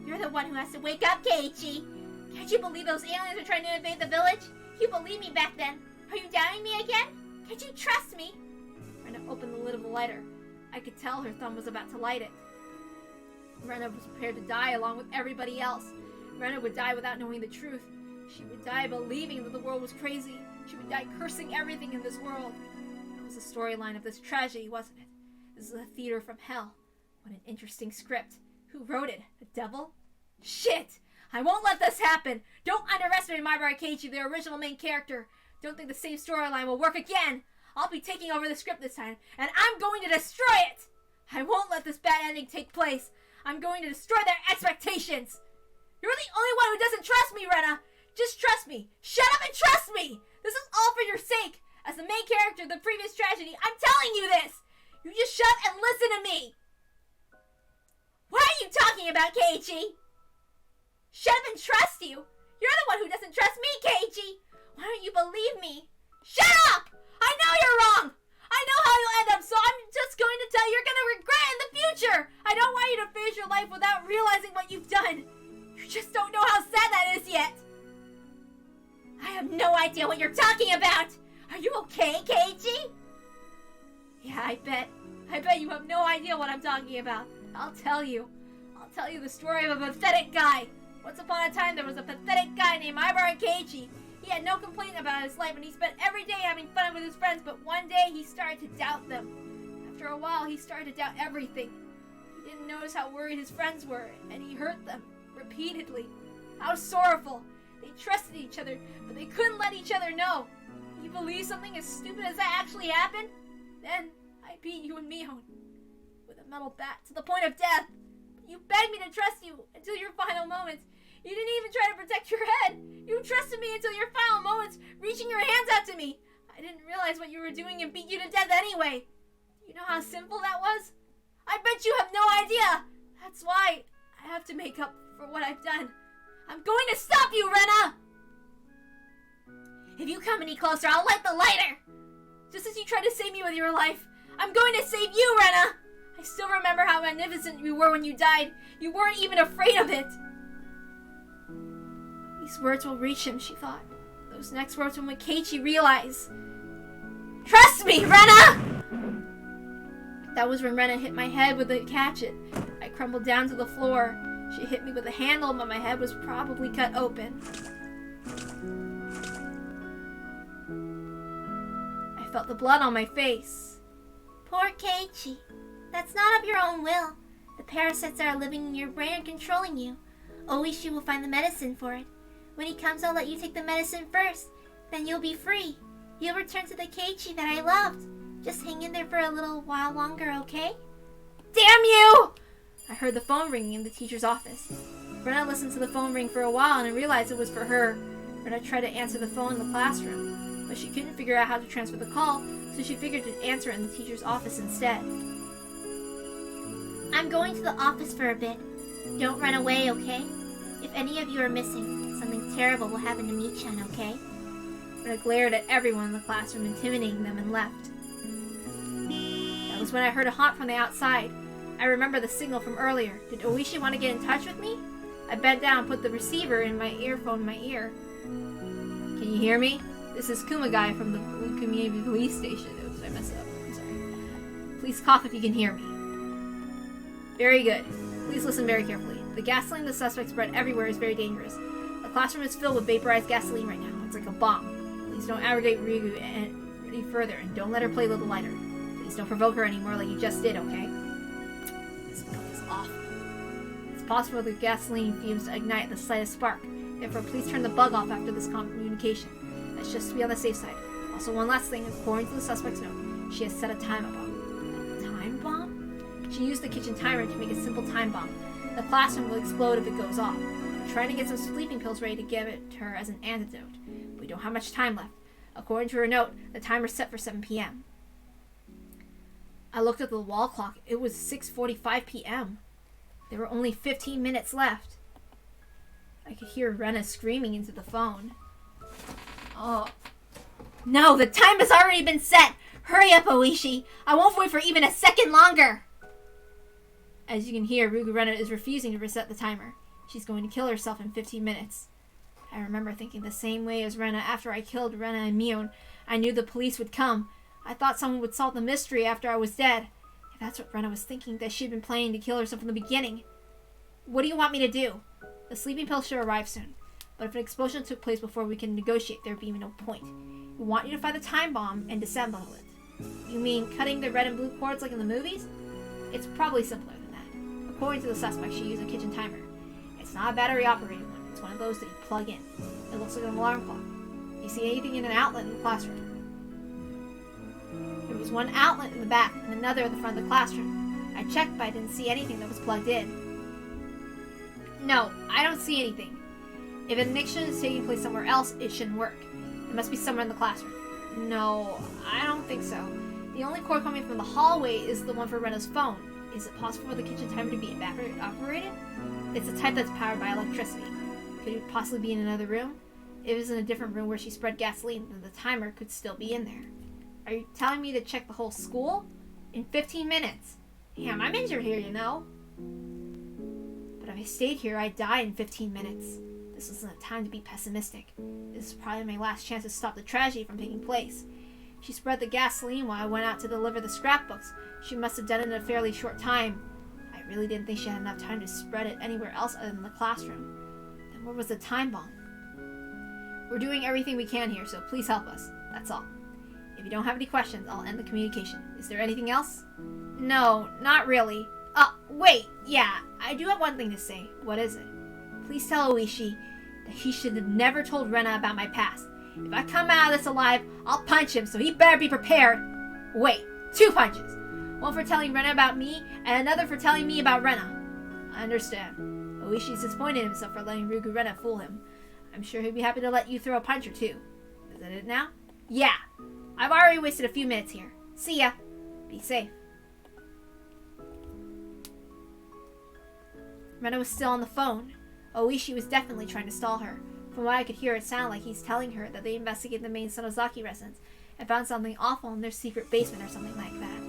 You're the one who has to wake up, Keiichi. Can't you believe those aliens are trying to invade the village? You believed me back then. Are you doubting me again? Can't you trust me? Rena opened the lid of the lighter. I could tell her thumb was about to light it. Rena was prepared to die along with everybody else. Rena would die without knowing the truth. She would die believing that the world was crazy. She would die cursing everything in this world. That was the storyline of this tragedy, wasn't it? This is a theater from hell. What an interesting script. Who wrote it? The devil? Shit! I won't let this happen! Don't underestimate Maibara Keiichi, the original main character. Don't think the same storyline will work again. I'll be taking over the script this time, and I'm going to destroy it! I won't let this bad ending take place. I'm going to destroy their expectations! You're the only one who doesn't trust me, Rena! Just trust me! Shut up and trust me! This is all for your sake! As the main character of the previous tragedy, I'm telling you this! You just shut up and listen to me! What are you talking about, Keiichi? Shut up and trust you? You're the one who doesn't trust me, Keiichi! Why don't you believe me? Shut up! I know you're wrong! I know how you'll end up, so I'm just going to tell you you're going to regret in the future! I don't want you to finish your life without realizing what you've done. You just don't know how sad that is yet. I have no idea what you're talking about! Are you okay, Keiichi? Yeah, I bet you have no idea what I'm talking about. I'll tell you the story of a pathetic guy. Once upon a time, there was a pathetic guy named Maibara Keiichi. He had no complaint about his life, and he spent every day having fun with his friends, but one day he started to doubt them. After a while, he started to doubt everything. He didn't notice how worried his friends were, and he hurt them repeatedly. How sorrowful. They trusted each other, but they couldn't let each other know. You believe something as stupid as that actually happened? Then I beat you and Mihon with a metal bat to the point of death. You begged me to trust you until your final moments. You didn't even try to protect your head. You trusted me until your final moments, reaching your hands out to me. I didn't realize what you were doing and beat you to death anyway. Do you know how simple that was? I bet you have no idea. That's why I have to make up for what I've done. I'm going to stop you, Rena! If you come any closer, I'll light the lighter! Just as you tried to save me with your life, I'm going to save you, Rena! I still remember how magnificent you were when you died. You weren't even afraid of it. These words will reach him, she thought. Those next words will make Keiichi realize. Trust me, Rena! That was when Rena hit my head with the hatchet. I crumbled down to the floor. She hit me with a handle, but my head was probably cut open. I felt the blood on my face. Poor Keiichi. That's not of your own will. The parasites that are living in your brain are controlling you. Oishi will find the medicine for it. When he comes, I'll let you take the medicine first. Then you'll be free. You'll return to the Keiichi that I loved. Just hang in there for a little while longer, okay? Damn you! I heard the phone ringing in the teacher's office. Rena listened to the phone ring for a while and realized it was for her. Rena tried to answer the phone in the classroom, but she couldn't figure out how to transfer the call, so she figured to answer it in the teacher's office instead. I'm going to the office for a bit. Don't run away, okay? If any of you are missing, something terrible will happen to Michan, okay? Rena glared at everyone in the classroom, intimidating them, and left. That was when I heard a honk from the outside. I remember the signal from earlier. Did Oishi want to get in touch with me? I bent down and put the receiver in my earphone in my ear. Can you hear me? This is Kumagai from the community police station. Oops, I messed up. I'm sorry. Please cough if you can hear me. Very good. Please listen very carefully. The gasoline the suspect spread everywhere is very dangerous. The classroom is filled with vaporized gasoline right now. It's like a bomb. Please don't aggravate Ryugu any further, and don't let her play with the lighter. Please don't provoke her anymore like you just did, okay? This smell is awful. It's possible the gasoline fumes to ignite the slightest spark. Therefore, please turn the bug off after this communication. That's just to be on the safe side. Also, one last thing. According to the suspect's note, she has set a time bomb. A time bomb? She used the kitchen timer to make a simple time bomb. The classroom will explode if it goes off. We're trying to get some sleeping pills ready to give it to her as an antidote. We don't have much time left. According to her note, the timer's set for 7 p.m. I looked at the wall clock. It was 6:45 p.m. There were only 15 minutes left. I could hear Rena screaming into the phone. Oh. No, the time has already been set! Hurry up, Oishi! I won't wait for even a second longer! As you can hear, Rena is refusing to reset the timer. She's going to kill herself in 15 minutes. I remember thinking the same way as Rena after I killed Rena and Mion. I knew the police would come. I thought someone would solve the mystery after I was dead. If that's what Rena was thinking, that she'd been planning to kill herself from the beginning. What do you want me to do? The sleeping pill should arrive soon. But if an explosion took place before we can negotiate, there'd be no point. We want you to find the time bomb and disassemble it. You mean cutting the red and blue cords like in the movies? It's probably simpler than that. According to the suspect, she used a kitchen timer. It's not a battery-operated one. It's one of those that you plug in. It looks like an alarm clock. Do you see anything in an outlet in the classroom? There was one outlet in the back and another at the front of the classroom. I checked, but I didn't see anything that was plugged in. No, I don't see anything. If an ignition is taking place somewhere else, it shouldn't work. It must be somewhere in the classroom. No, I don't think so. The only cord coming from the hallway is the one for Rena's phone. Is it possible for the kitchen timer to be battery operated? It's a type that's powered by electricity. Could it possibly be in another room? If it was in a different room where she spread gasoline, then the timer could still be in there. Are you telling me to check the whole school? In 15 minutes. Damn, I'm injured here, you know. But if I stayed here, I'd die in 15 minutes. This isn't a time to be pessimistic. This is probably my last chance to stop the tragedy from taking place. She spread the gasoline while I went out to deliver the scrapbooks. She must have done it in a fairly short time. I really didn't think she had enough time to spread it anywhere else other than the classroom. Then where was the time bomb? We're doing everything we can here, so please help us. That's all. If you don't have any questions, I'll end the communication. Is there anything else? No, not really. Wait, yeah, I do have one thing to say. What is it? Please tell Oishi that he should have never told Rena about my past. If I come out of this alive, I'll punch him, so he better be prepared. Wait, 2 punches. One for telling Rena about me, and another for telling me about Rena. I understand. Oishi's disappointed in himself for letting Rena fool him. I'm sure he'd be happy to let you throw a punch or two. Is that it now? Yeah. I've already wasted a few minutes here. See ya. Be safe. Rena was still on the phone. Oishi was definitely trying to stall her. From what I could hear, it sounded like he's telling her that they investigated the main Sonozaki residence and found something awful in their secret basement or something like that.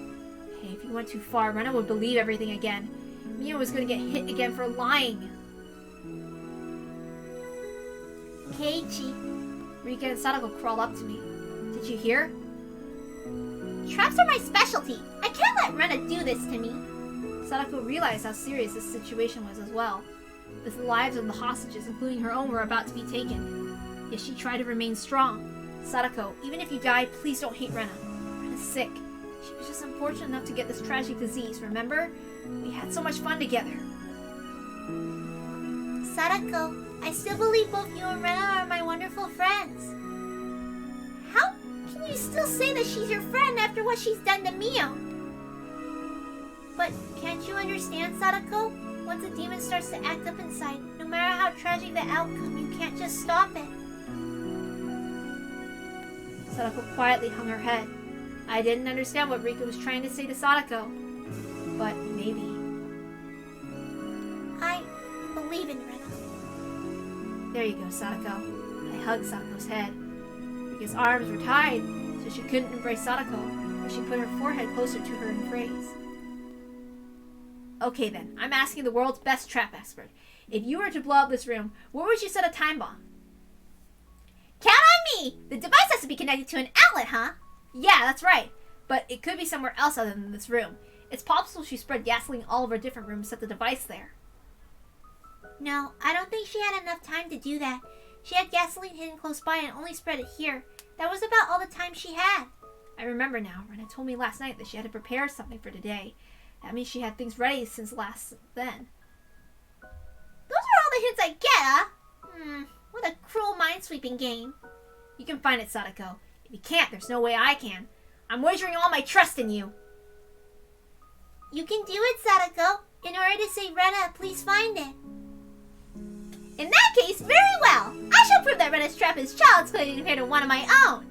Hey, if you went too far, Rena would believe everything again. Mio was going to get hit again for lying. Keiichi. Rika and Sadako crawled up to me. Did you hear? Traps are my specialty. I can't let Rena do this to me. Sadako realized how serious this situation was as well. The lives of the hostages, including her own, were about to be taken. Yet she tried to remain strong. Sadako, even if you die, please don't hate Rena. Rena's sick. She was just unfortunate enough to get this tragic disease, remember? We had so much fun together. Sadako, I still believe both you and Rena are my wonderful friends. How can you still say that she's your friend after what she's done to Mio? But can't you understand, Sadako? Once a demon starts to act up inside, no matter how tragic the outcome, you can't just stop it. Sadako quietly hung her head. I didn't understand what Rika was trying to say to Sadako. But maybe. I believe in Rena. There you go, Sadako. I hugged Sadako's head. Rika's arms were tied, so she couldn't embrace Sadako, but she put her forehead closer to her in praise. Okay then, I'm asking the world's best trap expert. If you were to blow up this room, where would you set a time bomb? Count on me! The device has to be connected to an outlet, huh? Yeah, that's right. But it could be somewhere else other than this room. It's possible she spread gasoline all over different rooms and set the device there. No, I don't think she had enough time to do that. She had gasoline hidden close by and only spread it here. That was about all the time she had. I remember now. Rena told me last night that she had to prepare something for today. That means she had things ready since last then. Those are all the hints I get, huh? What a cruel minesweeping game. You can find it, Sadako. If you can't, there's no way I can. I'm wagering all my trust in you. You can do it, Sadako. In order to save Rena, please find it. In that case, very well. I shall prove that Rena's trap is child's play compared to one of my own.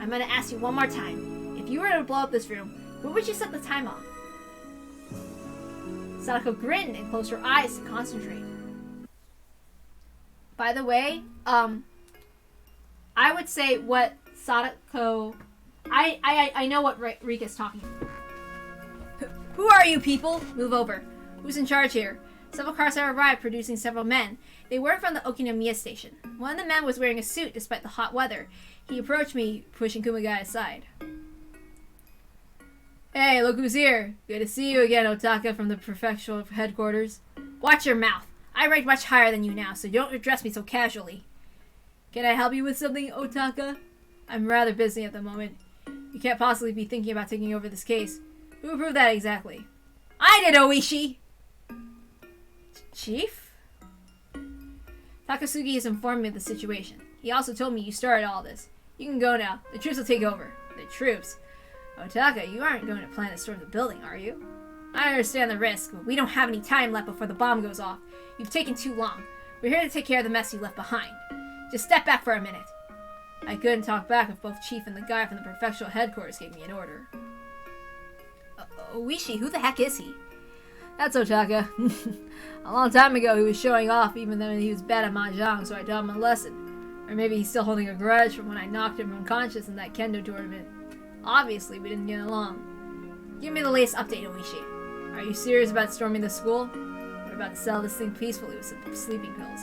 I'm going to ask you one more time. If you were to blow up this room, where would you set the time on? Sadako grinned and closed her eyes to concentrate. By the way, I would say what Sadako I know what Rika's talking about. Who are you people? Move over. Who's in charge here? Several cars have arrived, producing several men. They were from the Okinomiya station. One of the men was wearing a suit despite the hot weather. He approached me, pushing Kumagai aside. Hey, look who's here. Good to see you again, Otaka from the prefectural headquarters. Watch your mouth. I rank much higher than you now, so don't address me so casually. Can I help you with something, Otaka? I'm rather busy at the moment. You can't possibly be thinking about taking over this case. Who approved that exactly? I did, Oishi! Chief? Takasugi has informed me of the situation. He also told me you started all this. You can go now. The troops will take over. The troops? Otaka, you aren't going to plan to storm the building, are you? I understand the risk, but we don't have any time left before the bomb goes off. You've taken too long. We're here to take care of the mess you left behind. Just step back for a minute. I couldn't talk back if both Chief and the guy from the prefectural headquarters gave me an order. Oishi, who the heck is he? That's Otaka. A long time ago he was showing off even though he was bad at mahjong, so I taught him a lesson. Or maybe he's still holding a grudge from when I knocked him unconscious in that kendo tournament. Obviously, we didn't get along. Give me the latest update, Oishi. Are you serious about storming the school? We're about to sell this thing peacefully with some sleeping pills.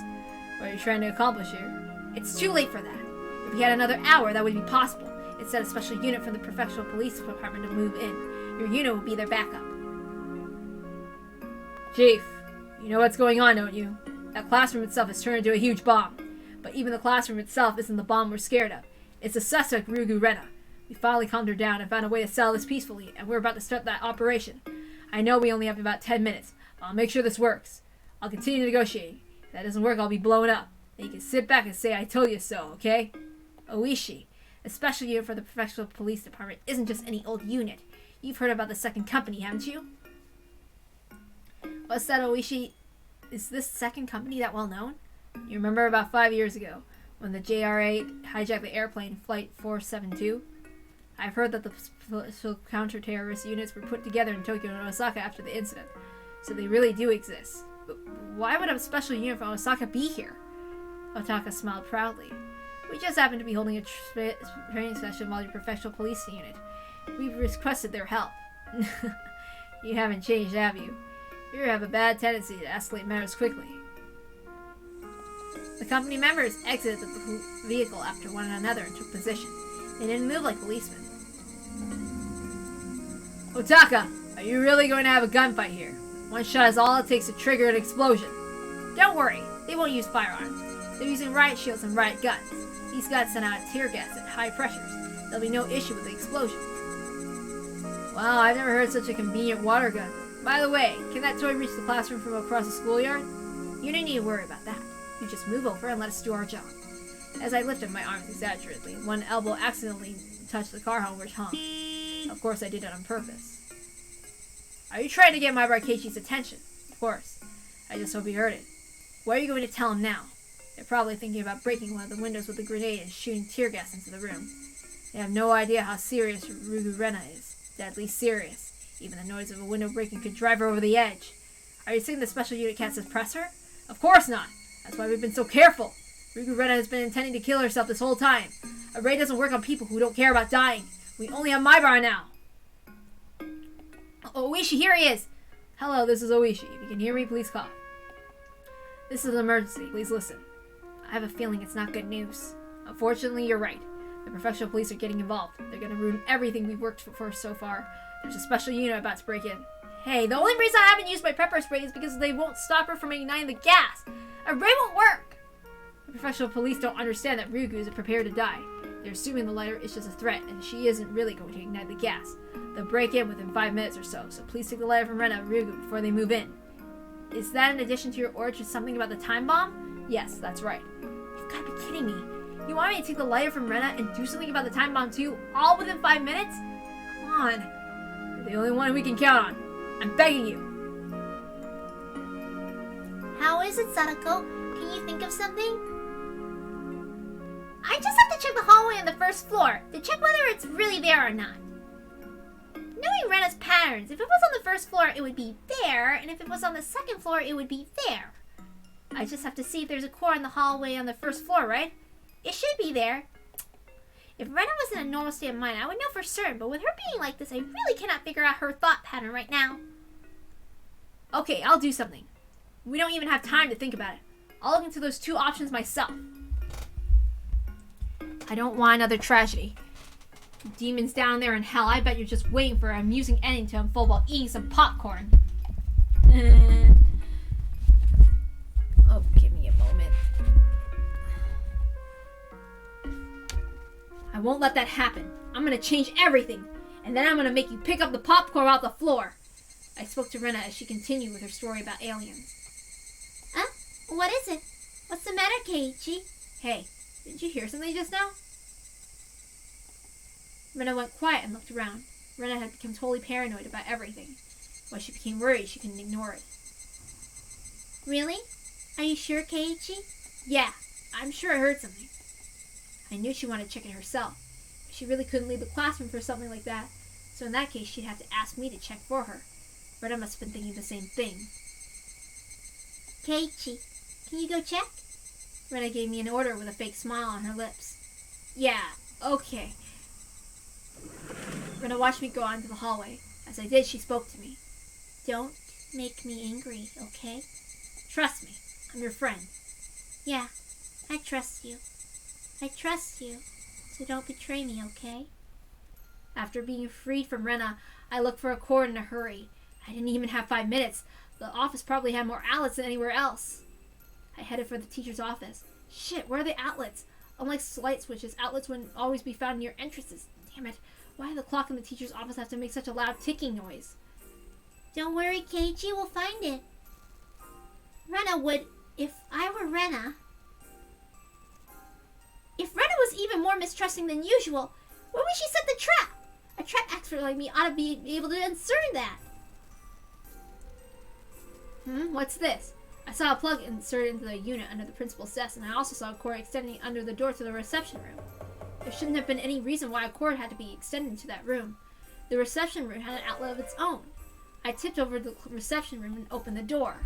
What are you trying to accomplish here? It's too late for that. If we had another hour, that would be possible. Instead, a special unit from the prefectural police department to move in. Your unit will be their backup. Chief, you know what's going on, don't you? That classroom itself has turned into a huge bomb. But even the classroom itself isn't the bomb we're scared of. It's the suspect, Ryugu Rena. We finally calmed her down and found a way to sell this peacefully, and we're about to start that operation. I know we only have about 10 minutes, but I'll make sure this works. I'll continue negotiating. If that doesn't work, I'll be blown up. And you can sit back and say I told you so, okay? Oishi, a special unit for the professional police department isn't just any old unit. You've heard about the second company, haven't you? What's that, Oishi? Is this second company that well known? You remember about 5 years ago, when the JRA hijacked the airplane Flight 472? I've heard that the special counter-terrorist units were put together in Tokyo and Osaka after the incident, so they really do exist. But why would a special unit from Osaka be here? Otaka smiled proudly. We just happened to be holding a training session while your professional police unit. We've requested their help. You haven't changed, have you? You have a bad tendency to escalate matters quickly. The company members exited the vehicle after one another and took position. They didn't move like policemen. Otaka, are you really going to have a gunfight here? One shot is all it takes to trigger an explosion. Don't worry, they won't use firearms. They're using riot shields and riot guns. These guns send out tear gas at high pressures. There'll be no issue with the explosion. Wow, I've never heard such a convenient water gun. By the way, can that toy reach the classroom from across the schoolyard? You don't need to worry about that. You just move over and let us do our job. As I lifted my arms exaggeratedly, one elbow accidentally touched the car horn which hung. Of course, I did it on purpose. Are you trying to get my Barkeichi's attention? Of course. I just hope he heard it. What are you going to tell him now? They're probably thinking about breaking one of the windows with a grenade and shooting tear gas into the room. They have no idea how serious Ryugu Rena is. Deadly serious. Even the noise of a window breaking could drive her over the edge. Are you saying the special unit can't suppress her? Of course not. That's why we've been so careful. Ryugu Rena has been intending to kill herself this whole time. A raid doesn't work on people who don't care about dying. We only have my bar now. Oishi, here he is. Hello, this is Oishi. If you can hear me, please cough. This is an emergency. Please listen. I have a feeling it's not good news. Unfortunately, you're right. The professional police are getting involved. They're going to ruin everything we've worked for so far. There's a special unit about to break in. Hey, the only reason I haven't used my pepper spray is because they won't stop her from igniting the gas. A ray won't work. The professional police don't understand that Ryugu is prepared to die. They're assuming the lighter is just a threat, and she isn't really going to ignite the gas. They'll break in within 5 minutes or so please take the lighter from Rena and Ryugu before they move in. Is that in addition to your order to something about the time bomb? Yes, that's right. You've got to be kidding me. You want me to take the lighter from Rena and do something about the time bomb too, all within 5 minutes? Come on. You're the only one we can count on. I'm begging you. How is it, Sadako? Can you think of something? I just have to check the hallway on the first floor to check whether it's really there or not. Knowing Rena's patterns, if it was on the first floor, it would be there, and if it was on the second floor, it would be there. I just have to see if there's a core in the hallway on the first floor, right? It should be there. If Rena was in a normal state of mind, I would know for certain, but with her being like this, I really cannot figure out her thought pattern right now. Okay, I'll do something. We don't even have time to think about it. I'll look into those 2 options myself. I don't want another tragedy. Demons down there in hell, I bet you're just waiting for an amusing ending to unfold while eating some popcorn. Oh, give me a moment. I won't let that happen. I'm gonna change everything, and then I'm gonna make you pick up the popcorn off the floor. I spoke to Rena as she continued with her story about aliens. Huh? What is it? What's the matter, Keiichi? Hey, didn't you hear something just now? Rena went quiet and looked around. Rena had become totally paranoid about everything. When she became worried, she couldn't ignore it. Really? Are you sure, Keiichi? Yeah, I'm sure I heard something. I knew she wanted to check it herself. But she really couldn't leave the classroom for something like that, so in that case she'd have to ask me to check for her. Rena must have been thinking the same thing. Keiichi, can you go check? Rena gave me an order with a fake smile on her lips. Yeah, okay. Rena watched me go out into the hallway. As I did, she spoke to me. Don't make me angry, okay? Trust me, I'm your friend. Yeah, I trust you. I trust you, so don't betray me, okay? After being freed from Rena, I looked for a cord in a hurry. I didn't even have 5 minutes. The office probably had more outlets than anywhere else. I headed for the teacher's office. Shit, where are the outlets? Unlike light switches, outlets wouldn't always be found near entrances. Damn it, why did the clock in the teacher's office have to make such a loud ticking noise? Don't worry, Keiichi, we'll find it. Rena would, if I were Rena... If Rena was even more mistrusting than usual, where would she set the trap? A trap expert like me ought to be able to discern that. What's this? I saw a plug inserted into the unit under the principal's desk, and I also saw a cord extending under the door to the reception room. There shouldn't have been any reason why a cord had to be extended into that room. The reception room had an outlet of its own. I tipped over the reception room and opened the door.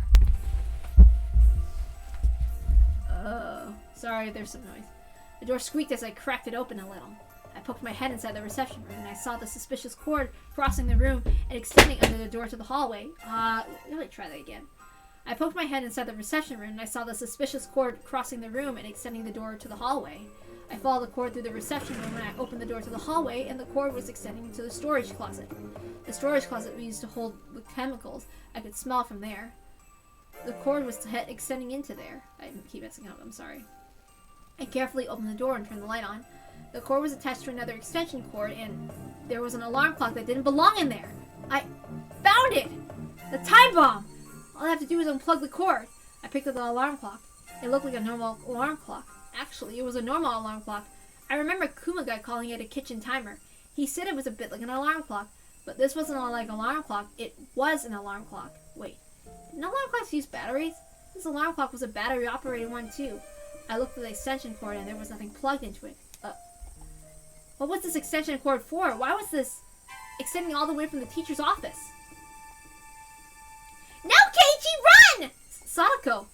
Sorry, there's some noise. The door squeaked as I cracked it open a little. I poked my head inside the reception room, and I saw the suspicious cord crossing the room and extending under the door to the hallway. Let me try that again. I poked my head inside the reception room, and I saw the suspicious cord crossing the room and extending the door to the hallway. I followed the cord through the reception room, and I opened the door to the hallway, and the cord was extending into the storage closet. The storage closet we used to hold the chemicals. I could smell from there. The cord was extending into there. I keep messing up, I'm sorry. I carefully opened the door and turned the light on. The cord was attached to another extension cord, and there was an alarm clock that didn't belong in there. I found it! The time bomb! All I have to do is unplug the cord. I picked up the alarm clock. It looked like a normal alarm clock. Actually, it was a normal alarm clock. I remember Kumagai calling it a kitchen timer. He said it was a bit like an alarm clock, but this wasn't like an alarm clock. It was an alarm clock. Wait, didn't alarm clocks use batteries? This alarm clock was a battery-operated one, too. I looked at the extension cord, and there was nothing plugged into it. What was this extension cord for? Why was this extending all the way from the teacher's office? Now, Keiichi, run! Sadako!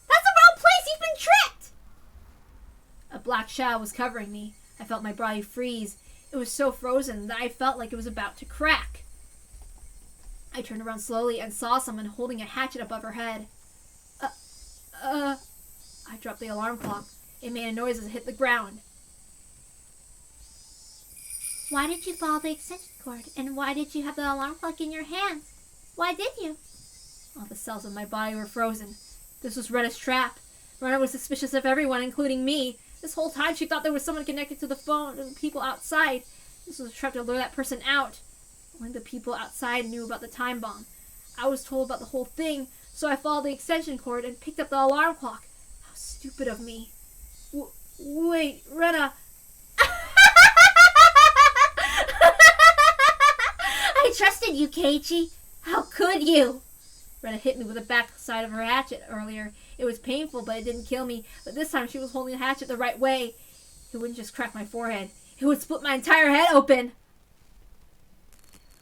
That's the wrong place! You've been tricked! A black shadow was covering me. I felt my body freeze. It was so frozen that I felt like it was about to crack. I turned around slowly and saw someone holding a hatchet above her head. I dropped the alarm clock. It made a noise as it hit the ground. Why did you follow the extension cord? And why did you have the alarm clock in your hands? Why did you? All the cells of my body were frozen. This was Rena's trap. Rena was suspicious of everyone, including me. This whole time she thought there was someone connected to the phone and the people outside. This was a trap to lure that person out. Only the people outside knew about the time bomb. I was told about the whole thing, so I followed the extension cord and picked up the alarm clock. How stupid of me. Wait, Rena. I trusted you, Keiichi. How could you? Rena hit me with the back side of her hatchet earlier. It was painful, but it didn't kill me. But this time she was holding the hatchet the right way. It wouldn't just crack my forehead. It would split my entire head open.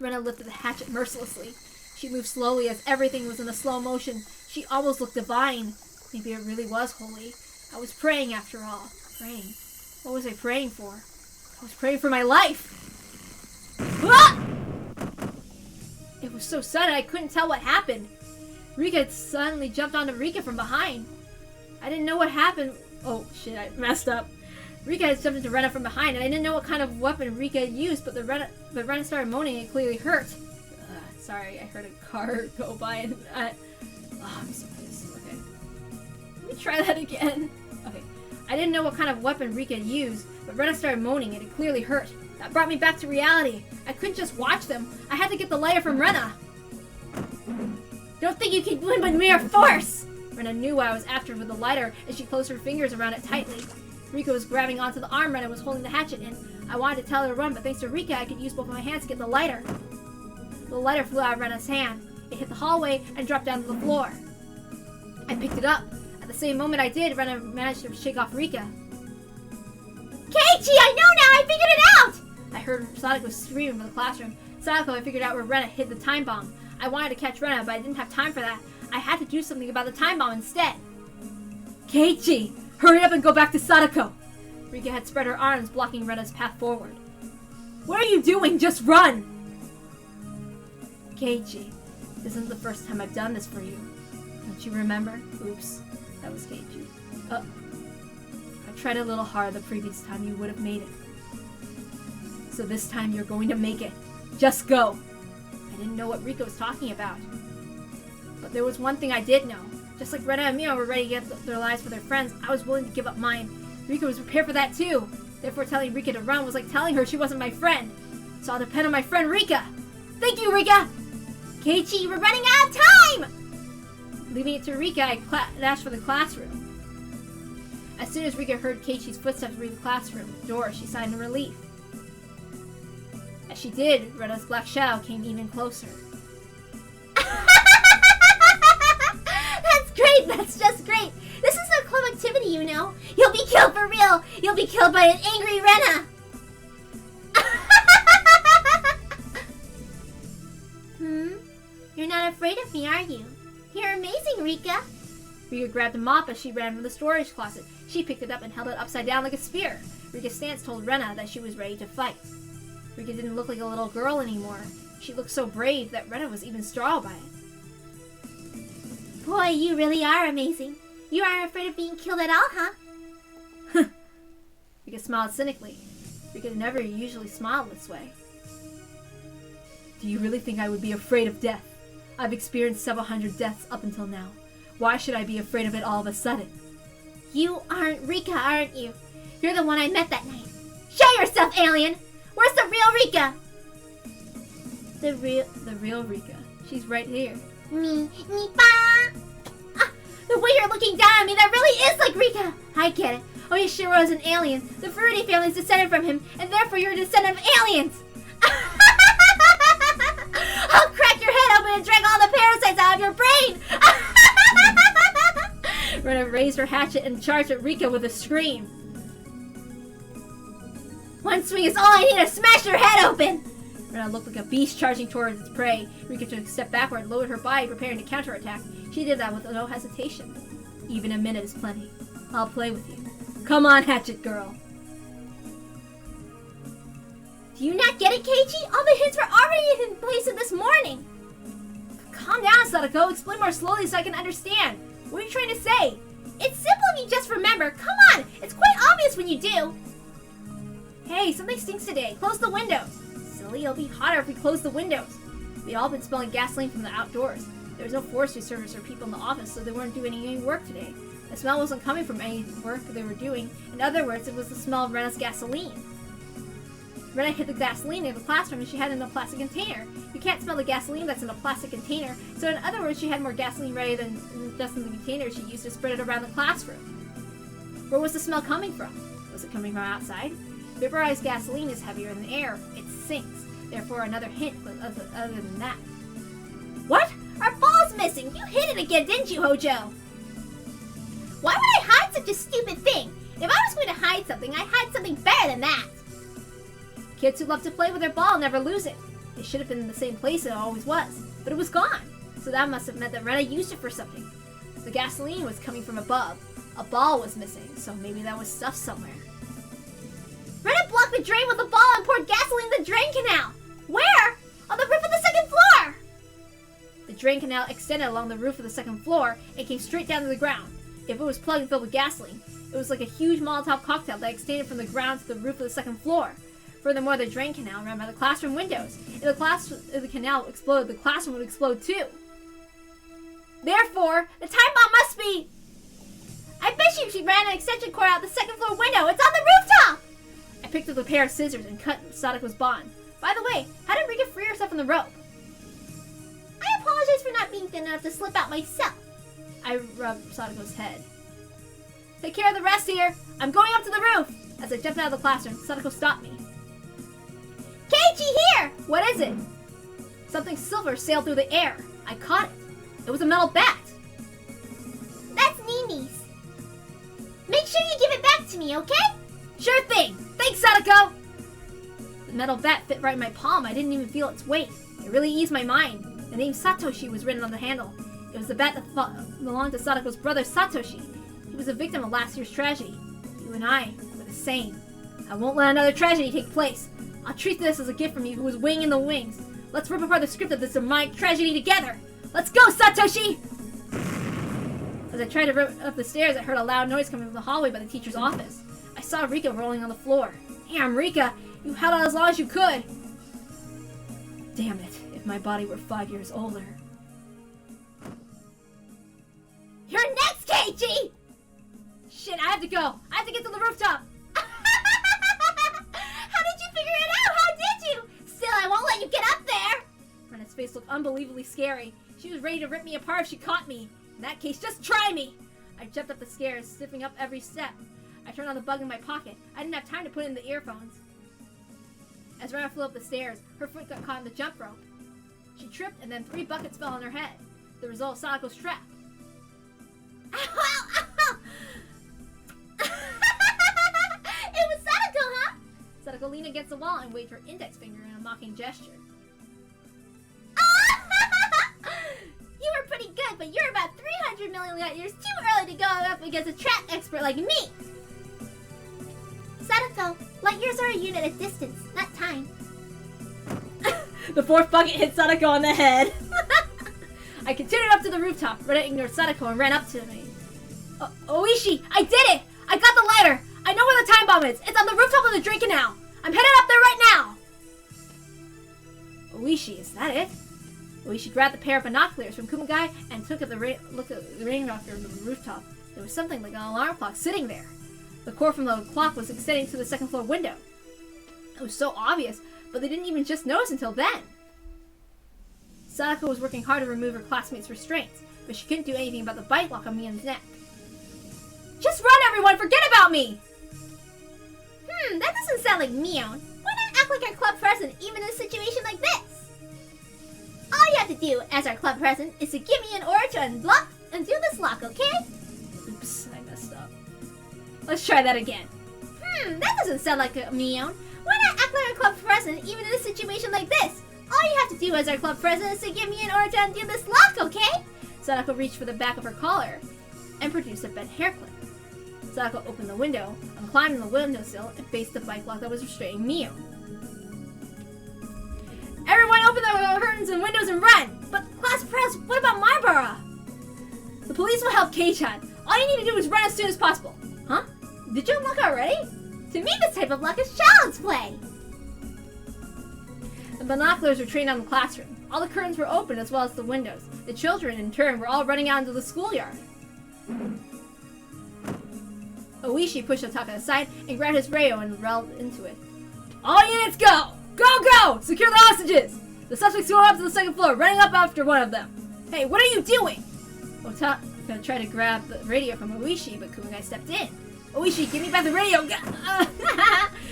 Rena lifted the hatchet mercilessly. She moved slowly as everything was in a slow motion. She almost looked divine. Maybe it really was holy. I was praying after all. Praying. What was I praying for? I was praying for my life. Ah! It was so sudden I couldn't tell what happened. Rika had suddenly jumped onto Rika from behind. I didn't know what happened. Oh shit, I messed up. Rika had jumped into Rena from behind, and I didn't know what kind of weapon Rika had used, but Rena started moaning and it clearly hurt. Sorry, I heard a car go by and I'm so pissed. Okay. Let me try that again. Okay. I didn't know what kind of weapon Rika had used, but Rena started moaning and it clearly hurt. That brought me back to reality. I couldn't just watch them. I had to get the lighter from Rena. Don't think you can win with mere force! Rena knew why I was after her with the lighter as she closed her fingers around it tightly. Rika was grabbing onto the arm Rena was holding the hatchet in. I wanted to tell her to run, but thanks to Rika, I could use both of my hands to get the lighter. The lighter flew out of Rena's hand. It hit the hallway and dropped down to the floor. I picked it up. At the same moment I did, Rena managed to shake off Rika. Keiichi, I know now! I figured it out! I heard Sadako screaming from the classroom. Sadako had figured out where Rena hid the time bomb. I wanted to catch Rena, but I didn't have time for that. I had to do something about the time bomb instead. Keiichi, hurry up and go back to Sadako! Rika had spread her arms, blocking Rena's path forward. What are you doing? Just run! Keiichi, this isn't the first time I've done this for you. Don't you remember? Oops, that was Keiichi. I tried a little hard the previous time you would have made it. So this time you're going to make it. Just go! I didn't know what Rika was talking about. But there was one thing I did know. Just like Rena and Mio were ready to give their lives for their friends, I was willing to give up mine. Rika was prepared for that too. Therefore telling Rika to run was like telling her she wasn't my friend. So I'll depend on my friend Rika. Thank you, Rika! Keiichi, we're running out of time! Leaving it to Rika, I dashed for the classroom. As soon as Rika heard Keiichi's footsteps leave the classroom door, she sighed in relief. As she did, Rena's black shadow came even closer. That's great! That's just great! This is a club activity, you know. You'll be killed for real! You'll be killed by an angry Rena! You're not afraid of me, are you? You're amazing, Rika! Rika grabbed a mop as she ran from the storage closet. She picked it up and held it upside down like a spear. Rika's stance told Rena that she was ready to fight. Rika didn't look like a little girl anymore. She looked so brave that Rena was even startled by it. Boy, you really are amazing. You aren't afraid of being killed at all, huh? Rika smiled cynically. Rika never usually smiled this way. Do you really think I would be afraid of death? I've experienced several hundred deaths up until now. Why should I be afraid of it all of a sudden? You aren't Rika, aren't you? You're the one I met that night. Show yourself, alien! Where's the real Rika? The real Rika. She's right here. Me pa! The way you're looking down at me, that really is like Rika! I get it. Oyashiro is an alien. The Furude family is descended from him, and therefore you're a descendant of aliens! I'll crack your head open and drag all the parasites out of your brain! Rena raised her hatchet and charged at Rika with a scream. One swing is all I need to smash your head open! Rena looked like a beast charging towards its prey. Rika took a step backward and lowered her body, preparing to counterattack. She did that with no hesitation. Even a minute is plenty. I'll play with you. Come on, hatchet girl. Do you not get it, Keiichi? All the hints were already in place this morning. Calm down, Sadako. Explain more slowly so I can understand. What are you trying to say? It's simple if you just remember. Come on! It's quite obvious when you do. Hey, something stinks today. Close the windows. Silly, it'll be hotter if we close the windows. We'd all been smelling gasoline from the outdoors. There was no forestry service or people in the office, so they weren't doing any work today. The smell wasn't coming from any work they were doing. In other words, it was the smell of Rena's gasoline. Rena hid the gasoline in the classroom and she had it in a plastic container. You can't smell the gasoline that's in a plastic container, so in other words, she had more gasoline ready than just in the container she used to spread it around the classroom. Where was the smell coming from? Was it coming from outside? Vaporized gasoline is heavier than air. It sinks. Therefore, another hint other than that. What? Our ball's missing! You hid it again, didn't you, Hojo? Why would I hide such a stupid thing? If I was going to hide something, I'd hide something better than that. Kids who love to play with their ball never lose it. It should have been in the same place it always was, but it was gone. So that must have meant that Rena used it for something. The gasoline was coming from above. A ball was missing, so maybe that was stuffed somewhere. Rena blocked blocked the drain with a ball and poured gasoline in the drain canal. Where? On the roof of the second floor. The drain canal extended along the roof of the second floor and came straight down to the ground. If it was plugged and filled with gasoline, it was like a huge Molotov cocktail that extended from the ground to the roof of the second floor. Furthermore, the drain canal ran by the classroom windows. If the canal exploded, the classroom would explode too. Therefore, the time bomb must be... I bet she ran an extension cord out the second floor window. It's on the rooftop! I picked up a pair of scissors and cut Sadako's bond. By the way, how did Rika free herself from the rope? I apologize for not being thin enough to slip out myself. I rubbed Sadako's head. Take care of the rest here. I'm going up to the roof. As I jumped out of the classroom, Sadako stopped me. Keiichi, here! What is it? Something silver sailed through the air. I caught it. It was a metal bat. That's Nini's. Make sure you give it back to me, okay? Sure thing. Thanks, Sadako. The metal bat fit right in my palm. I didn't even feel its weight. It really eased my mind. The name Satoshi was written on the handle. It was the bat that belonged to Sadako's brother Satoshi. He was a victim of last year's tragedy. You and I were the same. I won't let another tragedy take place. I'll treat this as a gift from you who was winging the wings. Let's rip apart the script of this demonic tragedy together. Let's go, Satoshi! As I tried to rip up the stairs, I heard a loud noise coming from the hallway by the teacher's office. I saw Rika rolling on the floor. Damn, Rika, you held out as long as you could. Damn it, if my body were 5 years older. You're next, Keiichi! Shit, I have to go. I have to get to the rooftop. How did you figure it out? How did you? Still, I won't let you get up there. Rena's face looked unbelievably scary. She was ready to rip me apart if she caught me. In that case, just try me. I jumped up the stairs, sniffing up every step. I turned on the bug in my pocket. I didn't have time to put in the earphones. As Rena flew up the stairs, her foot got caught in the jump rope. She tripped, and then 3 buckets fell on her head. The result, Sadako's trapped. Ow, ow, ow. It was Sadako, huh? Sadako leaned against the wall and waved her index finger in a mocking gesture. You were pretty good, but you're about 300 million light years too early to go up against a trap expert like me. Sadako, light years are a unit of distance, not time. The 4th bucket hit Sadako on the head. I continued up to the rooftop. Rena ignored Sadako and ran up to me. Oishi, I did it! I got the lighter! I know where the time bomb is! It's on the rooftop of the drain canal! I'm headed up there right now! Oishi, is that it? Oishi grabbed a pair of binoculars from Kumagai and took a look at the rain rocker on the rooftop. There was something like an alarm clock sitting there. The cord from the clock was extending to the second floor window. It was so obvious, but they didn't even just notice until then. Sadako was working hard to remove her classmates' restraints, but she couldn't do anything about the bite lock on Mion's neck. Just run, everyone! Forget about me! That doesn't sound like Mion. Why not act like our club president, even in a situation like this? All you have to do, as our club president, is to give me an order to unblock and do this lock, okay? Oops, I messed up. Let's try that again. That doesn't sound like a Mion. Why not act like our club president, even in a situation like this? All you have to do as our club president is to give me an order to undo this lock, okay? Sadako reached for the back of her collar and produced a bent hair clip. Sadako opened the window and climbed on the windowsill and faced the bike lock that was restraining Mio. Everyone open the curtains and windows and run! But class press, what about Marlborough? The police will help Kei-chan. All you need to do is run as soon as possible. Huh? Did you unlock already? To me, this type of luck is child's play. The binoculars were trained on the classroom. All the curtains were open as well as the windows. The children, in turn, were all running out into the schoolyard. Oishi pushed Otaka aside and grabbed his rayo and rolled into it. All units go! Go, go! Secure the hostages! The suspect's going up to the second floor, running up after one of them. Hey, what are you doing? Otaka tried to grab the radio from Oishi, but Kumagai stepped in. Oishi, give me back the radio!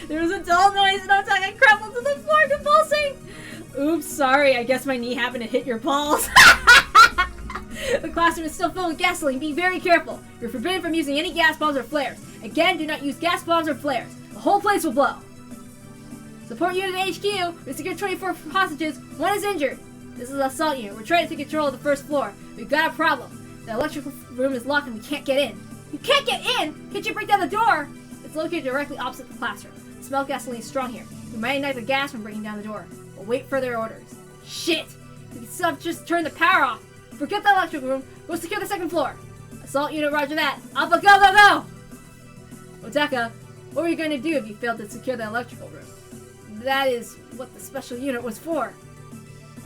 There was a dull noise and Otaka crumpled to the floor, convulsing! Oops, sorry, I guess my knee happened to hit your balls. The classroom is still filled with gasoline. Be very careful. You're forbidden from using any gas bombs or flares. Again, do not use gas bombs or flares. The whole place will blow. Support unit HQ. We secured 24 hostages. 1 is injured. This is an assault unit. We're trying to take control of the first floor. We've got a problem. The electrical room is locked and we can't get in. You can't get in? Can't you break down the door? It's located directly opposite the classroom. The smell of gasoline is strong here. We might ignite the gas from breaking down the door. We'll wait further orders. Shit! We can still just turn the power off. Forget the electric room. Go secure the second floor. Assault unit, roger that. Alpha, go, go, go! Otaka, what were you going to do if you failed to secure the electrical room? That is what the special unit was for.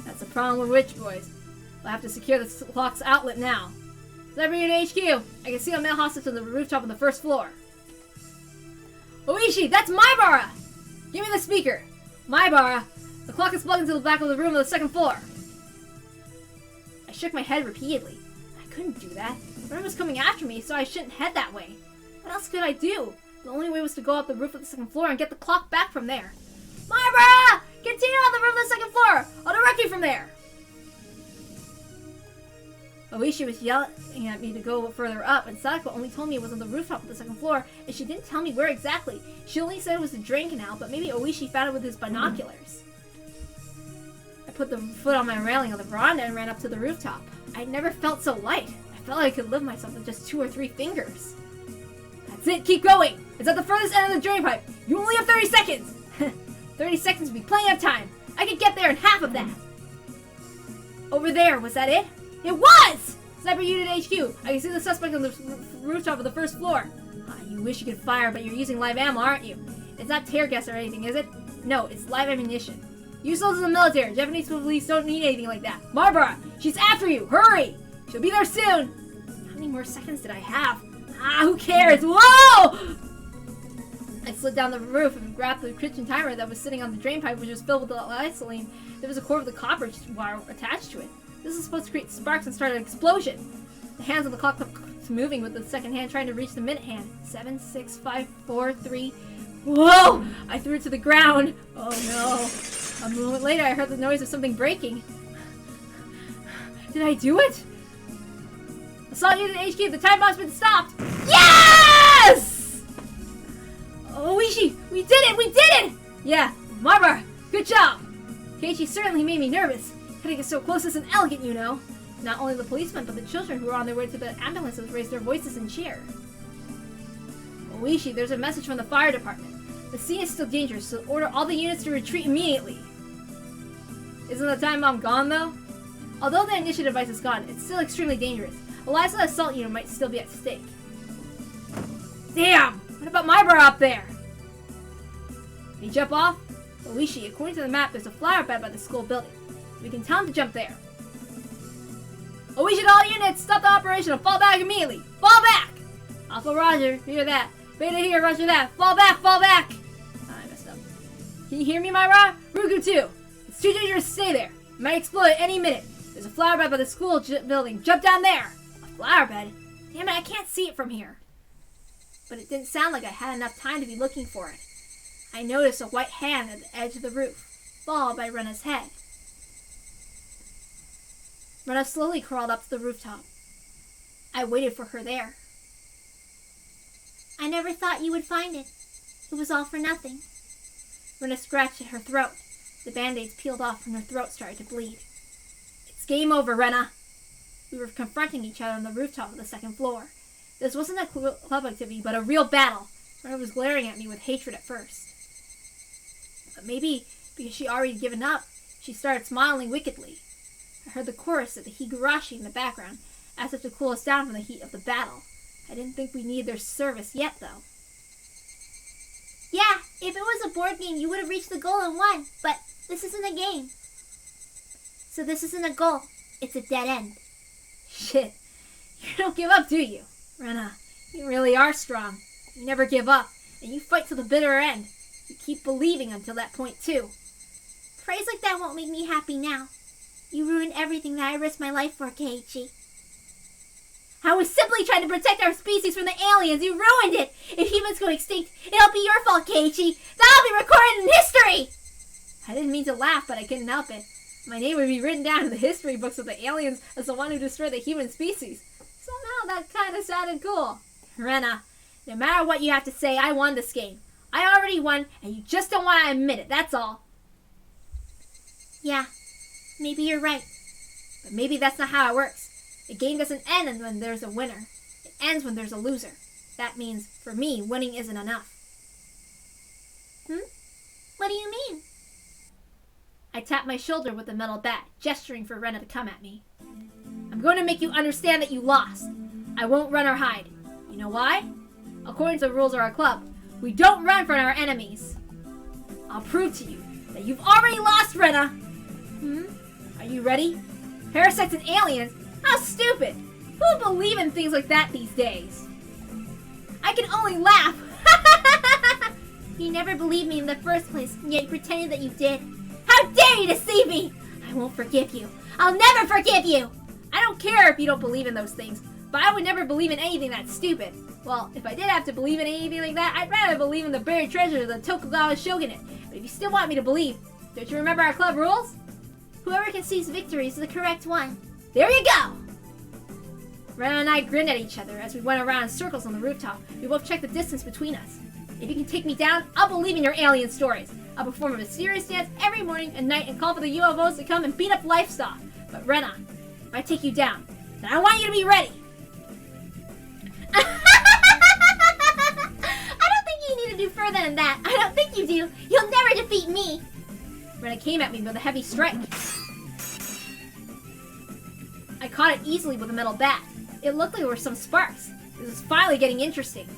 That's the problem with Witch Boys. We'll have to secure the clock's outlet now. Cyber Unit HQ, I can see a male hostage on the rooftop on the first floor. Oishi, that's Maibara! Give me the speaker. Maibara, the clock is plugged into the back of the room on the second floor. I shook my head repeatedly. I couldn't do that. Everyone was coming after me, so I shouldn't head that way. What else could I do? The only way was to go up the roof of the second floor and get the clock back from there. Maibara! Continue on the roof of the second floor! I'll direct you from there! Oishi was yelling at me to go further up, and Sadako only told me it was on the rooftop of the second floor, and she didn't tell me where exactly. She only said it was the drain canal, but maybe Oishi found it with his binoculars. I put the foot on my railing on the veranda and ran up to the rooftop. I'd never felt so light. I felt like I could lift myself with just 2 or 3 fingers. That's it, keep going! It's at the furthest end of the drain pipe! You only have 30 seconds! 30 seconds would be plenty of time! I could get there in half of that! Over there, was that it? It was! Sniper Unit HQ, I can see the suspect on the rooftop of the first floor. You wish you could fire, but you're using live ammo, aren't you? It's not tear gas or anything, is it? No, it's live ammunition. Use those in the military. Japanese police don't need anything like that. Barbara, she's after you! Hurry! She'll be there soon! How many more seconds did I have? Who cares? Whoa! I slid down the roof and grabbed the kitchen timer that was sitting on the drain pipe, which was filled with gasoline. There was a cord with a copper wire attached to it. This is supposed to create sparks and start an explosion. The hands on the clock kept moving with the second hand trying to reach the minute hand. 7, 6, 5, 4, 3. Whoa! I threw it to the ground. Oh no. A moment later, I heard the noise of something breaking. Did I do it? Assault Unit HQ, the time bomb's been stopped! Yes! Oishi, we did it! We did it! Yeah, Marbar, good job! Keiichi certainly made me nervous. Getting so close isn't elegant, you know. Not only the policemen, but the children who were on their way to the ambulances raised their voices and cheered. Oishi, there's a message from the fire department. The scene is still dangerous, so order all the units to retreat immediately. Isn't the time bomb gone, though? Although the initiative device is gone, it's still extremely dangerous. The lives of the assault unit might still be at stake. Damn! What about my bar up there? Can you jump off? Oishi, according to the map, there's a flower bed by the school building. We can tell him to jump there. Oishi to all units, stop the operation and fall back immediately. Fall back! Alpha Roger, hear that. Beta here, roger that. Fall back, fall back! I messed up. Can you hear me, Myra? Ruku too. It's too dangerous to stay there. It might explode at any minute. There's a flower bed by the school building. Jump down there! A flower bed? Damn it, I can't see it from here. But it didn't sound like I had enough time to be looking for it. I noticed a white hand at the edge of the roof, followed by Rena's head. Rena slowly crawled up to the rooftop. I waited for her there. I never thought you would find it. It was all for nothing. Rena scratched at her throat. The band-aids peeled off and her throat started to bleed. It's game over, Rena. We were confronting each other on the rooftop of the second floor. This wasn't a club activity, but a real battle. Rena was glaring at me with hatred at first. But maybe because she already given up, she started smiling wickedly. I heard the chorus of the Higurashi in the background, as if to cool us down from the heat of the battle. I didn't think we needed their service yet, though. Yeah, if it was a board game, you would have reached the goal and won, but this isn't a game. So this isn't a goal, it's a dead end. Shit. You don't give up, do you? Rena, you really are strong. You never give up, and you fight to the bitter end. You keep believing until that point, too. Praise like that won't make me happy now. You ruined everything that I risked my life for, Keiichi. I was simply trying to protect our species from the aliens. You ruined it. If humans go extinct, it'll be your fault, Keiichi. That'll be recorded in history. I didn't mean to laugh, but I couldn't help it. My name would be written down in the history books of the aliens as the one who destroyed the human species. Somehow that kind of sounded cool. Rena, no matter what you have to say, I won this game. I already won, and you just don't want to admit it, that's all. Yeah, maybe you're right. But maybe that's not how it works. The game doesn't end when there's a winner. It ends when there's a loser. That means, for me, winning isn't enough. What do you mean? I tapped my shoulder with the metal bat, gesturing for Rena to come at me. I'm going to make you understand that you lost. I won't run or hide. You know why? According to the rules of our club, we don't run from our enemies. I'll prove to you that you've already lost, Rena. Are you ready? Parasites and aliens? How stupid! Who would believe in things like that these days? I can only laugh. You never believed me in the first place, and yet you pretended that you did. How dare you deceive me! I won't forgive you. I'll never forgive you! I don't care if you don't believe in those things, but I would never believe in anything that's stupid. Well, if I did have to believe in anything like that, I'd rather believe in the buried treasure of the Tokugawa shogunate. But if you still want me to believe, don't you remember our club rules? Whoever conceives victory is the correct one. There you go! Rena and I grinned at each other as we went around in circles on the rooftop. We both checked the distance between us. If you can take me down, I'll believe in your alien stories. I'll perform a mysterious dance every morning and night and call for the UFOs to come and beat up livestock. But Rena, if I take you down, then I want you to be ready. I don't think you need to do further than that. I don't think you do. You'll never defeat me. Rena came at me with a heavy strike. I caught it easily with a metal bat. It looked like there were some sparks. This was finally getting interesting.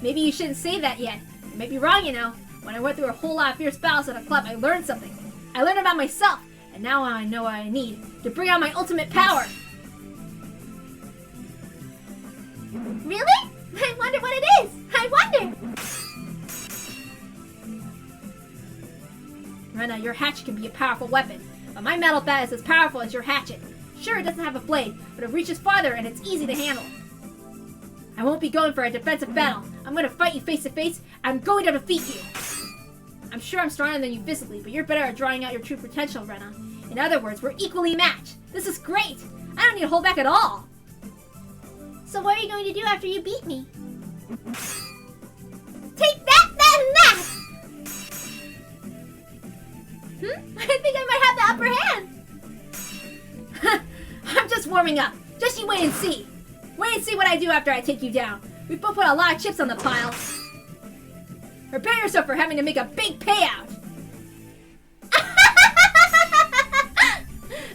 Maybe you shouldn't say that yet. You might be wrong, you know. When I went through a whole lot of fierce battles at a club, I learned something. I learned about myself, and now I know what I need to bring out my ultimate power. Really? I wonder what it is. I wonder. Rena, your hatchet can be a powerful weapon, but my metal bat is as powerful as your hatchet. Sure, it doesn't have a blade, but it reaches farther and it's easy to handle. I won't be going for a defensive battle. I'm going to fight you face to face. I'm going to defeat you. I'm sure I'm stronger than you physically, but you're better at drawing out your true potential, Rena. In other words, we're equally matched. This is great. I don't need to hold back at all. So what are you going to do after you beat me? Take that, that, and that! I think I might have the upper hand. I'm just warming up. Just you wait and see. Wait and see what I do after I take you down. We both put a lot of chips on the pile. Prepare yourself for having to make a big payout.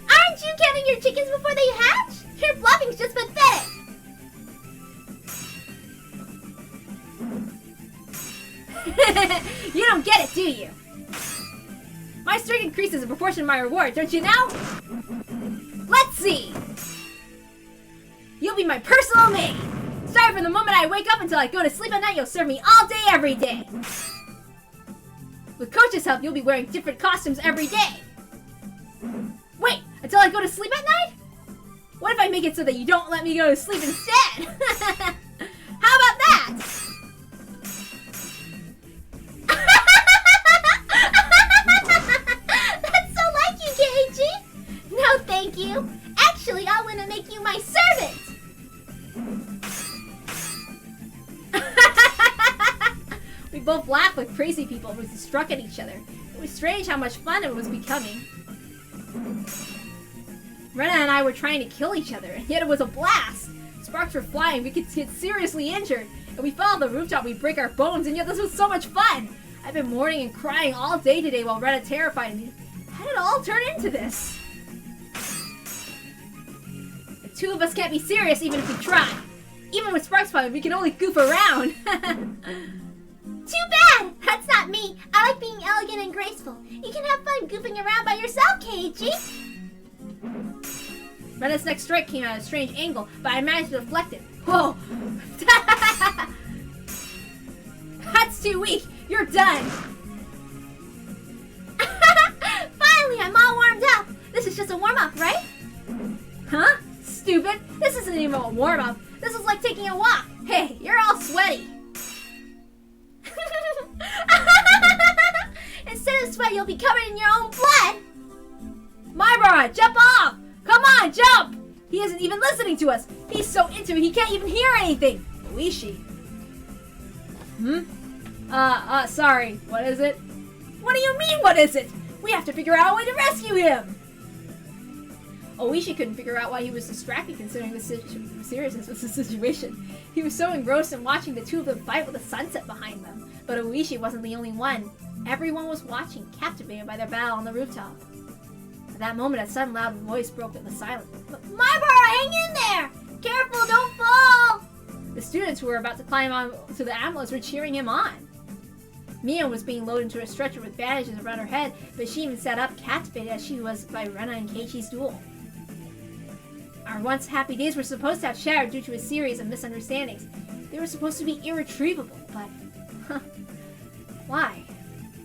Aren't you counting your chickens before they hatch? Your bluffing's just pathetic. You don't get it, do you? My strength increases in proportion to my reward, don't you know? Let's see. You'll be my personal maid. Starting from the moment I wake up until I go to sleep at night, you'll serve me all day, every day. With Coach's help, you'll be wearing different costumes every day. Wait, until I go to sleep at night? What if I make it so that you don't let me go to sleep instead? How about that? That's so like you, Keiichi. No, thank you. Actually, I want to make you my servant. We both laughed like crazy people as we struck at each other. It was strange how much fun it was becoming. Rena and I were trying to kill each other, and yet it was a blast. Sparks were flying, we could get seriously injured. And we fell off the rooftop, we'd break our bones, and yet this was so much fun. I've been mourning and crying all day today while Rena terrified me. How did it all turn into this? The two of us can't be serious even if we try. Even with Sparks flying, we can only goof around. Too bad! That's not me. I like being elegant and graceful. You can have fun goofing around by yourself, Keiichi. Rena's next strike came at a strange angle, but I managed to deflect it. Whoa! That's too weak! You're done! Finally, I'm all warmed up. This is just a warm-up, right? Huh? Stupid! This isn't even a warm-up. This is like taking a walk. Hey, you're all sweaty. Instead of sweat, you'll be covered in your own blood. Maibara, jump off! Come on, jump! He isn't even listening to us. He's so into it, he can't even hear anything. Oishi. Sorry. What is it? What do you mean, what is it? We have to figure out a way to rescue him. Oishi couldn't figure out why he was distracted considering the seriousness of the situation. He was so engrossed in watching the two of them fight with the sunset behind them. But Oishi wasn't the only one. Everyone was watching, captivated by their battle on the rooftop. At that moment, a sudden loud voice broke the silence. Marbara, hang in there! Careful, don't fall! The students who were about to climb on to the ambulance were cheering him on. Mio was being loaded into a stretcher with bandages around her head, but she even sat up, captivated as she was by Rena and Keiichi's duel. Our once happy days were supposed to have shattered due to a series of misunderstandings. They were supposed to be irretrievable, but... Why?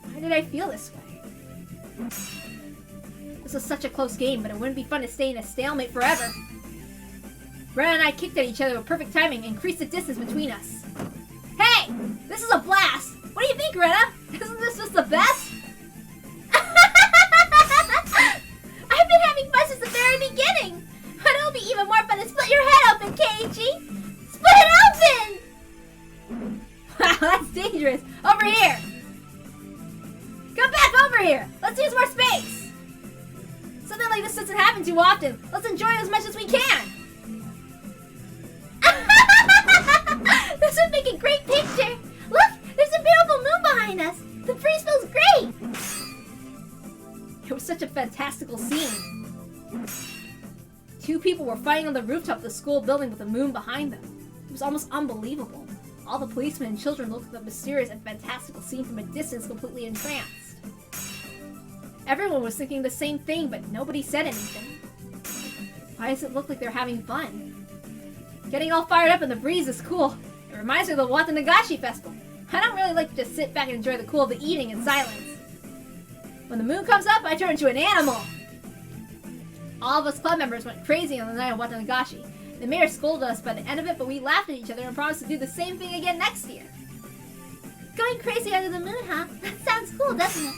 Why did I feel this way? This was such a close game, but it wouldn't be fun to stay in a stalemate forever. Rena and I kicked at each other with perfect timing and increased the distance between us. Hey! This is a blast! What do you think, Rena? Isn't this just the best? I've been having fun since the very beginning! But it'll be even more fun to split your head open, Keiichi! Split it open! Wow, that's dangerous! Over here! Come back over here! Let's use more space! Something like this doesn't happen too often. Let's enjoy it as much as we can! This would make a great picture! Look! There's a beautiful moon behind us! The breeze feels great! It was such a fantastical scene. Two people were fighting on the rooftop of the school building with the moon behind them. It was almost unbelievable. All the policemen and children looked at the mysterious and fantastical scene from a distance, completely entranced. Everyone was thinking the same thing, but nobody said anything. Why does it look like they're having fun? Getting all fired up in the breeze is cool. It reminds me of the Watanagashi Festival. I don't really like to just sit back and enjoy the cool of the eating in silence. When the moon comes up, I turn into an animal. All of us club members went crazy on the night of Watanagashi. The mayor scolded us by the end of it, but we laughed at each other and promised to do the same thing again next year. Going crazy under the moon, huh? That sounds cool, doesn't it?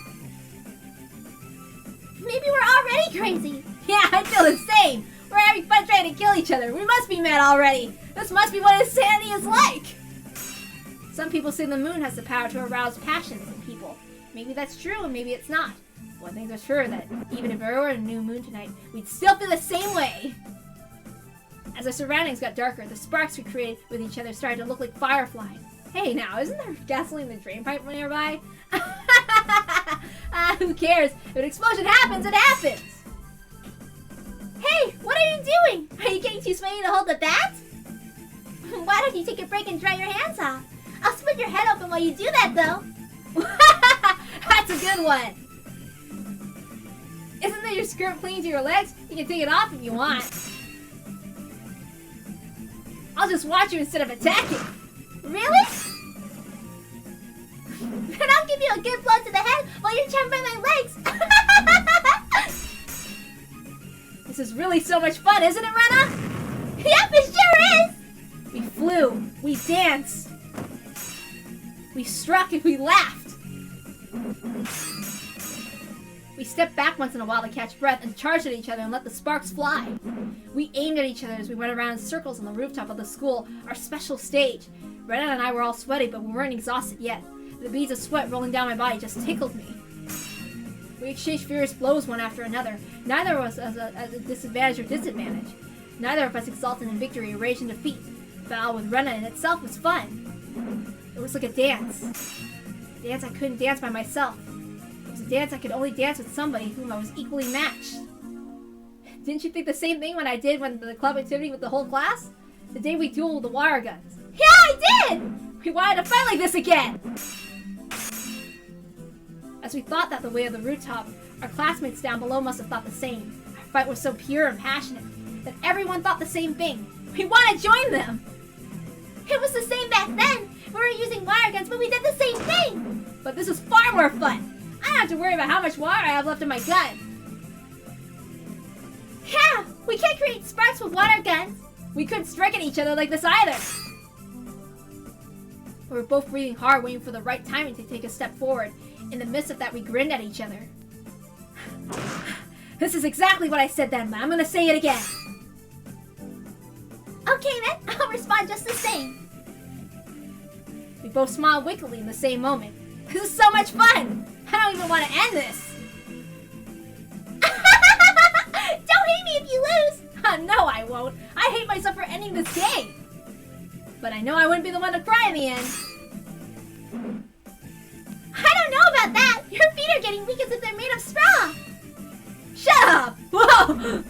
Maybe we're already crazy. Yeah, I feel the same. We're having fun trying to kill each other. We must be mad already. This must be what insanity is like. Some people say the moon has the power to arouse passions in people. Maybe that's true and maybe it's not. One thing's for sure, that even if there were a new moon tonight, we'd still feel the same way. As our surroundings got darker, the sparks we created with each other started to look like fireflies. Hey now, isn't there gasoline in the drain pipe nearby? Who cares? If an explosion happens, it happens! Hey, what are you doing? Are you getting too sweaty to hold the bat? Why don't you take a break and dry your hands off? I'll split your head open while you do that, though. That's a good one! Isn't that your skirt clinging to your legs? You can take it off if you want. I'll just watch you instead of attacking. Really? Then I'll give you a good blow to the head while you're trying by my legs. This is really so much fun, isn't it, Rena? Yep, it sure is! We flew, we danced, we struck and we laughed. We stepped back once in a while to catch breath and charged at each other and let the sparks fly. We aimed at each other as we went around in circles on the rooftop of the school, our special stage. Rena and I were all sweaty, but we weren't exhausted yet. The beads of sweat rolling down my body just tickled me. We exchanged furious blows one after another. Neither of us as a disadvantage or disadvantage. Neither of us exulted in victory or rage in defeat. Battle with Rena in itself was fun. It was like a dance. A dance I couldn't dance by myself. It was a dance I could only dance with somebody whom I was equally matched. Didn't you think the same thing when I did when the club activity with the whole class? The day we dueled with the wire guns. Yeah, I did! We wanted to fight like this again! As we thought that the way of the rooftop, our classmates down below must have thought the same. Our fight was so pure and passionate that everyone thought the same thing. We want to join them! It was the same back then. We were using wire guns, but we did the same thing! But this is far more fun! I don't have to worry about how much wire I have left in my gun. Yeah, we can't create sparks with water guns. We couldn't strike at each other like this either. We were both breathing hard, waiting for the right timing to take a step forward. In the midst of that, we grinned at each other. This is exactly what I said then, but I'm gonna say it again. Okay then, I'll respond just the same. We both smiled wickedly in the same moment. This is so much fun! I don't even want to end this! Don't hate me if you No, I won't. I hate myself for ending this game. But I know I wouldn't be the one to cry in the end. I don't know about that. Your feet are getting weak as if they're made of straw. Shut up! Whoa!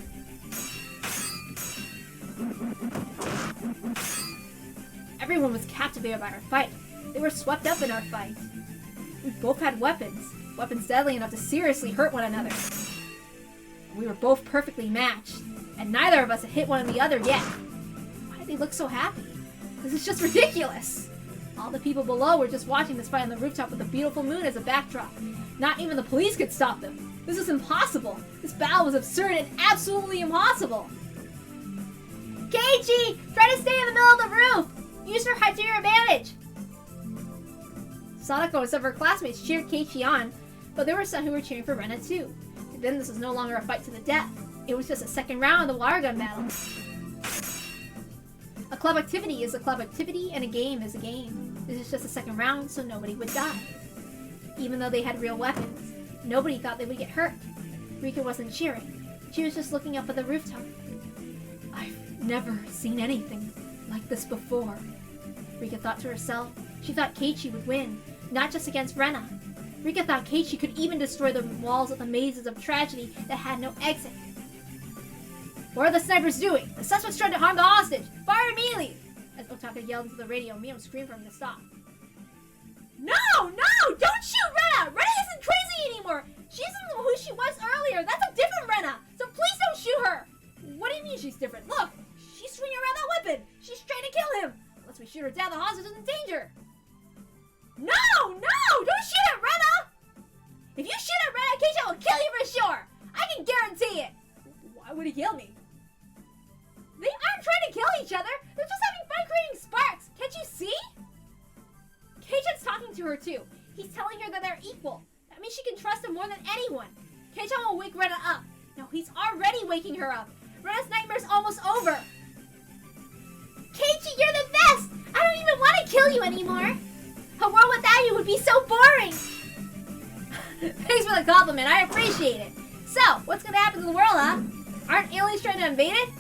Everyone was captivated by our fight. They were swept up in our fight. We both had weapons. Weapons deadly enough to seriously hurt one another. We were both perfectly matched, and neither of us had hit one of the other yet. Why did they look so happy? This is just ridiculous! All the people below were just watching this fight on the rooftop with a beautiful moon as a backdrop. Not even the police could stop them. This was impossible. This battle was absurd and absolutely impossible. Keiichi, try to stay in the middle of the roof. Use your height to your advantage. Sadako and some of her classmates cheered Keiichi on, but there were some who were cheering for Rena too. And then this was no longer a fight to the death. It was just a second round of the water gun battle. A club activity is a club activity, and a game is a game. This is just a second round, so nobody would die. Even though they had real weapons, nobody thought they would get hurt. Rika wasn't cheering. She was just looking up at the rooftop. I've never seen anything like this before. Rika thought to herself. She thought Keiichi would win, not just against Rena. Rika thought Keiichi could even destroy the walls of the mazes of tragedy that had no exit. What are the snipers doing? The suspects tried to harm the hostage! Fire immediately! As Otaka yelled into the radio, Mio screamed for him to stop. No! No! Don't shoot Rena! Rena isn't crazy anymore! She isn't who she was earlier! That's a different Rena! So please don't shoot her! What do you mean she's different? Look! She's swinging around that weapon! She's trying to kill him! Unless we shoot her down, the hostage is in danger! No! No! Don't shoot at Rena! If you shoot at Rena, Keiichi will kill you for sure! I can guarantee it! Why would he kill me? They aren't trying to kill each other! They're just having fun creating sparks! Can't you see? Keiichi's talking to her too. He's telling her that they're equal. That means she can trust him more than anyone. Keiichi will wake Rena up. No, he's already waking her up. Rena's nightmare's almost over. Keiichi, you're the best! I don't even want to kill you anymore. A world without you would be so boring. Thanks for the compliment. I appreciate it. So, what's gonna happen to the world, huh? Aren't aliens trying to invade it?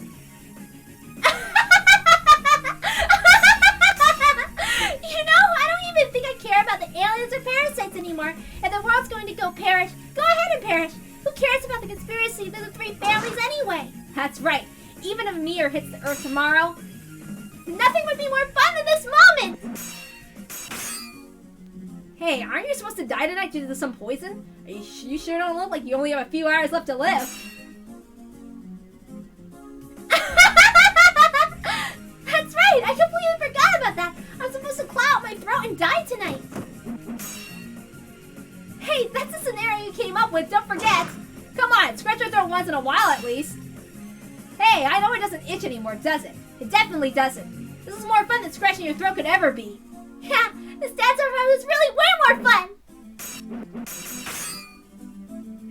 You know, I don't even think I care about the aliens or parasites anymore. If the world's going to go perish, go ahead and perish. Who cares about the conspiracy of the three families anyway? That's right. Even if a meteor hits the Earth tomorrow, nothing would be more fun than this moment. Hey, aren't you supposed to die tonight due to some poison? You sure don't look like you only have a few hours left to live. That's right! I completely forgot about that! I'm supposed to claw out my throat and die tonight! Hey, that's a scenario you came up with, don't forget! Come on, scratch your throat once in a while at least! Hey, I know it doesn't itch anymore, does it? It definitely doesn't. This is more fun than scratching your throat could ever be. Yeah, this dance was really way more fun!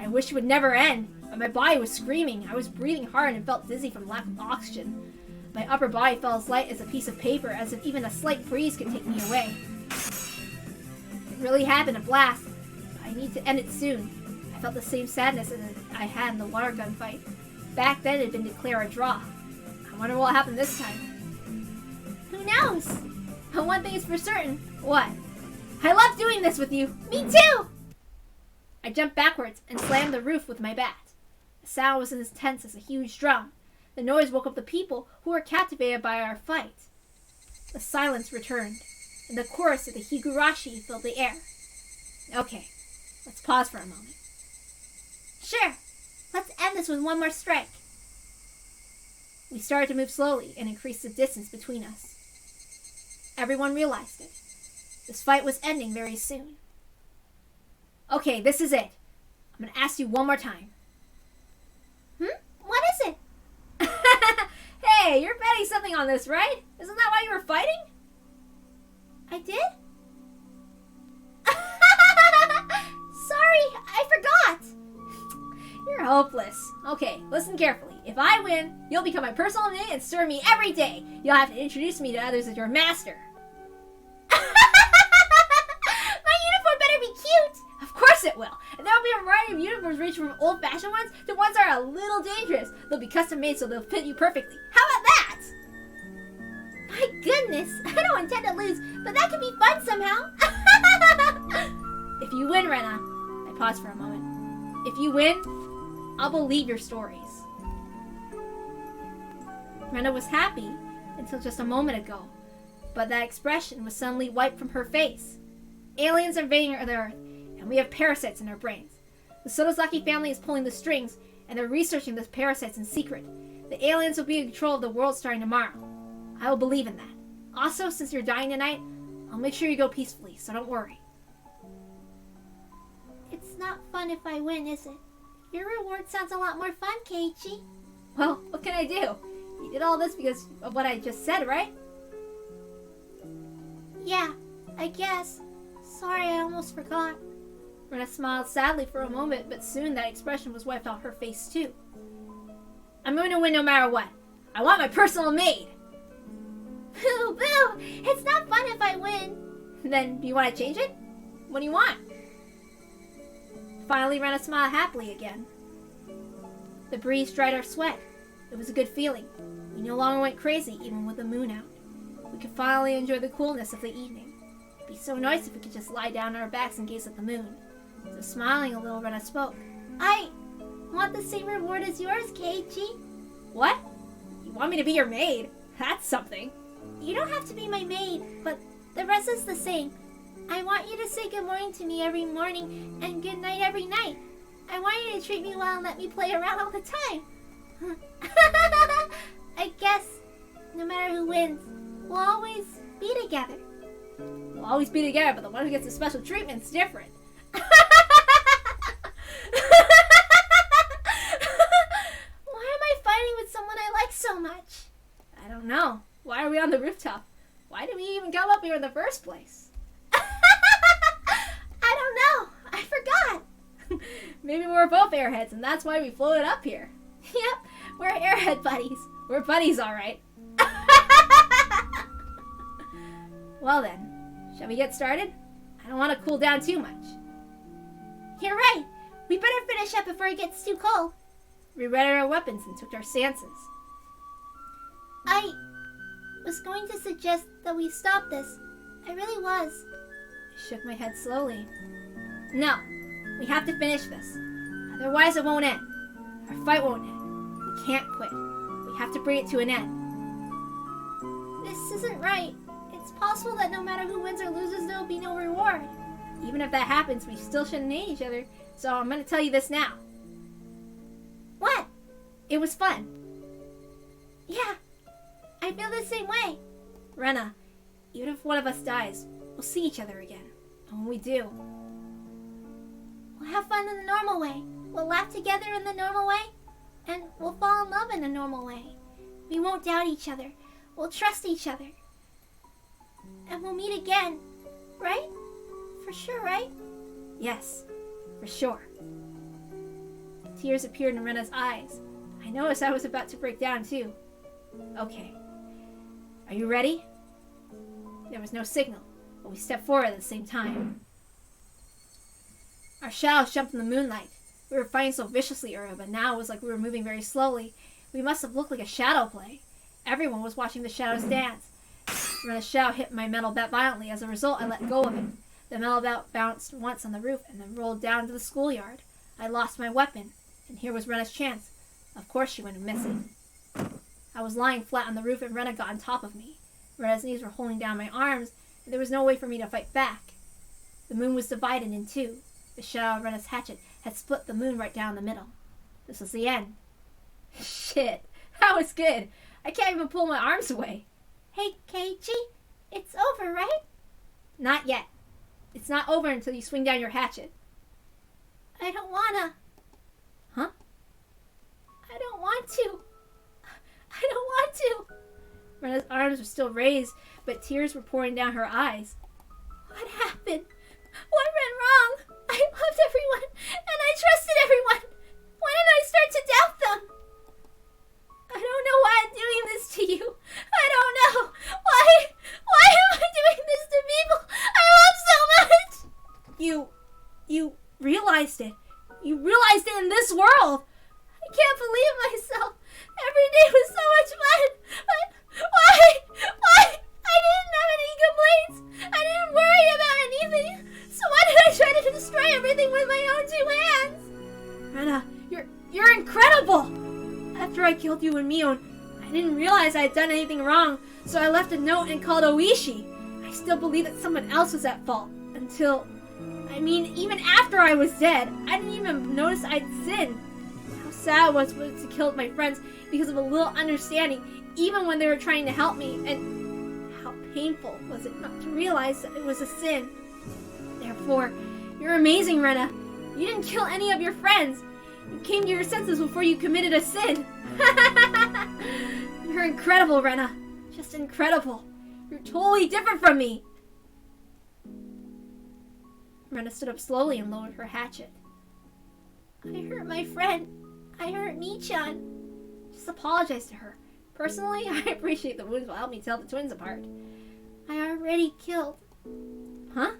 I wish it would never end, but my body was screaming. I was breathing hard and felt dizzy from lack of oxygen. My upper body felt as light as a piece of paper, as if even a slight breeze could take me away. It really had been a blast. I need to end it soon. I felt the same sadness as I had in the water gun fight. Back then it had been declared a draw. I wonder what will happen this time. Who knows? But one thing is for certain. What? I love doing this with you. Me too! I jumped backwards and slammed the roof with my bat. The sound was as intense as a huge drum. The noise woke up the people who were captivated by our fight. The silence returned, and the chorus of the Higurashi filled the air. Okay, let's pause for a moment. Sure, let's end this with one more strike. We started to move slowly and increase the distance between us. Everyone realized it. This fight was ending very soon. Okay, this is it. I'm gonna ask you one more time. What is it? Hey, you're betting something on this, right? Isn't that why you were fighting? I did? Sorry, I forgot. You're hopeless. Okay, listen carefully. If I win, you'll become my personal maid and serve me every day. You'll have to introduce me to others as your master. My uniform better be cute. Of course it will. And there will be a variety of uniforms ranging from old-fashioned ones to ones that are a little dangerous. dangerous. They'll be custom made so they'll fit you perfectly. How about that? My goodness, I don't intend to lose, but that could be fun somehow. If you win, Rena, I pause for a moment. If you win, I'll believe your stories. Rena was happy until just a moment ago, but that expression was suddenly wiped from her face. Aliens are invading the Earth, and we have parasites in our brains. The Sotozaki family is pulling the strings, and they're researching the parasites in secret. The aliens will be in control of the world starting tomorrow. I will believe in that. Also, since you're dying tonight, I'll make sure you go peacefully, so don't worry. It's not fun if I win, is it? Your reward sounds a lot more fun, Keiichi. Well, what can I do? You did all this because of what I just said, right? Yeah, I guess. Sorry, I almost forgot. Rena smiled sadly for a moment, but soon that expression was wiped off her face too. I'm going to win no matter what. I want my personal maid! Boo, boo! It's not fun if I win. Then, do you want to change it? What do you want? Finally, Rena smiled happily again. The breeze dried our sweat. It was a good feeling. We no longer went crazy, even with the moon out. We could finally enjoy the coolness of the evening. It'd be so nice if we could just lie down on our backs and gaze at the moon. So smiling a little, Rena spoke. I want the same reward as yours, Keiichi. What? You want me to be your maid? That's something. You don't have to be my maid, but the rest is the same. I want you to say good morning to me every morning and good night every night. I want you to treat me well and let me play around all the time. I guess no matter who wins, we'll always be together. We'll always be together, but the one who gets the special treatment's different. Why am I fighting with someone I like so much? I don't know. Why are we on the rooftop? Why did we even come up here in the first place? I don't know. I forgot. Maybe we're both airheads, and that's why we floated up here. Yep, we're airhead buddies. We're buddies, all right. Well then, shall we get started? I don't want to cool down too much. You're right. We better finish up before it gets too cold. We readied our weapons and took our stances. I was going to suggest that we stop this. I really was. I shook my head slowly. No, we have to finish this. Otherwise it won't end. Our fight won't end. We can't quit. We have to bring it to an end. This isn't right. It's possible that no matter who wins or loses, there will be no reward. Even if that happens, we still shouldn't hate each other, so I'm going to tell you this now. What? It was fun. Yeah, I feel the same way. Rena, even if one of us dies, we'll see each other again. And when we do, we'll have fun in the normal way. We'll laugh together in the normal way. And we'll fall in love in the normal way. We won't doubt each other. We'll trust each other. And we'll meet again. Right? For sure, right? yes, for sure. Tears appeared in Rena's eyes. I noticed I was about to break down too. Okay. Are you ready? There was no signal, but we stepped forward at the same time. Our shadows jumped in the moonlight. We were fighting so viciously earlier, but now it was like we were moving very slowly. We must have looked like a shadow play. Everyone was watching the shadows dance. Rena's shadow hit my metal bat violently. As a result, I let go of it. The metal bat bounced once on the roof and then rolled down to the schoolyard. I lost my weapon, and here was Rena's chance. Of course she went missing. I was lying flat on the roof and Rena got on top of me. Rena's knees were holding down my arms, and there was no way for me to fight back. The moon was divided in two. The shadow of Rena's hatchet had split the moon right down the middle. This was the end. Shit, that was good. I can't even pull my arms away. Hey, Keiichi, it's over, right? Not yet. It's not over until you swing down your hatchet. I don't wanna. Huh? I don't want to. I don't want to. Rena's arms were still raised, but tears were pouring down her eyes. What happened? What went wrong? I loved everyone, and I trusted everyone. Why didn't I start to doubt them? I don't know why I'm doing this to you. I don't know. Why am I doing this to people I love so much? You realized it. You realized it in this world. I can't believe myself. Every day was so much fun. But why? I didn't have any complaints. I didn't worry about anything. So why did I try to destroy everything with my own two hands? Rena, you're incredible. After I killed you and Mion, I didn't realize I had done anything wrong, so I left a note and called Oishi. I still believed that someone else was at fault, until... even after I was dead, I didn't even notice I'd sinned. How sad it was to kill my friends because of a little understanding, even when they were trying to help me, and how painful was it not to realize that it was a sin. Therefore, you're amazing, Rena. You didn't kill any of your friends. You came to your senses before you committed a sin. You're incredible, Rena. Just incredible. You're totally different from me. Rena stood up slowly and lowered her hatchet. I hurt my friend. I hurt Mi-chan. Just apologize to her. Personally, I appreciate the wounds will help me tell the twins apart. I already killed. Huh?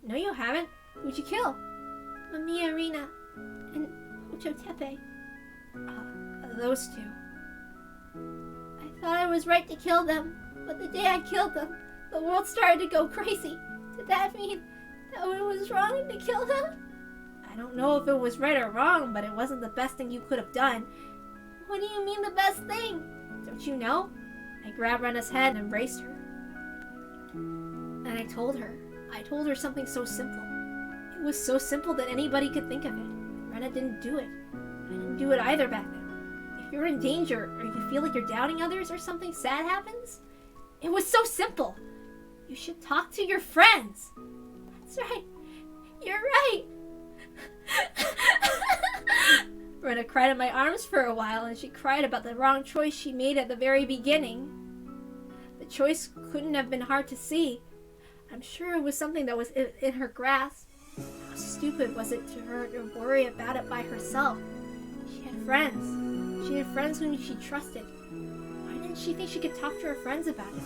No, you haven't. Who'd you kill? Mamiya Rina and Ochotepe. Those two. I thought I was right to kill them, but the day I killed them, the world started to go crazy. Did that mean that it was wrong to kill them? I don't know if it was right or wrong, but it wasn't the best thing you could have done. What do you mean the best thing? Don't you know? I grabbed Rena's head and embraced her. And I told her something so simple. It was so simple that anybody could think of it. Rena didn't do it. I didn't do it either back then. If you're in danger, or you feel like you're doubting others, or something sad happens, it was so simple. You should talk to your friends. That's right. You're right. Rena cried in my arms for a while, and she cried about the wrong choice she made at the very beginning. The choice couldn't have been hard to see. I'm sure it was something that was in her grasp. How stupid was it to her to worry about it by herself? She had friends. She had friends whom she trusted. Why didn't she think she could talk to her friends about it?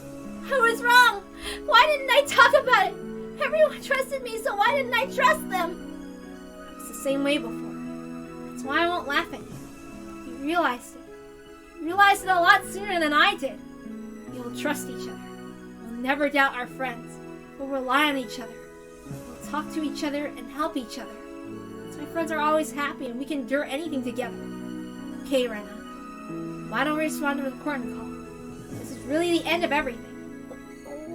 I was wrong! Why didn't I talk about it? Everyone trusted me, so why didn't I trust them? I was the same way before. That's why I won't laugh at you. You realized it. You realized it a lot sooner than I did. We'll trust each other. We'll never doubt our friends. We'll rely on each other. We'll talk to each other and help each other. So my friends are always happy and we can endure anything together. Okay, Rena. Why don't we respond to the curtain call? This is really the end of everything.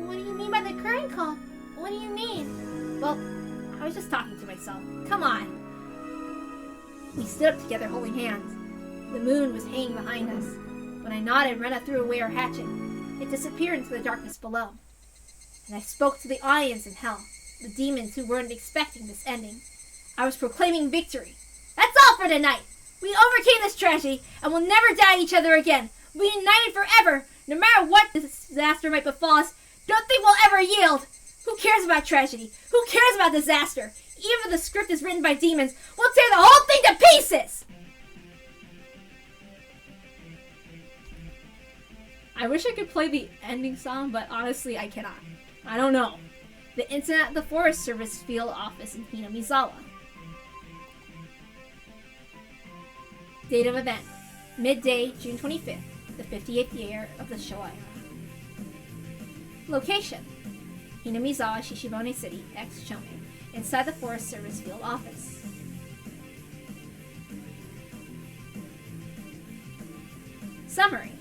What do you mean by the curtain call? What do you mean? Well, I was just talking to myself. Come on. We stood up together holding hands. The moon was hanging behind us. When I nodded, Rena threw away her hatchet. It disappeared into the darkness below. And I spoke to the audience in hell, the demons who weren't expecting this ending. I was proclaiming victory. That's all for tonight. We overcame this tragedy and will never doubt each other again. We'll be united forever. No matter what disaster might befall us, don't think we'll ever yield. Who cares about tragedy? Who cares about disaster? Even if the script is written by demons, we'll tear the whole thing to pieces! I wish I could play the ending song, but honestly, I cannot. I don't know. The incident at the Forest Service field office in Hinamizawa. Date of event: midday, June 25th, the 58th year of the Showa era. Location: Hinamizawa, Shishibone City, ex-Chome, inside the Forest Service field office. Summary: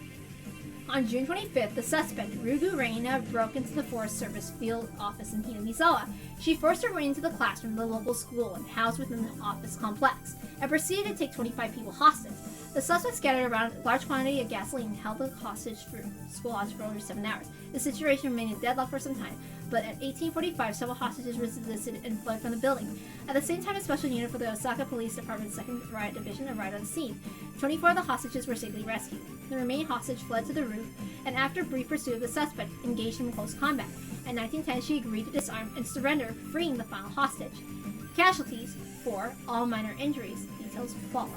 on June 25th, the suspect, Rugu Reina, broke into the Forest Service field office in Hinamizawa. She forced her way into the classroom of the local school and housed within the office complex, and proceeded to take 25 people hostage. The suspect scattered around a large quantity of gasoline and held the school hostage for over 7 hours. The situation remained in deadlock for some time, but at 1845, several hostages resisted and fled from the building. At the same time, a special unit for the Osaka Police Department's 2nd Riot Division arrived on the scene. 24 of the hostages were safely rescued. The remaining hostage fled to the roof, and after brief pursuit of the suspect, engaged in close combat. At 1910, she agreed to disarm and surrender, freeing the final hostage. Casualties: 4, all minor injuries. Details follow.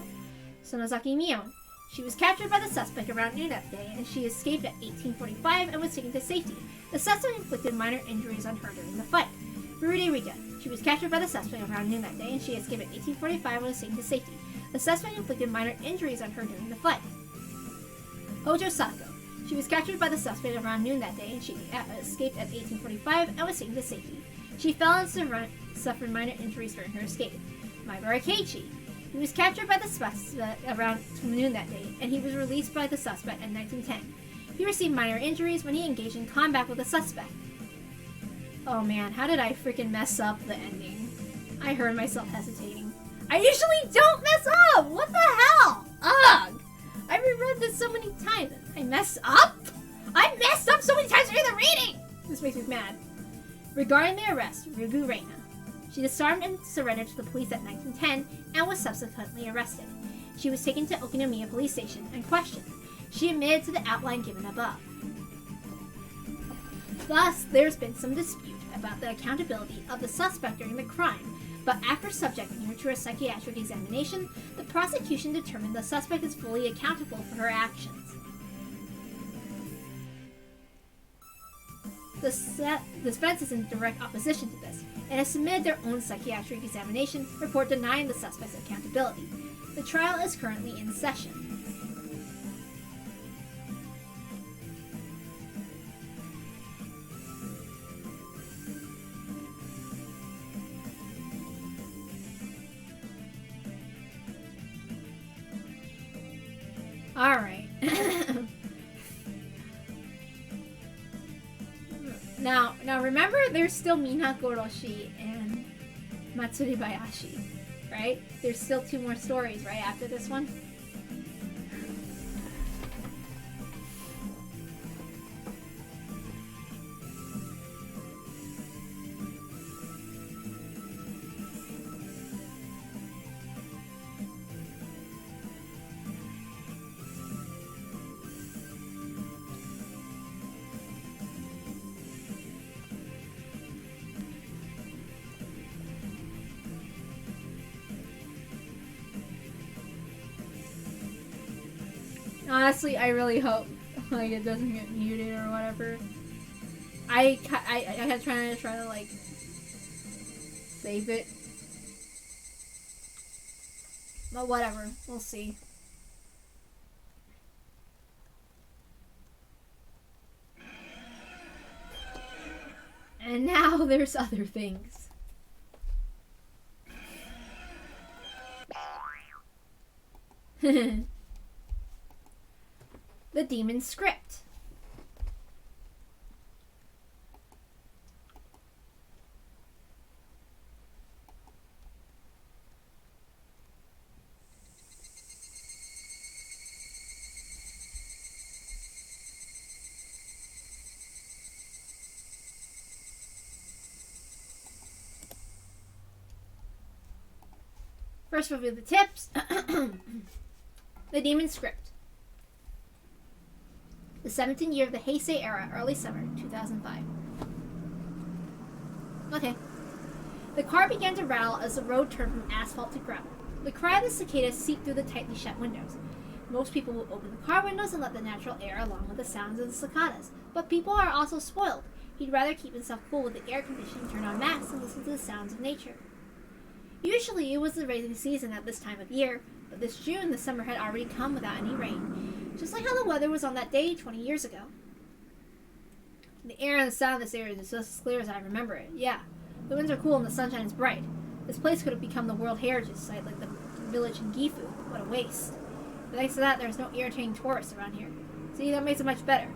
Sonozaki Mion. She was captured by the suspect around noon that day, and she escaped at 1845 and was taken to safety. The suspect inflicted minor injuries on her during the fight. Furude Rika. She was captured by the suspect around noon that day, and she escaped at 1845 and was taken to safety. The suspect inflicted minor injuries on her during the fight. Hojo Sako. She was captured by the suspect around noon that day, and she escaped at 1845 and was taken to safety. She fell and suffered minor injuries during her escape. Maibara Keiichi. He was captured by the suspect around noon that day, and he was released by the suspect in 1910. He received minor injuries when he engaged in combat with the suspect. Oh man, how did I freaking mess up the ending? I heard myself hesitating. I usually don't mess up! What the hell? Ugh! I reread this so many times. I messed up? I messed up so many times during the reading! This makes me mad. Regarding the arrest, Rubu Reina. She disarmed and surrendered to the police at 1910 and was subsequently arrested. She was taken to Okinomiya Police Station and questioned. She admitted to the outline given above. Thus, there's been some dispute about the accountability of the suspect during the crime, but after subjecting her to a psychiatric examination, the prosecution determined the suspect is fully accountable for her actions. The defense is in direct opposition to this, and has submitted their own psychiatric examination report denying the suspect's accountability. The trial is currently in session. Alright. Now remember, there's still Minagoroshi and Matsuribayashi, right? There's still 2 more stories, right, after this one? Honestly, I really hope like it doesn't get muted or whatever. I had try to like save it, but whatever, we'll see. And now there's other things. The Demon Script. First review the tips. The Demon Script. The 17th year of the Heisei era, early summer, 2005. Okay. The car began to rattle as the road turned from asphalt to gravel. The cry of the cicadas seeped through the tightly shut windows. Most people will open the car windows and let the natural air along with the sounds of the cicadas, but people are also spoiled. He'd rather keep himself cool with the air conditioning turned on max than listen to the sounds of nature. Usually it was the rainy season at this time of year, but this June the summer had already come without any rain, just like how the weather was on that day 20 years ago. The air and the sound of this area is just as clear as I remember it. Yeah, the winds are cool and the sunshine is bright. This place could have become the World Heritage Site like the village in Gifu. What a waste. But thanks to that, there's no irritating tourists around here. See, that makes it much better.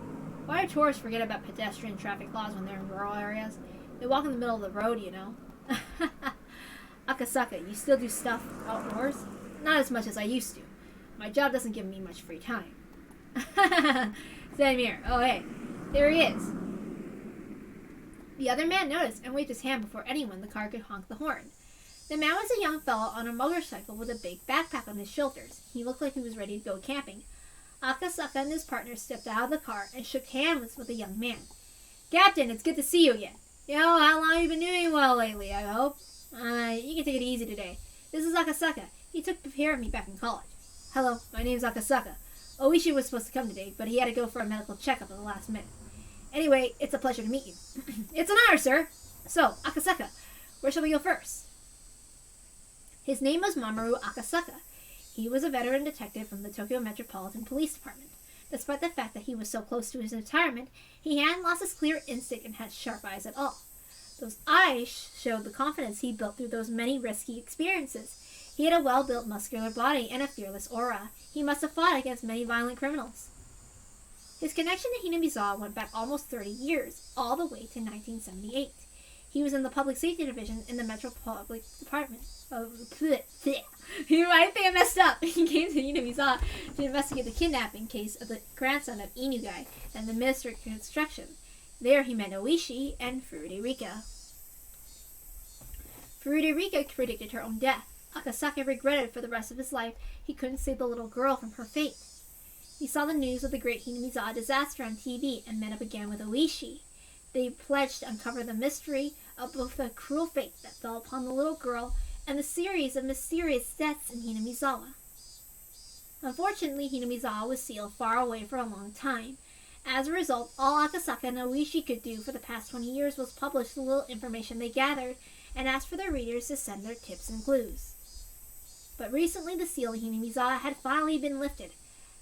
Why do tourists forget about pedestrian traffic laws when they're in rural areas? They walk in the middle of the road, you know. Akasaka, you still do stuff outdoors? Not as much as I used to. My job doesn't give me much free time. Same here. Oh, hey. There he is. The other man noticed and waved his hand before anyone in the car could honk the horn. The man was a young fellow on a motorcycle with a big backpack on his shoulders. He looked like he was ready to go camping. Akasaka and his partner stepped out of the car and shook hands with the young man. Captain, it's good to see you again. Yo, how long have you been doing well lately, I hope? You can take it easy today. This is Akasaka. He took care of me back in college. Hello, my name's Akasaka. Oishi was supposed to come today, but he had to go for a medical checkup at the last minute. Anyway, it's a pleasure to meet you. It's an honor, sir. So, Akasaka, where shall we go first? His name was Mamoru Akasaka. He was a veteran detective from the Tokyo Metropolitan Police Department. Despite the fact that he was so close to his retirement, he hadn't lost his clear instinct and had sharp eyes at all. Those eyes showed the confidence he built through those many risky experiences. He had a well-built muscular body and a fearless aura. He must have fought against many violent criminals. His connection to Hinamizawa went back almost 30 years, all the way to 1978. He was in the Public Safety Division in the Metro Public Department. I think I messed up. He came to Hinamizawa to investigate the kidnapping case of the grandson of Inugai and the Minister of Construction. There he met Oishi and Furude Rika. Furude Rika predicted her own death. Akasaka regretted for the rest of his life he couldn't save the little girl from her fate. He saw the news of the great Hinamizawa disaster on TV and met up again with Oishi. They pledged to uncover the mystery of both the cruel fate that fell upon the little girl and the series of mysterious deaths in Hinamizawa. Unfortunately, Hinamizawa was sealed far away for a long time. As a result, all Akasaka and Oishi could do for the past 20 years was publish the little information they gathered and ask for their readers to send their tips and clues. But recently the seal of Hinamizawa had finally been lifted.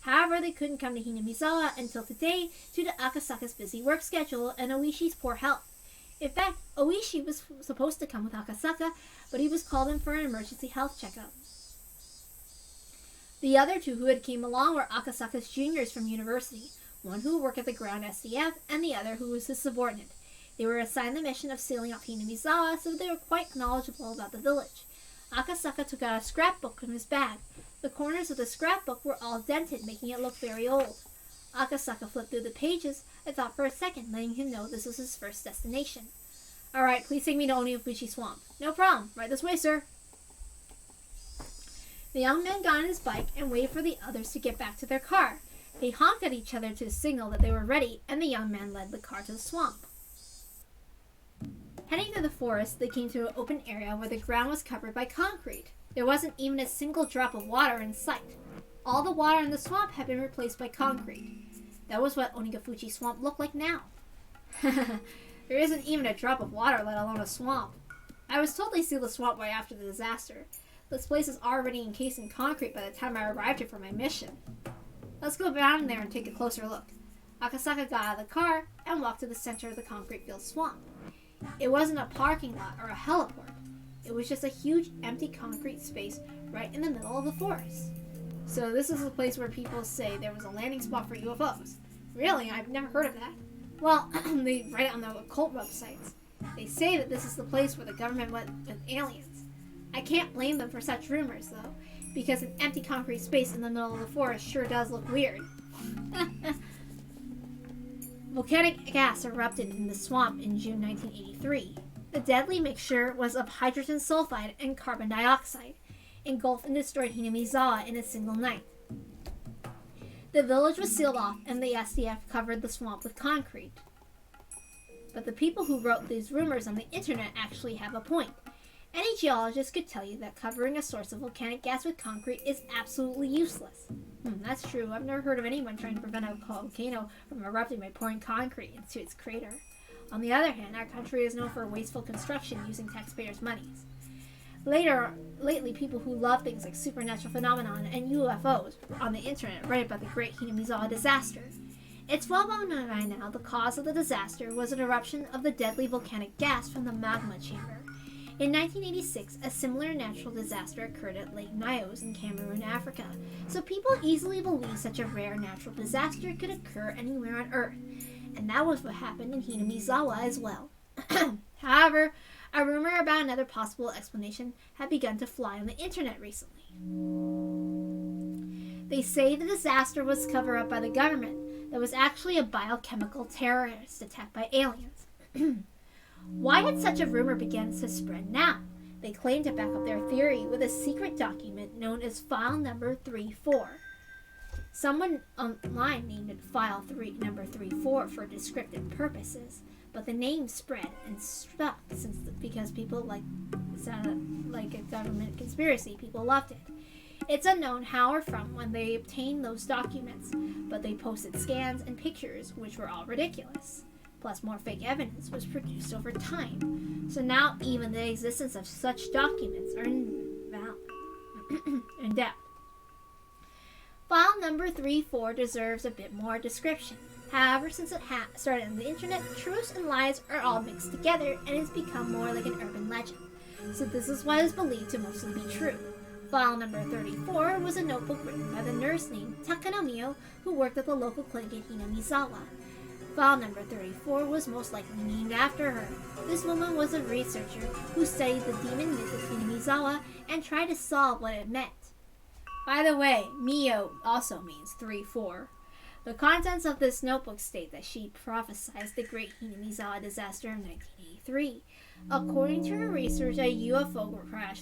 However, they couldn't come to Hinamizawa until today due to Akasaka's busy work schedule and Oishi's poor health. In fact, Oishi was supposed to come with Akasaka, but he was called in for an emergency health checkup. The other two who had came along were Akasaka's juniors from university, one who worked at the ground SDF and the other who was his subordinate. They were assigned the mission of sealing off Hinamizawa, so they were quite knowledgeable about the village. Akasaka took out a scrapbook from his bag. The corners of the scrapbook were all dented, making it look very old. Akasaka flipped through the pages and thought for a second, letting him know this was his first destination. "Alright, please take me to Onifuchi Swamp." "No problem. Right this way, sir." The young man got on his bike and waited for the others to get back to their car. They honked at each other to signal that they were ready, and the young man led the car to the swamp. Heading through the forest, they came to an open area where the ground was covered by concrete. There wasn't even a single drop of water in sight. All the water in the swamp had been replaced by concrete. That was what Onifuchi Swamp looked like now. There isn't even a drop of water, let alone a swamp. I was told they sealed the swamp right after the disaster. This place is already encased in concrete by the time I arrived here for my mission. Let's go down there and take a closer look. Akasaka got out of the car and walked to the center of the concrete-filled swamp. It wasn't a parking lot or a heliport. It was just a huge empty concrete space right in the middle of the forest. So this is the place where people say there was a landing spot for UFOs. Really? I've never heard of that. Well, they write it on the occult websites. They say that this is the place where the government went with aliens. I can't blame them for such rumors, though, because an empty concrete space in the middle of the forest sure does look weird. Volcanic gas erupted in the swamp in June 1983. The deadly mixture was of hydrogen sulfide and carbon dioxide, engulfed and destroyed Hinamizawa in a single night. The village was sealed off and the SDF covered the swamp with concrete. But the people who wrote these rumors on the internet actually have a point. Any geologist could tell you that covering a source of volcanic gas with concrete is absolutely useless. That's true. I've never heard of anyone trying to prevent a volcano from erupting by pouring concrete into its crater. On the other hand, our country is known for wasteful construction using taxpayers' monies. Lately, people who love things like supernatural phenomenon and UFOs on the internet write about the Great Hinamizawa disaster. It's well known by now the cause of the disaster was an eruption of the deadly volcanic gas from the magma chamber. In 1986, a similar natural disaster occurred at Lake Nyos in Cameroon, Africa, so people easily believe such a rare natural disaster could occur anywhere on Earth, and that was what happened in Hinamizawa as well. However, a rumor about another possible explanation had begun to fly on the internet recently. They say the disaster was covered up by the government that was actually a biochemical terrorist attack by aliens. Why had such a rumor begun to spread now? They claim to back up their theory with a secret document known as File Number 34. Someone online named it File Number 34 for descriptive purposes, but the name spread and stuck because people sounded like a government conspiracy. People loved it. It's unknown how or from when they obtained those documents, but they posted scans and pictures which were all ridiculous. Plus, more fake evidence was produced over time. So now even the existence of such documents are in doubt. File number 34 deserves a bit more description. However, since it started on the internet, truths and lies are all mixed together and it's become more like an urban legend. So this is what is believed to mostly be true. File number 34 was a notebook written by the nurse named Takano Mio, who worked at the local clinic in Hinamizawa. File number 34 was most likely named after her. This woman was a researcher who studied the demon myth of Hinamizawa and tried to solve what it meant. By the way, Mio also means 3-4. The contents of this notebook state that she prophesied the Great Hinamizawa disaster in 1983. According to her research, a UFO crash